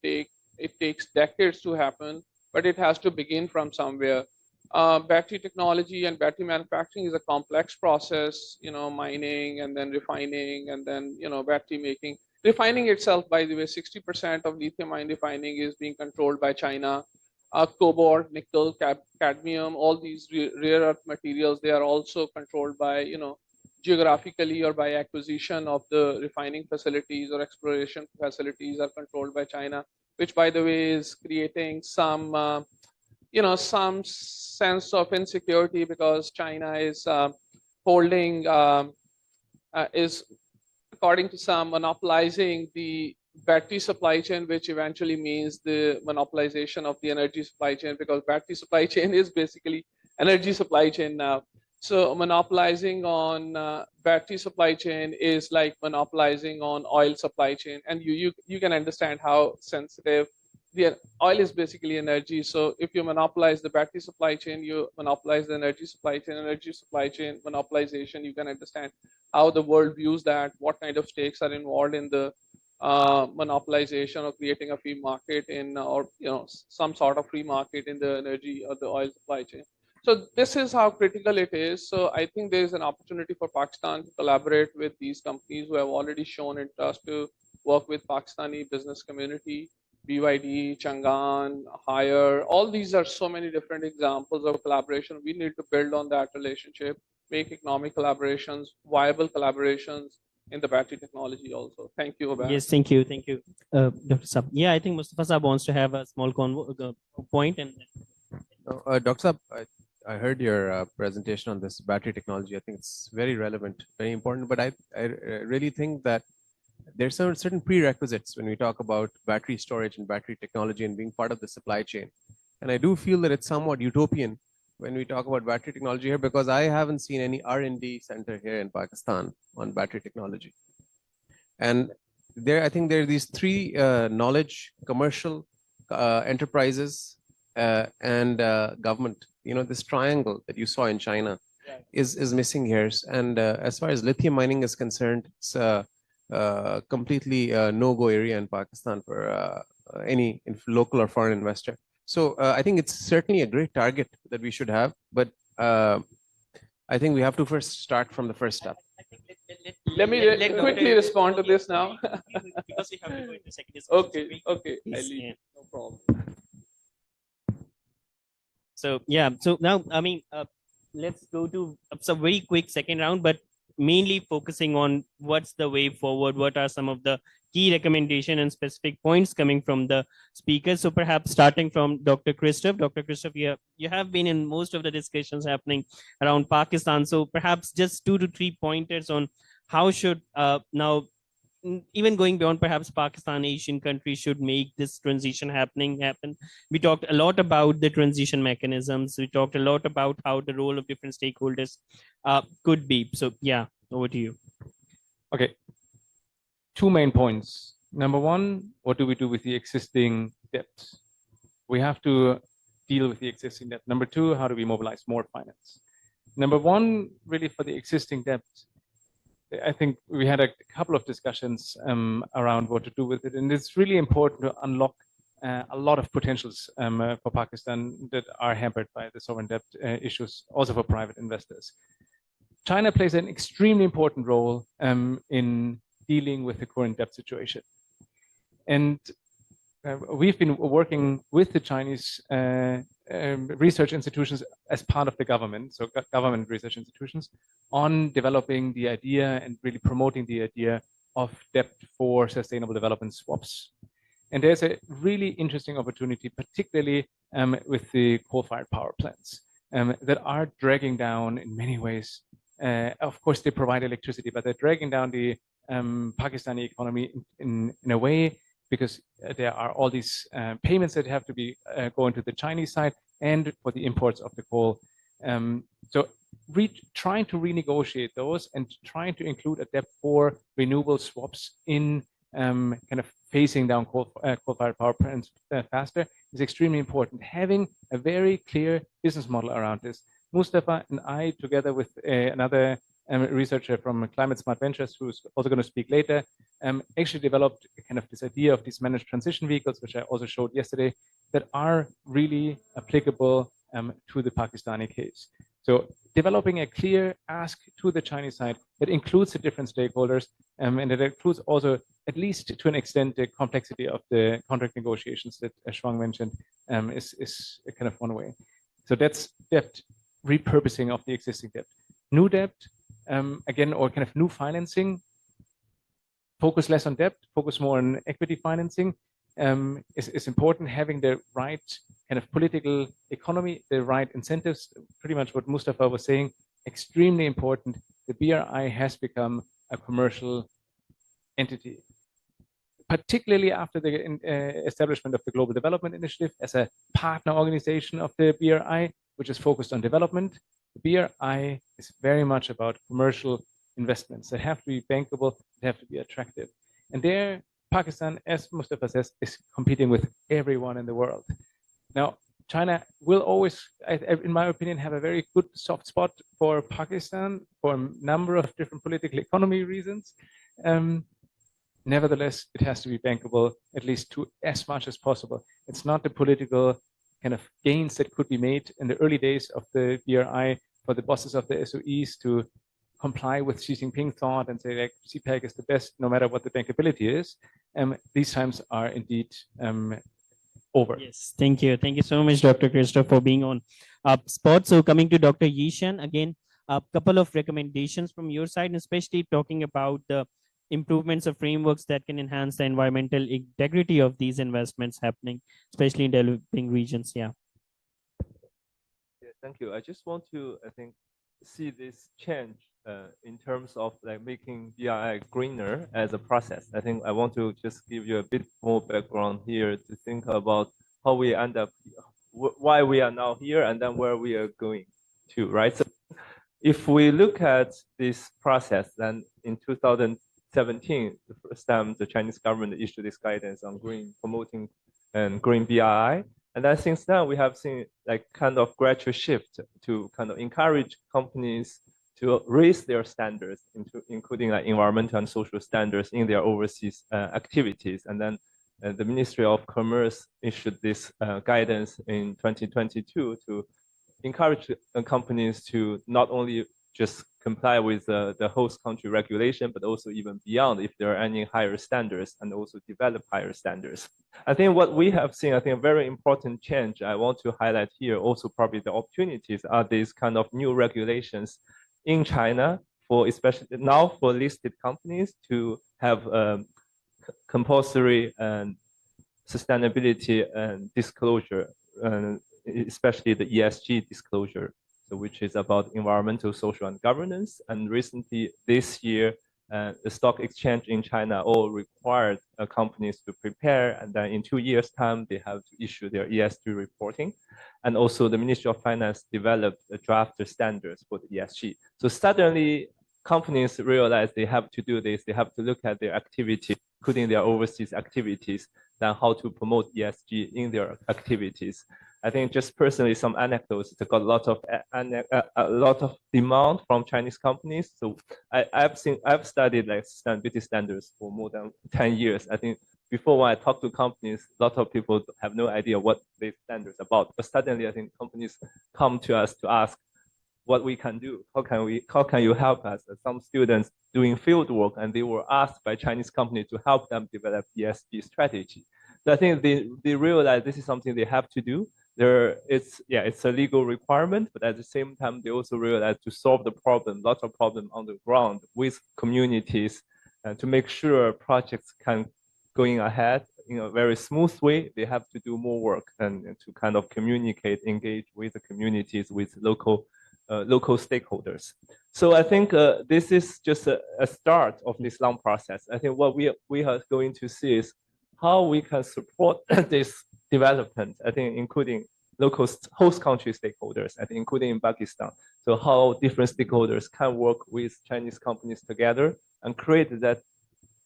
It takes decades to happen, but it has to begin from somewhere. Battery technology and battery manufacturing is a complex process, mining and then refining and then, battery making. Refining itself, by the way, 60% of lithium-ion refining is being controlled by China. Cobalt, nickel, cadmium, all these rare earth materials, they are also controlled by, geographically or by acquisition of the refining facilities or exploration facilities are controlled by China, which, by the way, is creating some some sense of insecurity because China is holding, is, according to some, monopolizing the battery supply chain, which eventually means the monopolization of the energy supply chain, because battery supply chain is basically energy supply chain now. So monopolizing on battery supply chain is like monopolizing on oil supply chain, and you can understand how sensitive. The oil is basically energy. So if you monopolize the battery supply chain, you monopolize the energy supply chain monopolization. You can understand how the world views that, what kind of stakes are involved in the monopolization or creating a free market in, or some sort of free market in the energy or the oil supply chain. So this is how critical it is. So I think there is an opportunity for Pakistan to collaborate with these companies who have already shown interest to work with Pakistani business community. BYD, Chang'an, Haier, all these are so many different examples of collaboration. We need to build on that relationship, make economic collaborations, viable collaborations in the battery technology also. Thank you, Abhay. Yes, thank you. Thank you, Dr. Saab. Yeah, I think Mustafa Saab wants to have a small point. And Dr. Saab, I heard your presentation on this battery technology. I think it's very relevant, very important, but I really think that there's some certain prerequisites when we talk about battery storage and battery technology and being part of the supply chain. And I do feel that it's somewhat utopian when we talk about battery technology here, because I haven't seen any R&D center here in Pakistan on battery technology. And there, I think there are these three knowledge, commercial enterprises, and government. You know, this triangle that you saw in China is missing here. And as far as lithium mining is concerned, it's completely no-go area in Pakistan for any local or foreign investor. So I think it's certainly a great target that we should have, but I think we have to first start from the first step. Let me quickly respond to this now. Because we have to go into second discussion. Okay. Please, No problem. So yeah, so now I mean, let's go to some very quick second round, but mainly focusing on what's the way forward. What are some of the key recommendation and specific points coming from the speakers? So perhaps starting from Dr. Christoph. Dr. Christoph, you have been in most of the discussions happening around Pakistan. So perhaps just 2 to 3 pointers on how should now, even going beyond perhaps Pakistan, Asian countries should make this transition happen. We talked a lot about the transition mechanisms. We talked a lot about how the role of different stakeholders could be. So yeah, over to you. Okay. 2 main points. Number one, what do we do with the existing debt? We have to deal with the existing debt. Number two, how do we mobilize more finance? Number one, really for the existing debt, I think we had a couple of discussions around what to do with it. And it's really important to unlock a lot of potentials for Pakistan that are hampered by the sovereign debt issues, also for private investors. China plays an extremely important role in dealing with the current debt situation. And we've been working with the Chinese research institutions as part of the government, so government research institutions, on developing the idea and really promoting the idea of debt for sustainable development swaps. And there's a really interesting opportunity, particularly with the coal-fired power plants that are dragging down in many ways. Of course, they provide electricity, but they're dragging down the Pakistani economy in a way because there are all these payments that have to be going to the Chinese side and for the imports of the coal. So trying to renegotiate those and trying to include a debt for renewable swaps in kind of phasing down coal-fired power plants faster is extremely important. Having a very clear business model around this. Mustafa and I, together with another researcher from Climate Smart Ventures, who's also going to speak later, actually developed kind of this idea of these managed transition vehicles, which I also showed yesterday, that are really applicable to the Pakistani case. So developing a clear ask to the Chinese side that includes the different stakeholders and that includes also, at least to an extent, the complexity of the contract negotiations that Shuang mentioned is kind of one way. So that's debt repurposing of the existing debt. New debt, again, or kind of new financing, focus less on debt, focus more on equity financing is important. Having the right kind of political economy, the right incentives, pretty much what Mustafa was saying, extremely important. The BRI has become a commercial entity, particularly after the establishment of the Global Development Initiative as a partner organization of the BRI, which is focused on development. The BRI is very much about commercial investments that have to be bankable, that have to be attractive. And there, Pakistan, as Mustafa says, is competing with everyone in the world. Now, China will always, in my opinion, have a very good soft spot for Pakistan for a number of different political economy reasons. Nevertheless, it has to be bankable, at least to as much as possible. It's not the political kind of gains that could be made in the early days of the BRI for the bosses of the SOEs to comply with Xi Jinping thought and say like CPEC is the best no matter what the bankability is. These times are indeed over. Yes, thank you. Thank you so much, Dr. Christoph, for being on spot. So coming to Dr. Yishan, again, a couple of recommendations from your side, especially talking about the improvements of frameworks that can enhance the environmental integrity of these investments happening, especially in developing regions. Yeah. thank you. I just want to, I think, see this change in terms of like making BRI greener as a process. I think I want to just give you a bit more background here to think about how we end up, why we are now here, and then where we are going to, right? So if we look at this process, then in 2017, the first time the Chinese government issued this guidance on green promoting and green BRI. And then since then, we have seen like kind of gradual shift to kind of encourage companies to raise their standards, including like environmental and social standards in their overseas activities. And then the Ministry of Commerce issued this guidance in 2022 to encourage companies to not only just comply with the host country regulation, but also even beyond if there are any higher standards, and also develop higher standards. I think what we have seen, I think a very important change I want to highlight here, also probably the opportunities, are these kind of new regulations in China for especially now for listed companies to have compulsory and sustainability and disclosure, especially the ESG disclosure, so which is about environmental, social, and governance. And recently, this year, the stock exchange in China all required companies to prepare, and then in 2 years' time, they have to issue their ESG reporting. And also, the Ministry of Finance developed a draft standards for the ESG. So suddenly, companies realize they have to do this. They have to look at their activity, including their overseas activities, then how to promote ESG in their activities. I think just personally, some anecdotes. They got a lot of demand from Chinese companies. So I've studied like sustainability standards for more than 10 years. I think before when I talk to companies, a lot of people have no idea what these standards are about. But suddenly, I think companies come to us to ask what we can do. How can you help us? Some students doing field work, and they were asked by Chinese companies to help them develop ESG strategy. So I think they realize this is something they have to do. It's a legal requirement, but at the same time, they also realize to solve the problem, lots of problems on the ground with communities, and to make sure projects can going ahead in a very smooth way, they have to do more work and to kind of communicate, engage with the communities, with local stakeholders. So I think this is just a start of this long process. I think what we are going to see is how we can support this development, I think including local host country stakeholders, I think including in Pakistan. So how different stakeholders can work with Chinese companies together and create that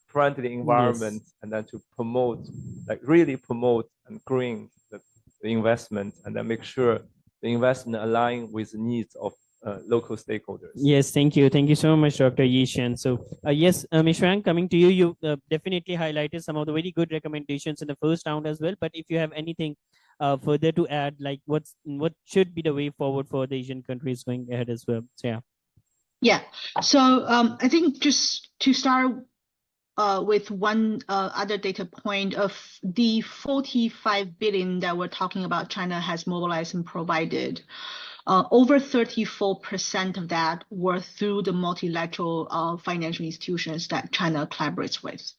friendly environment, and then to promote, like really promote and green the investment, and then make sure the investment align with the needs of local stakeholders. Yes, thank you. Thank you so much, Dr. Yishan. So yes, Ms. Wang, coming to you, you definitely highlighted some of the very good recommendations in the first round as well. But if you have anything further to add, like what should be the way forward for the Asian countries going ahead as well? So yeah. Yeah. So I think just to start with one other data point of the 45 billion that we're talking about, China has mobilized and provided. Over 34% of that were through the multilateral financial institutions that China collaborates with.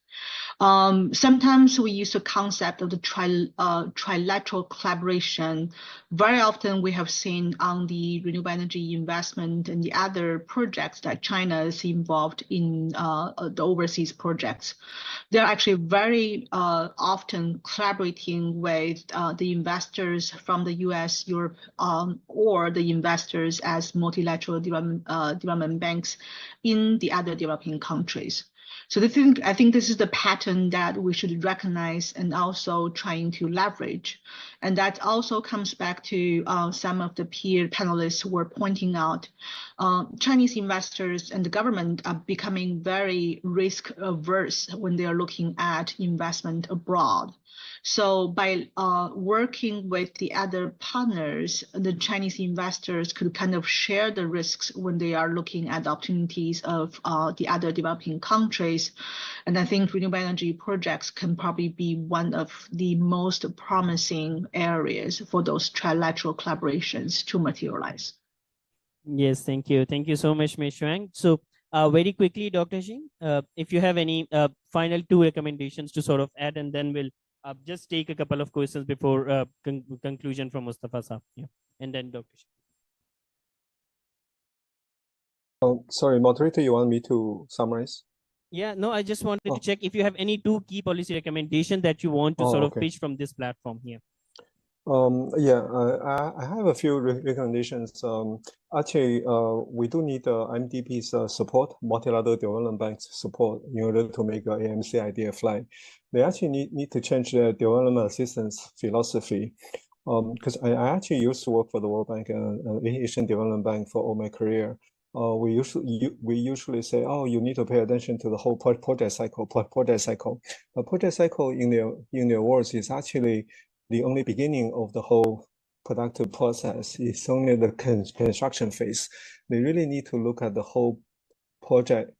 Sometimes we use the concept of the trilateral collaboration. Very often we have seen on the renewable energy investment and the other projects that China is involved in the overseas projects. They're actually very often collaborating with the investors from the US, Europe, or the investors as multilateral development banks in the other developing countries. So I think this is the pattern that we should recognize and also trying to leverage. And that also comes back to some of the peer panelists who were pointing out Chinese investors and the government are becoming very risk averse when they are looking at investment abroad. So by working with the other partners, the Chinese investors could kind of share the risks when they are looking at the opportunities of the other developing countries. And I think renewable energy projects can probably be one of the most promising areas for those trilateral collaborations to materialize. Yes, thank you. Thank you so much, Ms. Wang. So very quickly, Dr. Jing, if you have any final two recommendations to sort of add, and then we'll just take a couple of questions before conclusion from Mustafa Saab. Yeah. And then Dr. Jing. Sorry, moderator, you want me to summarize? Yeah, no, I just wanted Oh. to check if you have any two key policy recommendations that you want to Oh, sort of okay. pitch from this platform here. I have a few recommendations. Actually, we do need MDB's support, multilateral development banks support, in order to make AMC idea fly. They actually need to change their development assistance philosophy. Because I actually used to work for the World Bank and Asian Development Bank for all my career. We usually say, oh, you need to pay attention to the whole project cycle. But project cycle in their words is actually the only beginning of the whole productive process. It's only the construction phase. They really need to look at the whole project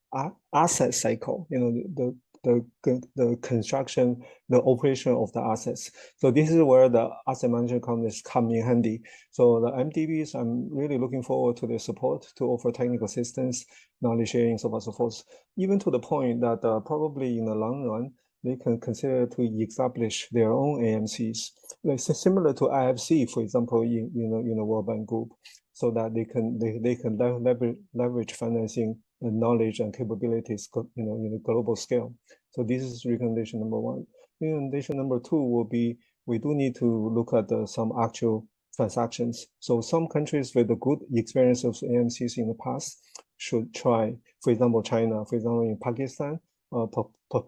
asset cycle. You know, the construction, the operation of the assets. So this is where the asset management companies come in handy. So the MDBs, I'm really looking forward to their support to offer technical assistance, knowledge sharing, so on and so forth, even to the point that probably in the long run, they can consider to establish their own AMCs, like similar to IFC, for example, in the World Bank Group, so that they can leverage financing and knowledge and capabilities, in a global scale. So this is recommendation number one. Recommendation number two will be, we do need to look at some actual transactions. So some countries with a good experience of AMCs in the past should try, for example, China, for example, in Pakistan,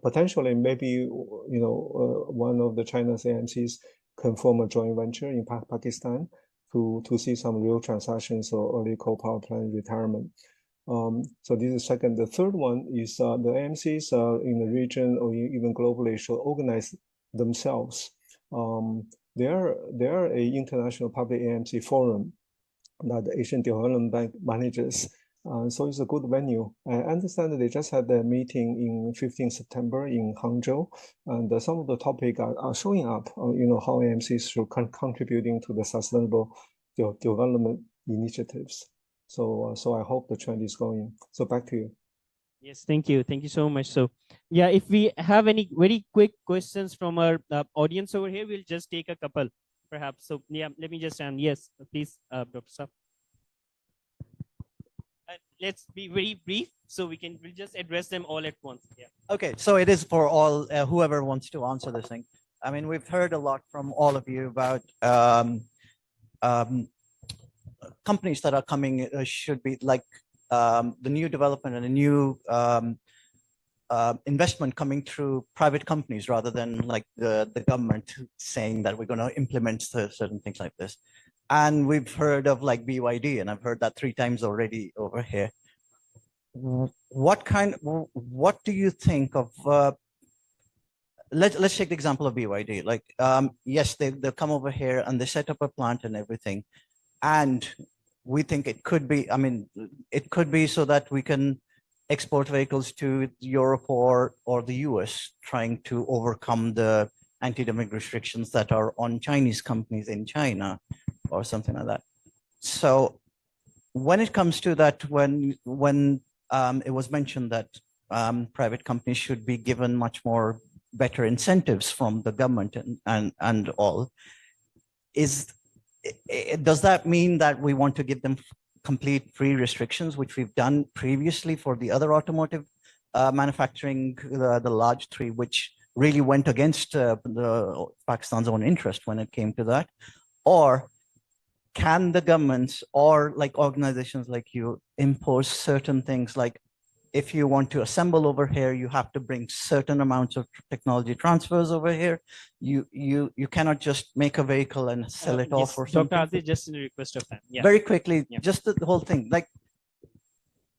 potentially maybe, one of the China's AMCs can form a joint venture in Pakistan to see some real transactions or early coal power plant retirement. So this is second. The third one is the AMCs in the region or even globally should organize themselves. They are a international public AMC forum that the Asian Development Bank manages. So it's a good venue. I understand that they just had their meeting in 15 September in Hangzhou, and some of the topics are showing up, how AMCs should contributing to the sustainable development initiatives. So I hope the trend is going. So back to you. Yes, thank you. Thank you so much. So yeah, if we have any very quick questions from our audience over here, we'll just take a couple perhaps. So yeah, let me just, yes, please, Dr. Saf. Let's be very brief so we'll just address them all at once. Yeah. Okay, so it is for all, whoever wants to answer this thing. I mean, we've heard a lot from all of you about companies that are coming should be like the new development and a new investment coming through private companies rather than like the government saying that we're going to implement certain things like this. And we've heard of like BYD, and I've heard that 3 times already over here. What do you think of, let's take the example of BYD. Like, yes, they'll come over here and they set up a plant and everything. And we think it could be, I mean, it could be so that we can export vehicles to Europe or the US, trying to overcome the anti-dumping restrictions that are on Chinese companies in China or something like that. So when it comes to that, when it was mentioned that private companies should be given much more better incentives from the government and all, does that mean that we want to give them complete free restrictions, which we've done previously for the other automotive manufacturing, the large 3, which really went against the Pakistan's own interest when it came to that? Or can the governments or like organizations like you impose certain things, like if you want to assemble over here, you have to bring certain amounts of technology transfers over here. You cannot just make a vehicle and sell it off or something. Dr. Aziz, just in a request of time. Yeah. Very quickly, Yeah. just the whole thing. Like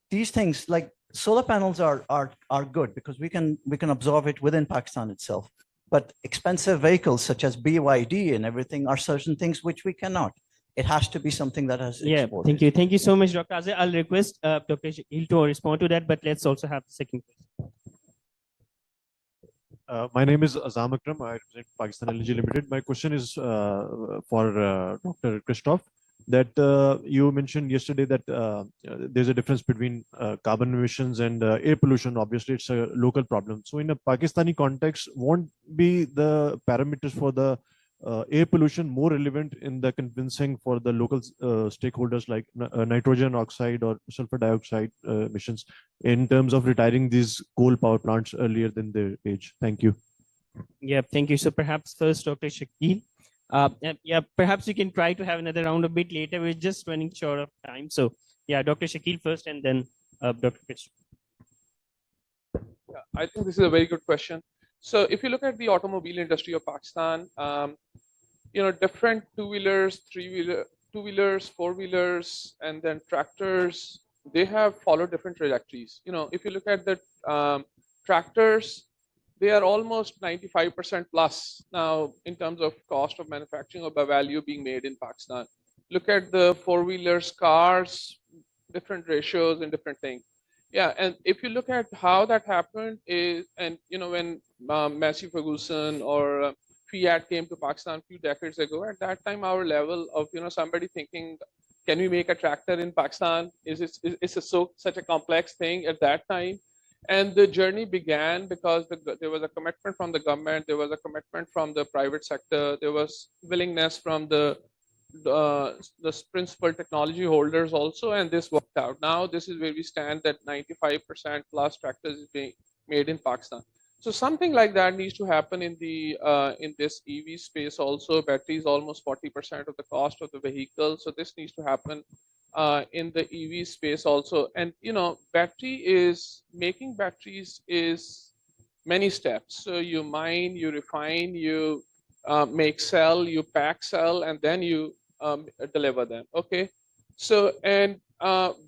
these things, like solar panels are good because we can absorb it within Pakistan itself. But expensive vehicles such as BYD and everything are certain things which we cannot. It has to be something that has exported. Thank you. Thank you so much, Dr. Aziz. I'll request Dr. Shakil to respond to that, but let's also have the second question. My name is Azam Akram. I represent Pakistan LNG Limited. My question is for Dr. Christoph, that you mentioned yesterday that there's a difference between carbon emissions and air pollution. Obviously, it's a local problem. So in a Pakistani context, won't be the parameters for the air pollution more relevant in the convincing for the local stakeholders like nitrogen oxide or sulfur dioxide emissions in terms of retiring these coal power plants earlier than their age? Thank you. Yeah, thank you. So perhaps first, Dr. Shakil. Yeah, perhaps you can try to have another round a bit later. We're just running short of time. So yeah, Dr. Shakil first and then Dr. Chris. Yeah, I think this is a very good question. So if you look at the automobile industry of Pakistan, different two-wheelers, two-wheelers, four-wheelers, and then tractors, they have followed different trajectories. If you look at the tractors, they are almost 95% plus now in terms of cost of manufacturing or by value being made in Pakistan. Look at the four-wheelers, cars, different ratios and different things. Yeah, and if you look at how that happened is, and when Massey Ferguson or Fiat came to Pakistan a few decades ago, at that time our level of somebody thinking, can we make a tractor in Pakistan? It's such a complex thing at that time. And the journey began because there was a commitment from the government, there was a commitment from the private sector, there was willingness from the principal technology holders also, and this worked out. Now this is where we stand, that 95% plus tractors is being made in Pakistan. So something like that needs to happen in this EV space also. Battery is almost 40% of the cost of the vehicle, so this needs to happen in the EV space also. And making batteries is many steps. So you mine, you refine, you make cell, you pack cell, and then you deliver them. Okay. So, and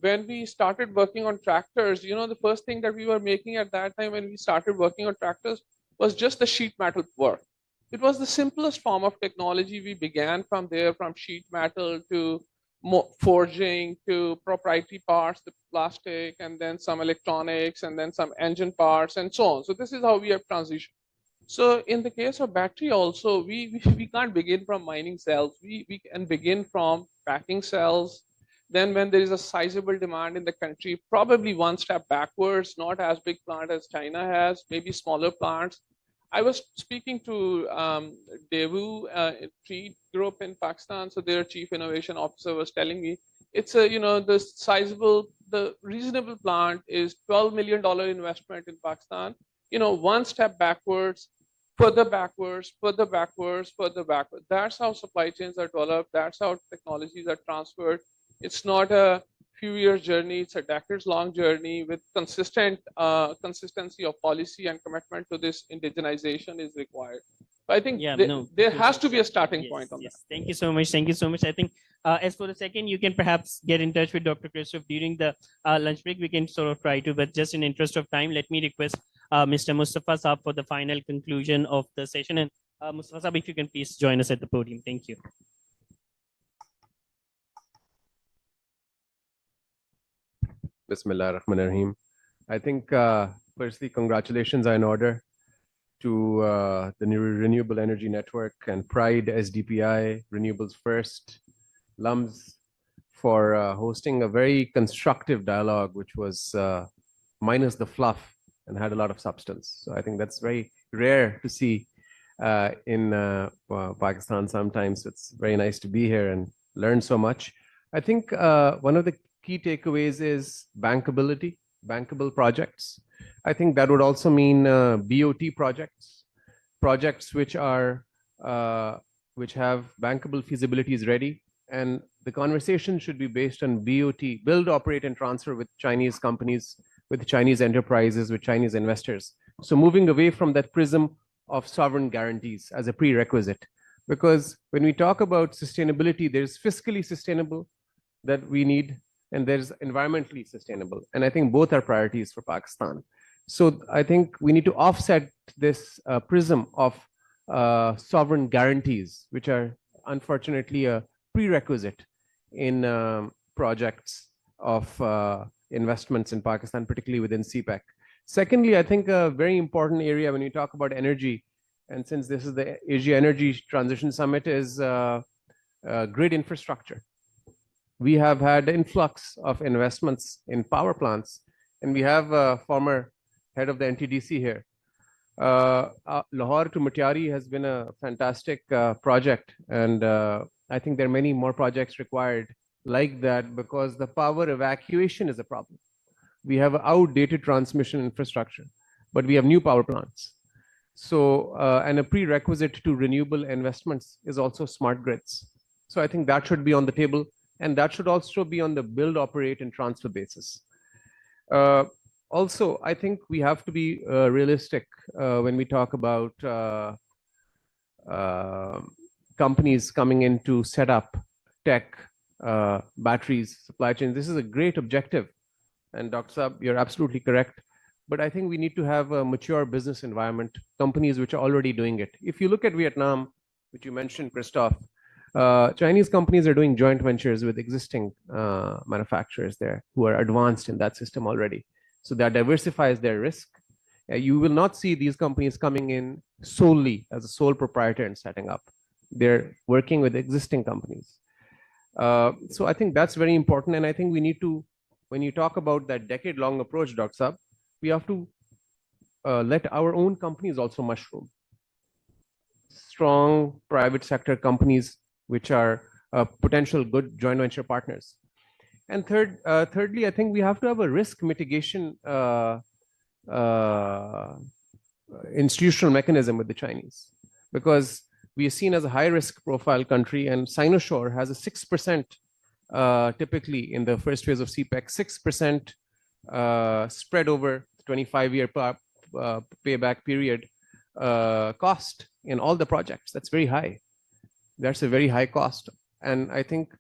when we started working on tractors, the first thing that we were making at that time when we started working on tractors was just the sheet metal work. It was the simplest form of technology. We began from there, from sheet metal to forging to proprietary parts, the plastic, and then some electronics, and then some engine parts, and so on. So this is how we have transitioned. So in the case of battery also, we can't begin from mining cells. We can begin from packing cells. Then when there is a sizable demand in the country, probably one step backwards, not as big plant as China has, maybe smaller plants. I was speaking to Daewoo Tree Group in Pakistan. So their chief innovation officer was telling me, it's the reasonable plant is $12 million investment in Pakistan. One step backwards, further backwards, further backwards, further backwards. That's how supply chains are developed. That's how technologies are transferred. It's not a few years journey. It's a decades-long journey with consistency of policy and commitment to this indigenization is required. But I think there has to be a starting point on that. Thank you so much. Thank you so much. I think as for the second, you can perhaps get in touch with Dr. Christoph during the lunch break. We can sort of try to, but just in interest of time, let me request Mr. Mustafa Saab for the final conclusion of the session. And Mustafa Saab, if you can please join us at the podium. Thank you. Bismillah ar-Rahman ar-Rahim. I think firstly, congratulations are in order to the new Renewable Energy Network and Pride SDPI, Renewables First, LUMS, for hosting a very constructive dialogue, which was minus the fluff and had a lot of substance. So I think that's very rare to see in Pakistan sometimes. It's very nice to be here and learn so much. I think one of the key takeaways is bankability, bankable projects. I think that would also mean BOT projects, projects which are which have bankable feasibilities ready. And the conversation should be based on BOT, build, operate, and transfer with Chinese companies, with Chinese enterprises, with Chinese investors. So moving away from that prism of sovereign guarantees as a prerequisite. Because when we talk about sustainability, there's fiscally sustainable that we need, and there's environmentally sustainable. And I think both are priorities for Pakistan. So I think we need to offset this prism of sovereign guarantees, which are unfortunately a prerequisite in projects of investments in Pakistan, particularly within CPEC. Secondly, I think a very important area when you talk about energy, and since this is the Asia Energy Transition Summit, is grid infrastructure. We have had influx of investments in power plants, and we have a former head of the NTDC here. Lahore to Matiari has been a fantastic project, and I think there are many more projects required like that because the power evacuation is a problem. We have outdated transmission infrastructure, but we have new power plants. So, and a prerequisite to renewable investments is also smart grids. So I think that should be on the table, and that should also be on the build, operate, and transfer basis. Also, I think we have to be realistic when we talk about companies coming in to set up tech, batteries, supply chains. This is a great objective. And Dr. Saab, you're absolutely correct. But I think we need to have a mature business environment, companies which are already doing it. If you look at Vietnam, which you mentioned, Christoph, Chinese companies are doing joint ventures with existing manufacturers there who are advanced in that system already. So that diversifies their risk. You will not see these companies coming in solely as a sole proprietor and setting up. They're working with existing companies. So I think that's very important. And I think we need to, when you talk about that decade-long approach, Dr. Saab, we have to let our own companies also mushroom. Strong private sector companies which are potential good joint venture partners. And thirdly, I think we have to have a risk mitigation institutional mechanism with the Chinese, because we are seen as a high risk profile country, and Sinosure has a 6% typically in the first phase of CPEC, 6% spread over 25-year payback period cost in all the projects. That's very high. That's a very high cost. And I think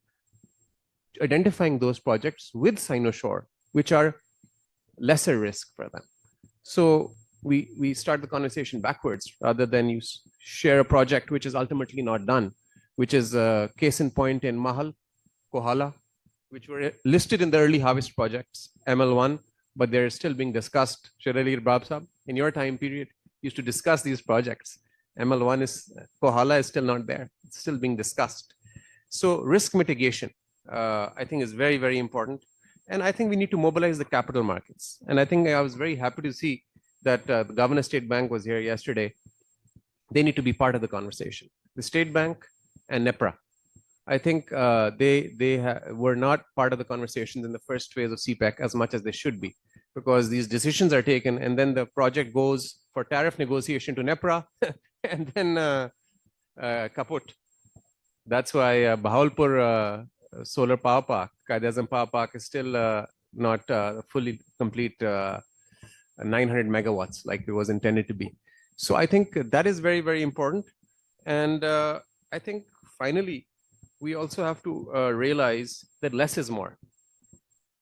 identifying those projects with Sinosure, which are lesser risk for them. So we start the conversation backwards rather than you share a project which is ultimately not done, which is a case in point in Mahal, Kohala, which were listed in the early harvest projects, ML1, but they're still being discussed. Shiralir Babsab, in your time period, used to discuss these projects. ML1 is, Kohala is still not there. It's still being discussed. So risk mitigation, I think is very, very important. And I think we need to mobilize the capital markets. And I think I was very happy to see that the Governor State Bank was here yesterday. They need to be part of the conversation. The State Bank and NEPRA. I think they were not part of the conversations in the first phase of CPEC as much as they should be, because these decisions are taken and then the project goes for tariff negotiation to NEPRA and then kaput. That's why Bahawalpur Solar Power Park, Qaid-e-Azam Power Park is still not fully complete 900 megawatts like it was intended to be. So I think that is very, very important. And I think finally, we also have to realize that less is more.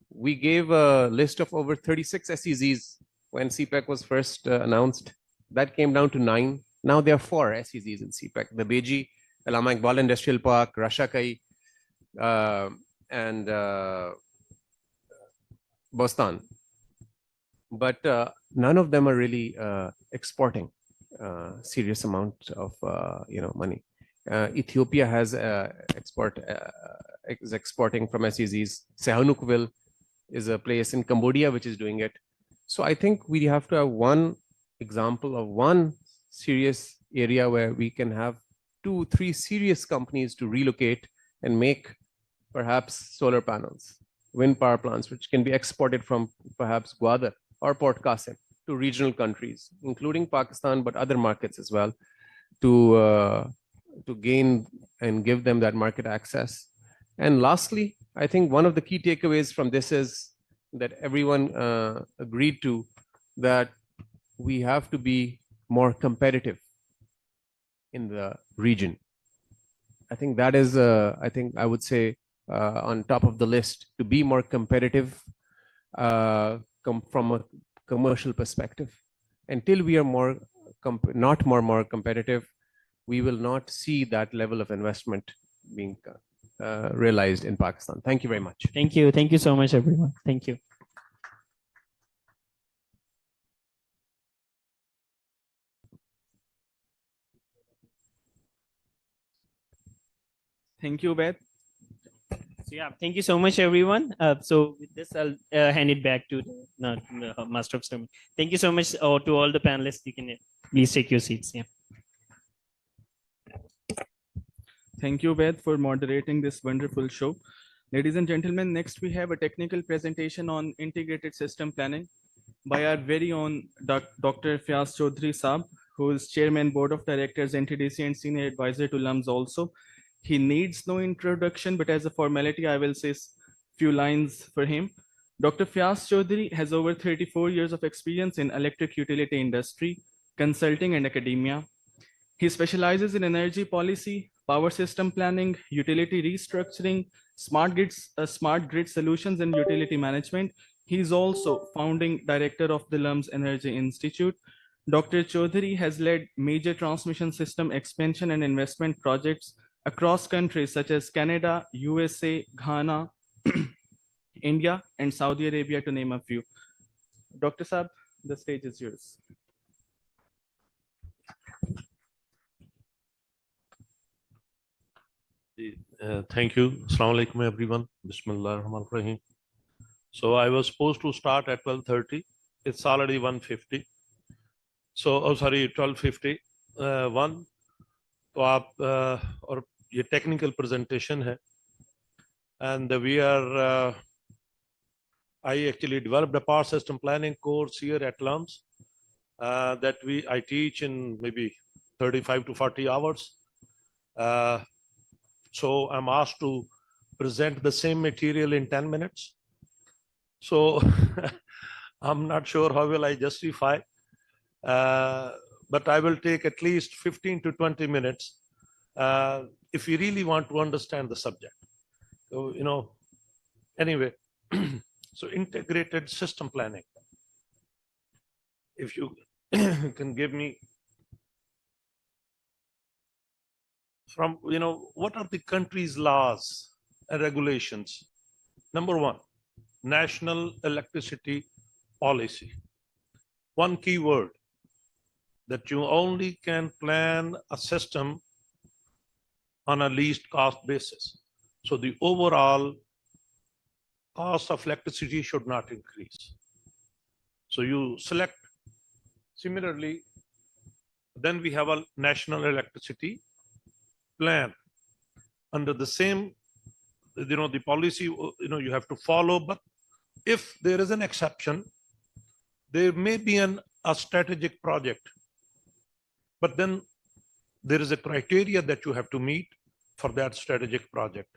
We gave a list of over 36 SEZs when CPEC was first announced. That came down to 9. Now there are 4 SEZs in CPEC. The Beji, Allama Iqbal Industrial Park, Rashakai, and Bostan. But none of them are really exporting serious amount of money. Ethiopia has is exporting from SEZs. Sihanoukville is a place in Cambodia which is doing it. So I think we have to have one example of one serious area where we can have 2-3 serious companies to relocate and make perhaps solar panels, wind power plants, which can be exported from perhaps Gwadar or Port Qasim to regional countries, including Pakistan, but other markets as well, to gain and give them that market access. And lastly, I think one of the key takeaways from this is that everyone agreed to that we have to be more competitive in the region. I think that is, I think I would say on top of the list, to be more competitive from a commercial perspective. Until we are more competitive, we will not see that level of investment being realized in Pakistan. Thank you very much. Thank you. Thank you so much, everyone. Thank you. Thank you, Beth. So yeah, thank you so much, everyone. So with this, I'll hand it back to the Master of Ceremony. Thank you so much to all the panelists. You can Please take your seats. Yeah. Thank you, Ved, for moderating this wonderful show. Ladies and gentlemen, next we have a technical presentation on integrated system planning by our very own Dr. Fyaz Chaudhary Saab, who is Chairman, Board of Directors, NTDC, and Senior Advisor to LUMS also. He needs no introduction, but as a formality, I will say few lines for him. Dr. Fyaz Chaudhary has over 34 years of experience in electric utility industry, consulting, and academia. He specializes in energy policy, power system planning, utility restructuring, smart grid solutions, and utility management. He is also founding director of the LUMS Energy Institute. Dr. Chaudhary has led major transmission system expansion and investment projects across countries such as Canada, USA, Ghana, India, and Saudi Arabia, to name a few. Dr. Saab, the stage is yours. Thank you. Assalamu alaikum, everyone. Bismillah ar-Rahman ar-Rahim. So I was supposed to start at 12:30. It's already 1:50. So, oh sorry, 12:50. तो आप और ये technical presentation है, and we are I actually developed a power system planning course here at LUMS that I teach in maybe 35 to 40 hours. So I'm asked to present the same material in 10 minutes. So I'm not sure how will I justify, but I will take at least 15 to 20 minutes if you really want to understand the subject. So, anyway, so integrated system planning. If you can give me from, what are the country's laws and regulations? Number one, national electricity policy. One key word, that you only can plan a system on a least cost basis. So the overall cost of electricity should not increase. So you select. Similarly, then we have a national electricity plan. Under the same, the policy, you have to follow, but if there is an exception, there may be a strategic project, but then there is a criteria that you have to meet for that strategic project.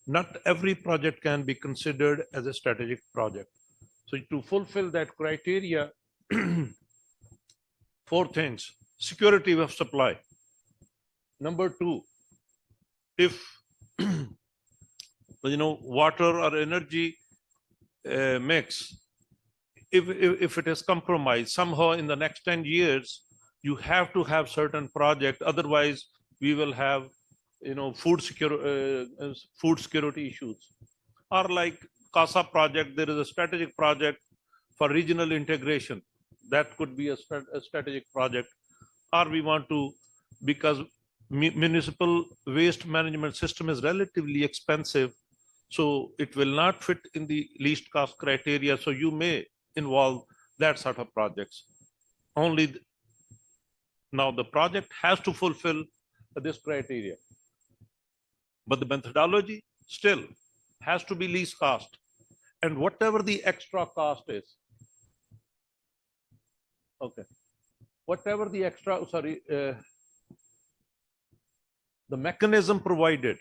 Not every project can be considered as a strategic project. So to fulfill that criteria, four things: security of supply. Number two, if water or energy mix, if it is compromised somehow in the next 10 years, you have to have certain project. Otherwise, we will have food security issues. Or like CASA project, there is a strategic project for regional integration. That could be a strategic project. Or we want to, because municipal waste management system is relatively expensive, so it will not fit in the least cost criteria. So you may involve that sort of projects. Only now the project has to fulfill this criteria, but the methodology still has to be least cost, and whatever the extra cost is, whatever the extra, the mechanism provided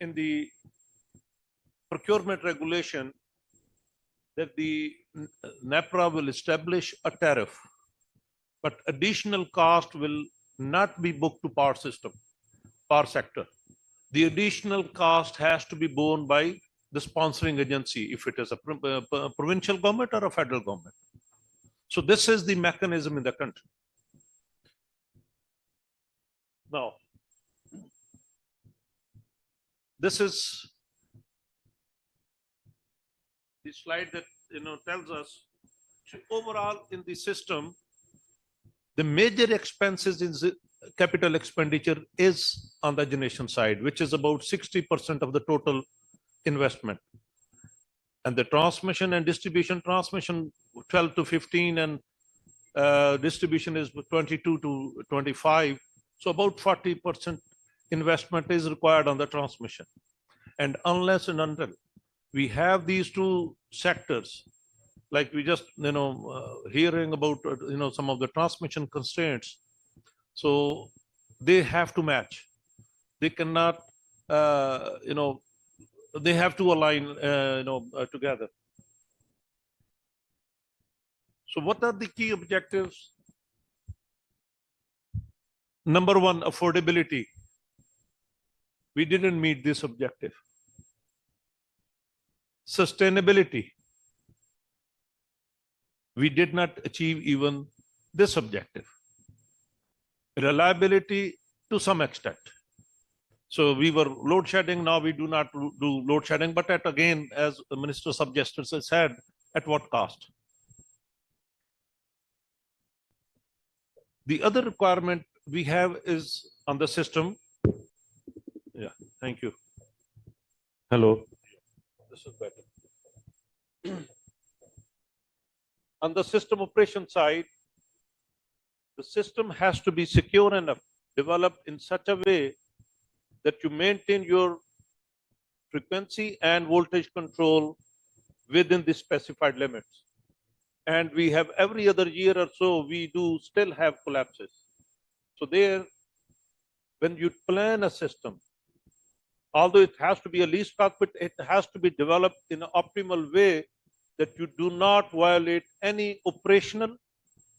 in the procurement regulation, that the NEPRA will establish a tariff, but additional cost will not be booked to power sector. The additional cost has to be borne by the sponsoring agency, if it is a provincial government or a federal government. So this is the mechanism in the country. Now, this is the slide that tells us overall in the system, the major expenses in the capital expenditure is on the generation side, which is about 60% of the total investment. And the transmission and distribution, transmission 12 to 15, and distribution is 22 to 25. So about 40% investment is required on the transmission. And unless and until we have these two sectors, like we just, hearing about, some of the transmission constraints. So they have to match. They cannot, they have to align, together. So what are the key objectives? Number one, affordability. We didn't meet this objective. Sustainability. We did not achieve even this objective. Reliability to some extent. So we were load shedding, now we do not do load shedding, but at again, as the Minister Sub-Justice has said, at what cost? The other requirement we have is on the system. Yeah, thank you. Hello. This is better. On the system operation side, the system has to be secure enough, developed in such a way that you maintain your frequency and voltage control within the specified limits. And we have every other year or so, we do still have collapses. So there, when you plan a system, although it has to be a least cockpit, it has to be developed in an optimal way that you do not violate any operational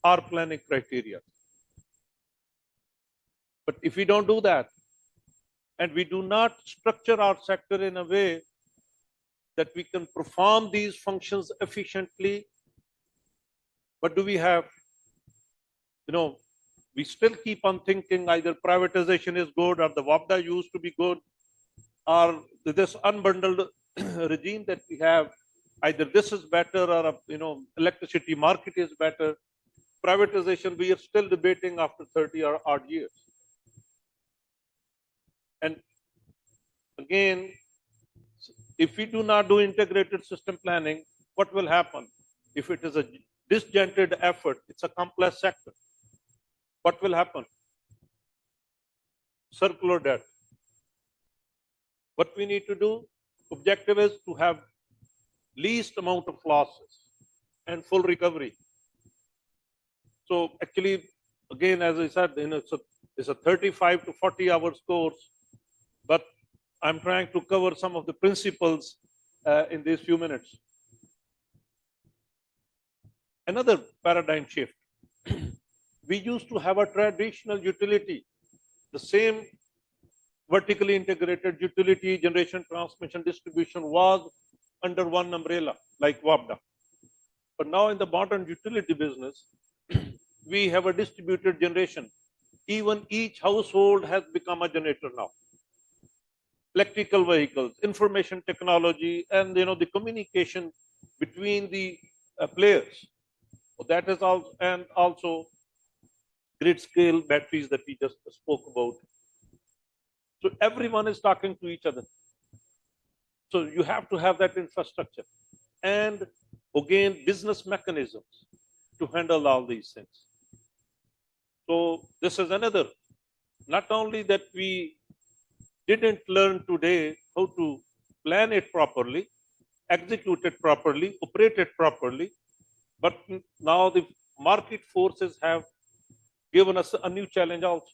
or planning criteria. But if we don't do that, and we do not structure our sector in a way that we can perform these functions efficiently, what do we have? We still keep on thinking either privatization is good or the WAPDA used to be good, or this unbundled regime that we have, either this is better or, electricity market is better. Privatization, we are still debating after 30 or odd years. And again, if we do not do integrated system planning, what will happen? If it is a disjointed effort, it's a complex sector. What will happen? Circular debt. What we need to do, objective is to have least amount of losses and full recovery. So actually, again, as I said, it's a 35 to 40 hours course, but I'm trying to cover some of the principles in these few minutes. Another paradigm shift. We used to have a traditional utility, the same vertically integrated utility, generation, transmission, distribution was under one umbrella, like WAPDA. But now in the modern utility business, we have a distributed generation. Even each household has become a generator now. Electrical vehicles, information technology, and the communication between the players. So that is all, and also grid scale batteries that we just spoke about. So everyone is talking to each other. So you have to have that infrastructure. And again, business mechanisms to handle all these things. So this is another, not only that we didn't learn today how to plan it properly, execute it properly, operate it properly, but now the market forces have given us a new challenge also.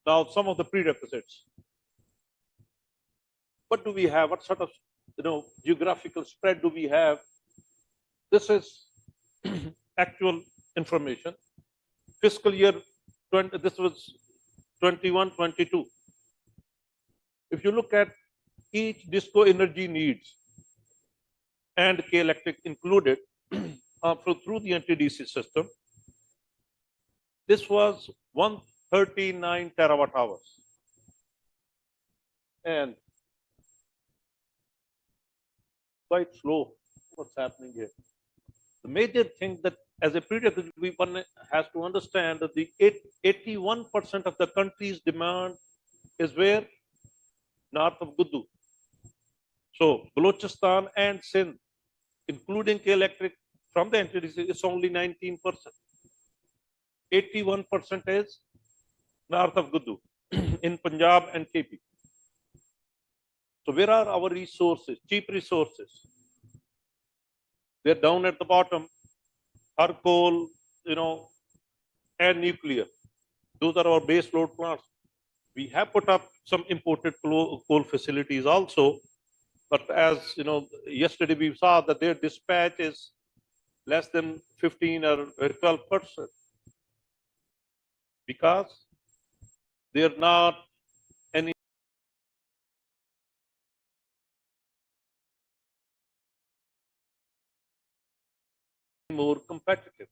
Now, some of the prerequisites. What do we have? What sort of geographical spread do we have? This is actual information. Fiscal year 20, this was 21-22. If you look at each disco energy needs and K Electric included through the NTDC system, this was 139 terawatt hours. And quite slow, what's happening here. The major thing that as a prerequisite, one has to understand that the 81% of the country's demand is where? North of Guddu. So Balochistan and Sindh, including K Electric from the entities, it's only 19%. 81% is north of Gudu in Punjab and KP. So where are our resources, cheap resources? They're down at the bottom, our coal, and nuclear. Those are our base load plants. We have put up some imported coal facilities also, but as yesterday we saw that their dispatch is less than 15 or 12%, because they're not any more competitive.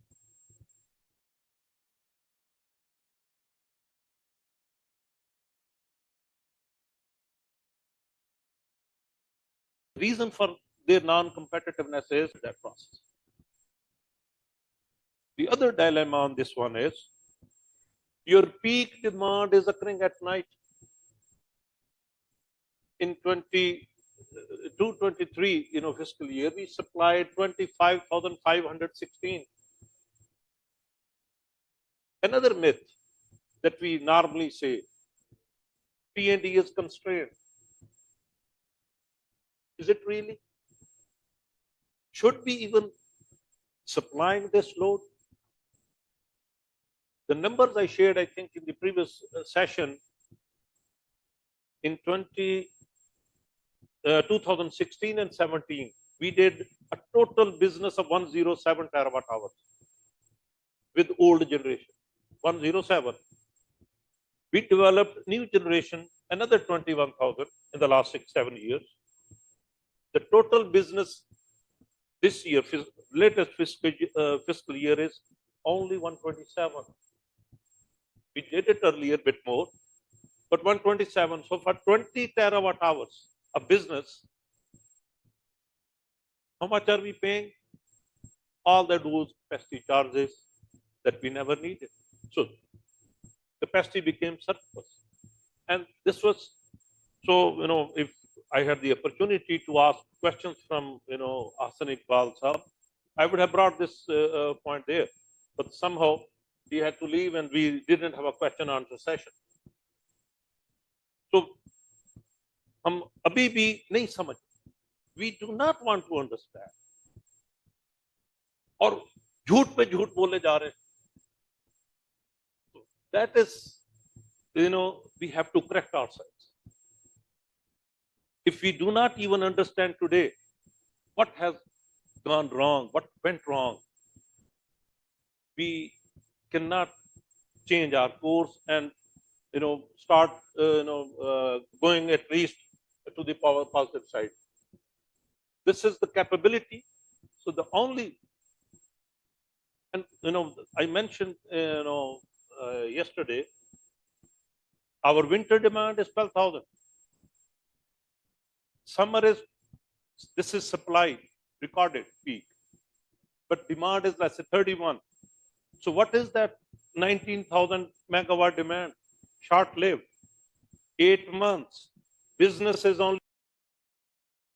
Reason for their non-competitiveness is that process. The other dilemma on this one is your peak demand is occurring at night. In 22-23, fiscal year, we supplied 25,516. Another myth that we normally say, T&D is constrained. Is it really? Should we even supplying this load? The numbers I shared, I think, in the previous session, in 2016 and 17, we did a total business of 107 terawatt hours with old generation, 107. We developed new generation, another 21,000 in the last 6-7 years. The total business this year, latest fiscal year, is only 127. We did it earlier a bit more, but 127. So for 20 terawatt hours of business, how much are we paying? All the dues, capacity charges that we never needed. So capacity became surplus. And this was, so, if I had the opportunity to ask questions from, Ahsan Iqbal Sahab, I would have brought this point there. But somehow he had to leave and we didn't have a question answer session. So, abhi bhi nahi samajh. We do not want to understand. Or jhoot pe jhoot bole ja rahe. That is, we have to correct ourselves. If we do not even understand today what has gone wrong, what went wrong, we cannot change our course and start going at least to the power positive side. This is the capability. So the only, and I mentioned yesterday, our winter demand is 12,000. Summer is, this is supply, recorded peak, but demand is, let's say, 31. So what is that 19,000 megawatt demand? Short-lived, 8 months. Business is only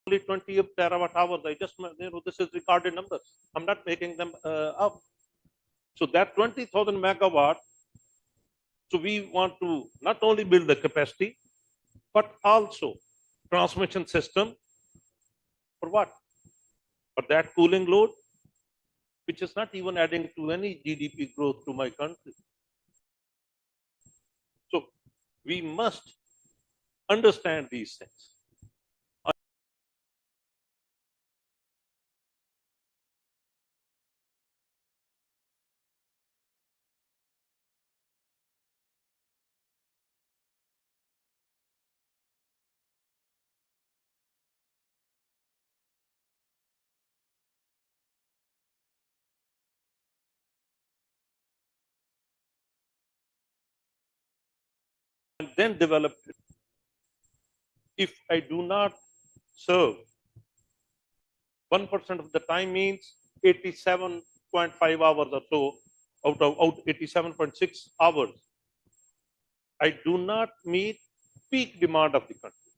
20 terawatt hours. I just, this is recorded numbers. I'm not making them up. So that 20,000 megawatt, so we want to not only build the capacity, but also transmission system for what? For that cooling load, which is not even adding to any GDP growth to my country. So we must understand these things. And then develop it. If I do not serve, 1% of the time means 87.5 hours or so, out of 87.6 hours, I do not meet peak demand of the country.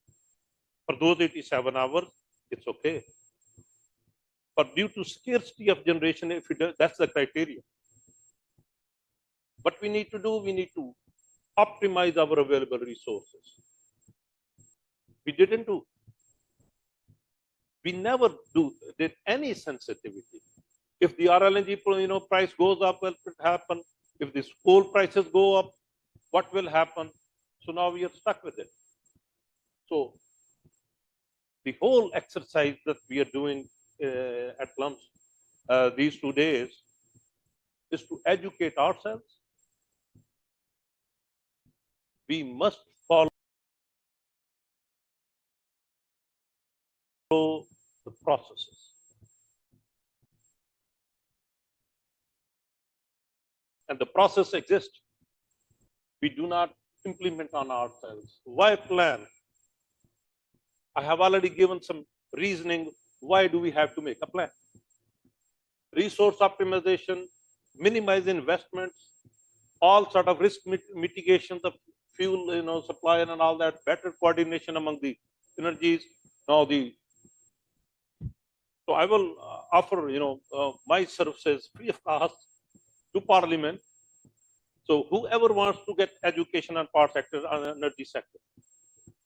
For those 87 hours, it's okay. But due to scarcity of generation, if that's the criteria. What we need to do, we need to optimize our available resources. We didn't do. We never did any sensitivity. If the RLNG price goes up, what will happen? If the coal prices go up, what will happen? So now we are stuck with it. So the whole exercise that we are doing at LUMS these 2 days is to educate ourselves. We must follow the processes. And the process exists. We do not implement on ourselves. Why plan? I have already given some reasoning. Why do we have to make a plan? Resource optimization, minimize investments, all sort of risk mitigations of fuel, supply and all that, better coordination among the energies. Now so I will offer, my services free of cost to Parliament. So whoever wants to get education on power sector, on energy sector.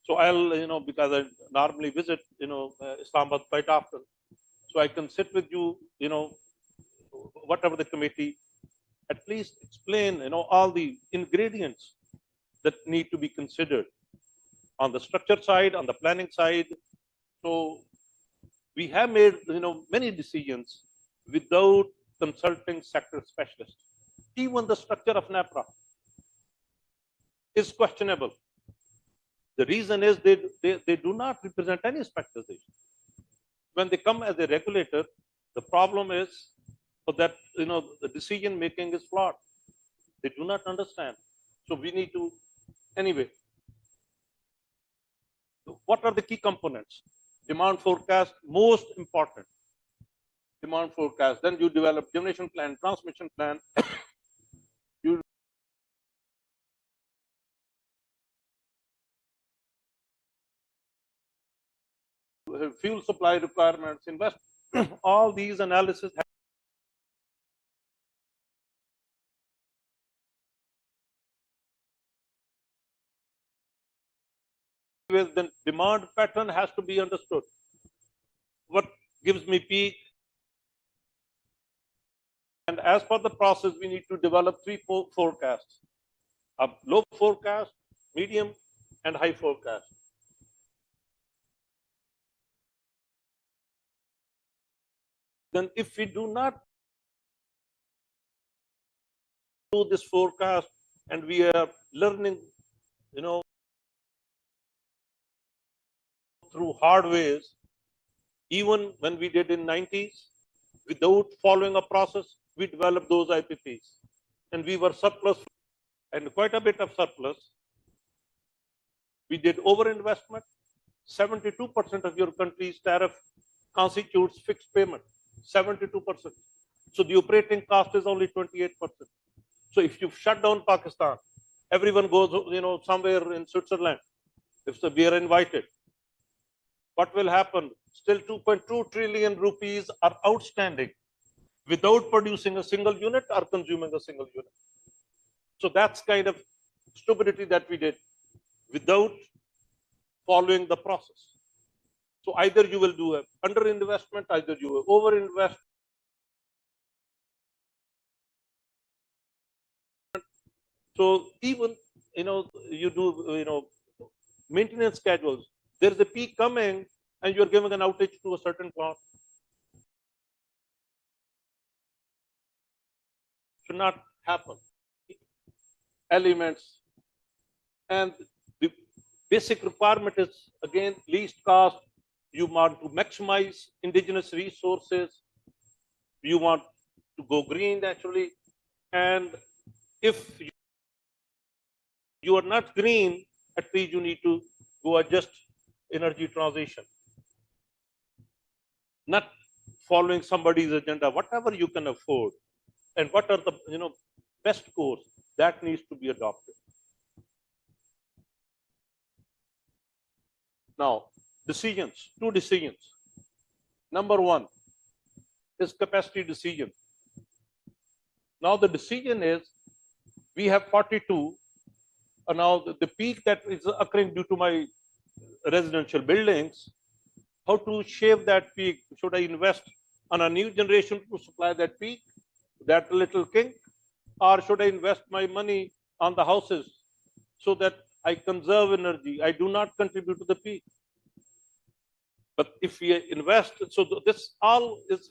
So I'll, because I normally visit, Islamabad quite often. So I can sit with you, whatever the committee, at least explain, all the ingredients that need to be considered on the structure side, on the planning side. So we have made, many decisions without consulting sector specialists. Even the structure of NAPRA is questionable. The reason is they do not represent any specialization. When they come as a regulator, the problem is that the decision making is flawed. They do not understand. So we need to, anyway. What are the key components? Demand forecast, most important. Demand forecast. Then you develop generation plan, transmission plan. You fuel supply requirements, invest. All these analysis. The demand pattern has to be understood. What gives me peak? And as per the process, we need to develop 3 forecasts: a low forecast, medium, and high forecast. Then if we do not do this forecast and we are learning, through hard ways, even when we did in 90s, without following a process, we developed those IPPs. And we were surplus, and quite a bit of surplus. We did overinvestment. 72% of your country's tariff constitutes fixed payment. 72%. So the operating cost is only 28%. So if you shut down Pakistan, everyone goes, somewhere in Switzerland. If we are invited, what will happen? Still 2.2 trillion rupees are outstanding without producing a single unit or consuming a single unit. So that's kind of stupidity that we did without following the process. So either you will do an underinvestment, either you will overinvest. So even, you do, maintenance schedules. There's a peak coming and you're giving an outage to a certain plant. Should not happen. Elements. And the basic requirement is, again, least cost. You want to maximize indigenous resources. You want to go green, naturally. And if you are not green, at least you need to go adjust energy transition. Not following somebody's agenda, whatever you can afford. And what are the best course that needs to be adopted. Now, decisions, 2 decisions. Number one is capacity decision. Now the decision is we have 42, and now the peak that is occurring due to my residential buildings, how to shave that peak? Should I invest on a new generation to supply that peak, that little kink, or should I invest my money on the houses so that I conserve energy? I do not contribute to the peak. But if we invest, so this all is,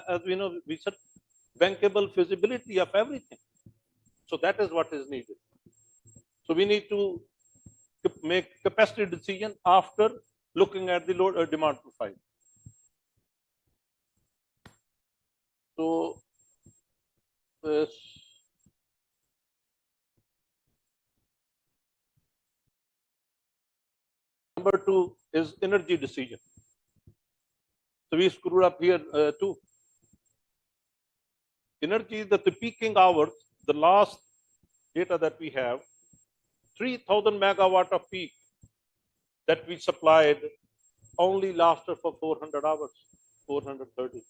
as we know, we said bankable feasibility of everything. So that is what is needed. So we need to make capacity decision after looking at the load demand profile. So this number two is energy decision. So we screwed up here too. Energy, that the peaking hours, the last data that we have, 3,000 megawatt of peak that we supplied only lasted for 400 hours, 430.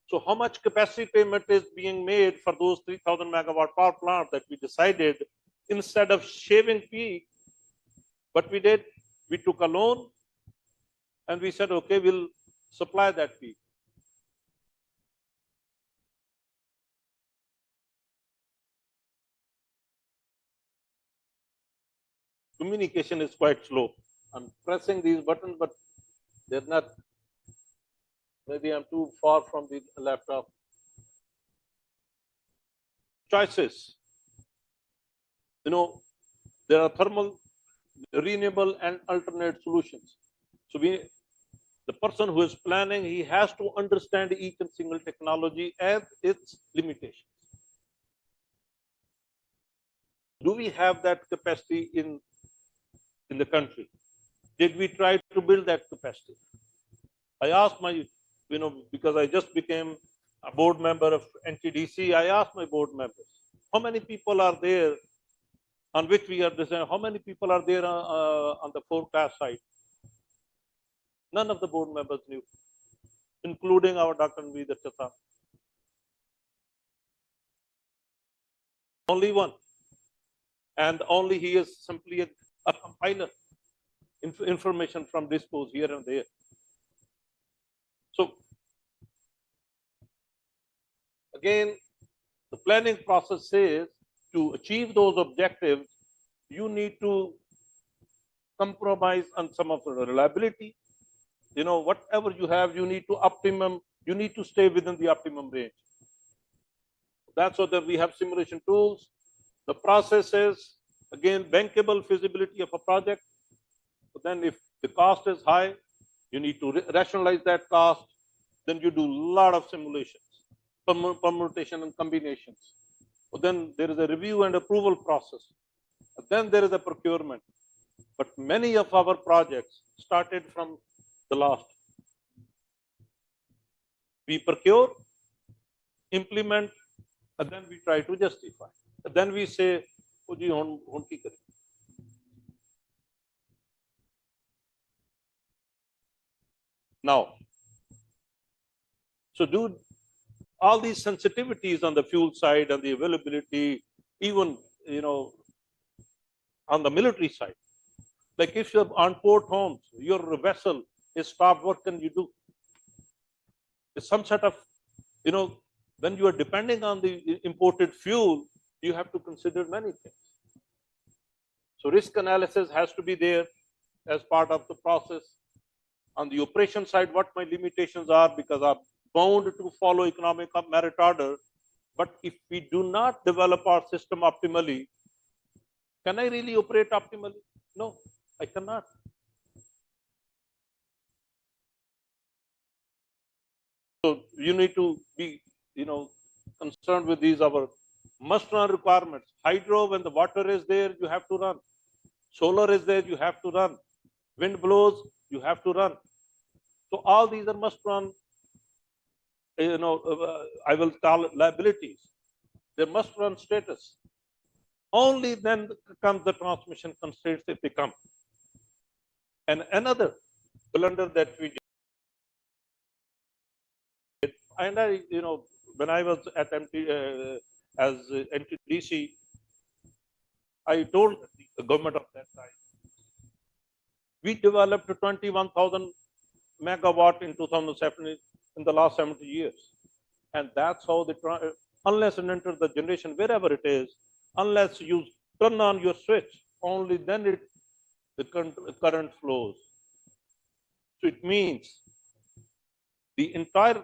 So how much capacity payment is being made for those 3,000 megawatt power plant that we decided, instead of shaving peak, what we did, we took a loan and we said, okay, we'll supply that peak. Communication is quite slow. I'm pressing these buttons, but they're not. Maybe I'm too far from the laptop. Choices. You know, there are thermal, renewable, and alternate solutions. So the person who is planning, he has to understand each and single technology and its limitations. Do we have that capacity in the country? Did we try to build that capacity? I asked my, because I just became a board member of NTDC, I asked my board members, how many people are there on which we are designing, how many people are there on the forecast side? None of the board members knew, including our Dr. Nveed Chata. Only one. And only he is simply a compiler, information from dispos here and there. So again, the planning process says to achieve those objectives, you need to compromise on some of the reliability. Whatever you have, you need to stay within the optimum range. That's what we have simulation tools. The process is, again, bankable feasibility of a project. But then if the cost is high, you need to rationalize that cost. Then you do a lot of simulations, permutation and combinations. But then there is a review and approval process. But then there is a procurement. But many of our projects started from the last. We procure, implement, and then we try to justify. And then we say, oh, ji, hon ki kare. Now, so do all these sensitivities on the fuel side and the availability, even on the military side. Like if you're on port homes, your vessel is stopped, what can you do? It's some sort of, when you are depending on the imported fuel, you have to consider many things. So risk analysis has to be there as part of the process. On the operation side, what my limitations are, because I'm bound to follow economic merit order. But if we do not develop our system optimally, can I really operate optimally? No, I cannot. So you need to be, concerned with these our must-run requirements. Hydro, when the water is there, you have to run. Solar is there, you have to run. Wind blows, you have to run. So all these are must-run, I will call it liabilities. They must-run status. Only then comes the transmission constraints if they come. And another blunder that we and when I was at as NTDC, I told the government of that time, we developed 21,000 megawatt in 2007 in the last 70 years. And that's how unless and until the generation, wherever it is, unless you turn on your switch, only then the current flows. So it means the entire,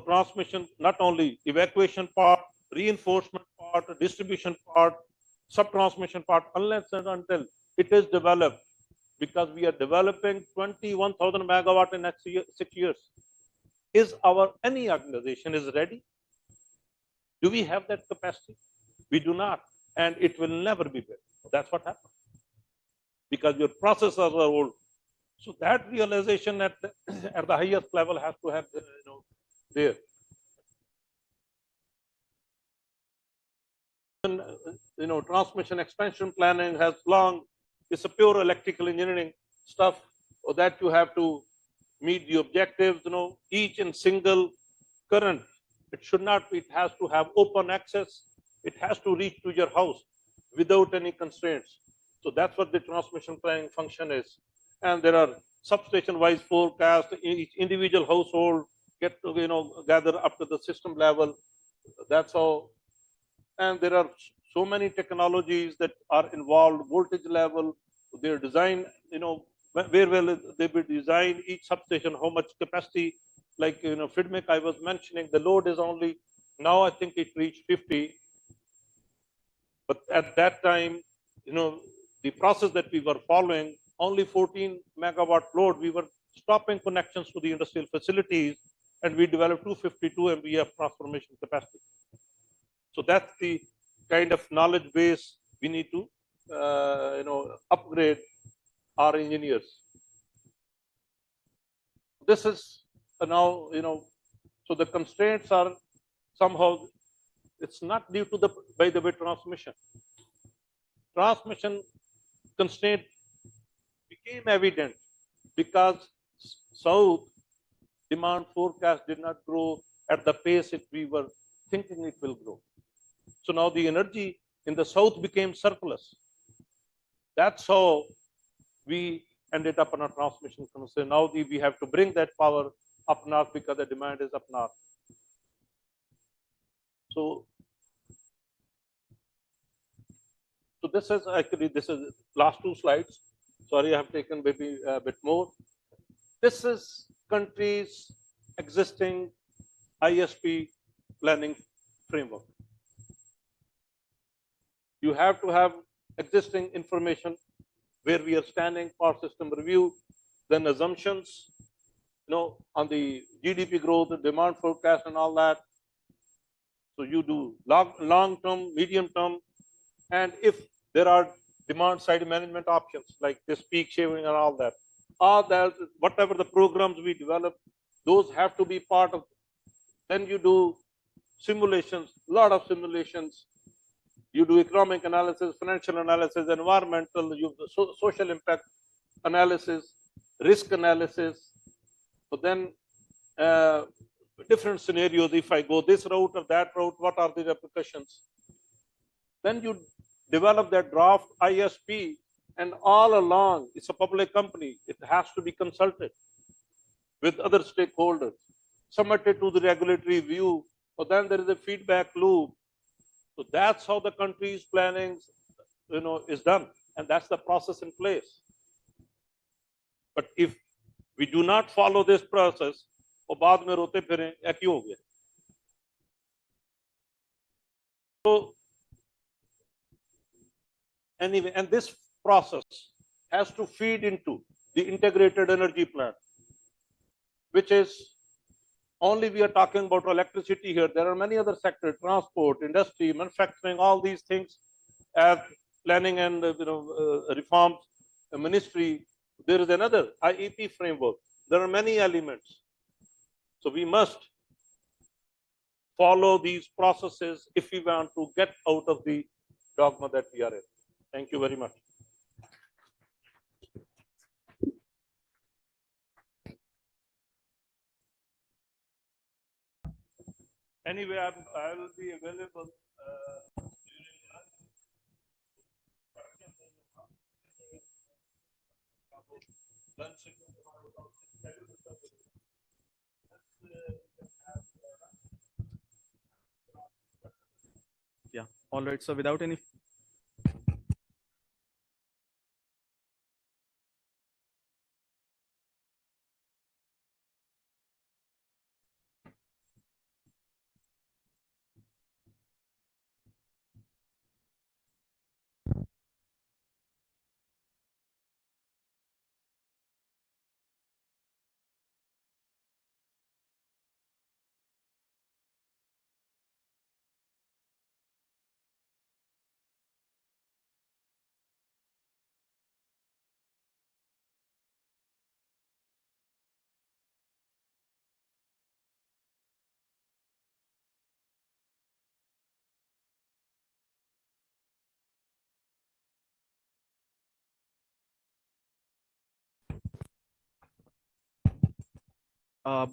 transmission, not only evacuation part, reinforcement part, distribution part, sub-transmission part, unless and until it is developed, because we are developing 21,000 megawatt in next 6 years. Is any organization is ready? Do we have that capacity? We do not, and it will never be built. That's what happened. Because your processes are old. So that realization at the highest level has to have, there. And, transmission expansion planning has long, it's a pure electrical engineering stuff that you have to meet the objectives, each and single current. It should not be, it has to have open access. It has to reach to your house without any constraints. So that's what the transmission planning function is. And there are substation-wise forecasts. Each individual household get to gather up to the system level. That's how. And there are so many technologies that are involved. Voltage level, their design. Where will they be designed? Each substation, how much capacity? Like FIDMIC, I was mentioning, the load is only now. I think it reached 50. But at that time, the process that we were following, only 14 megawatt load, we were stopping connections to the industrial facilities, and we developed 252 MVA transformation capacity. So that's the kind of knowledge base we need to, upgrade our engineers. This is now, so the constraints are somehow, it's not due to the, by the way, transmission. Transmission constraint became evident because South demand forecast did not grow at the pace we were thinking it will grow. So now the energy in the South became surplus. That's how we ended up on a transmission constraint. Now we have to bring that power up north because the demand is up north. So this is last two slides. Sorry, I have taken maybe a bit more. This is country's existing ISP planning framework. You have to have existing information where we are standing, power system review, then assumptions, on the GDP growth, the demand forecast and all that. So you do long term, medium term, and if there are demand side management options like this peak shaving and all that, whatever the programs we develop, those have to be part of. Then you do simulations, a lot of simulations. You do economic analysis, financial analysis, environmental, social impact analysis, risk analysis. So then different scenarios, if I go this route or that route, what are the repercussions? Then you develop that draft ISP, and all along, it's a public company. It has to be consulted with other stakeholders, submitted to the regulatory review. So then there is a feedback loop. So that's how the country's planning, is done, and that's the process in place. But if we do not follow this process, और बाद में रोते फिरें, क्यों हो गया? So anyway, and this process has to feed into the integrated energy plan, which is only we are talking about electricity here. There are many other sectors: transport, industry, manufacturing, all these things. As planning and reforms ministry, there is another IEP framework. There are many elements. So we must follow these processes if we want to get out of the dogma that we are in. Thank you very much. Anyway, I will be available. During lunch. Yeah, all right. So without any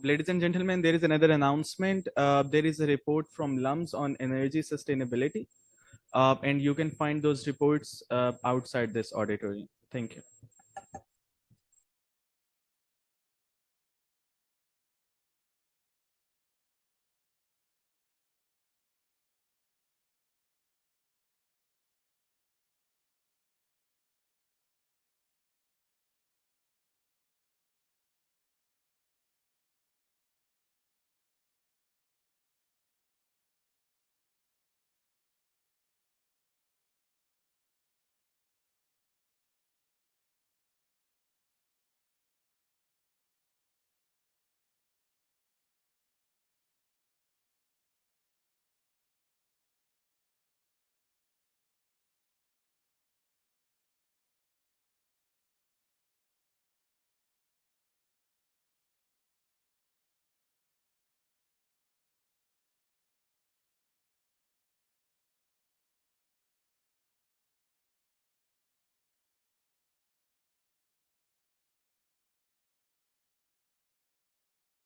ladies and gentlemen, there is another announcement. There is a report from LUMS on energy sustainability, and you can find those reports outside this auditorium. Thank you.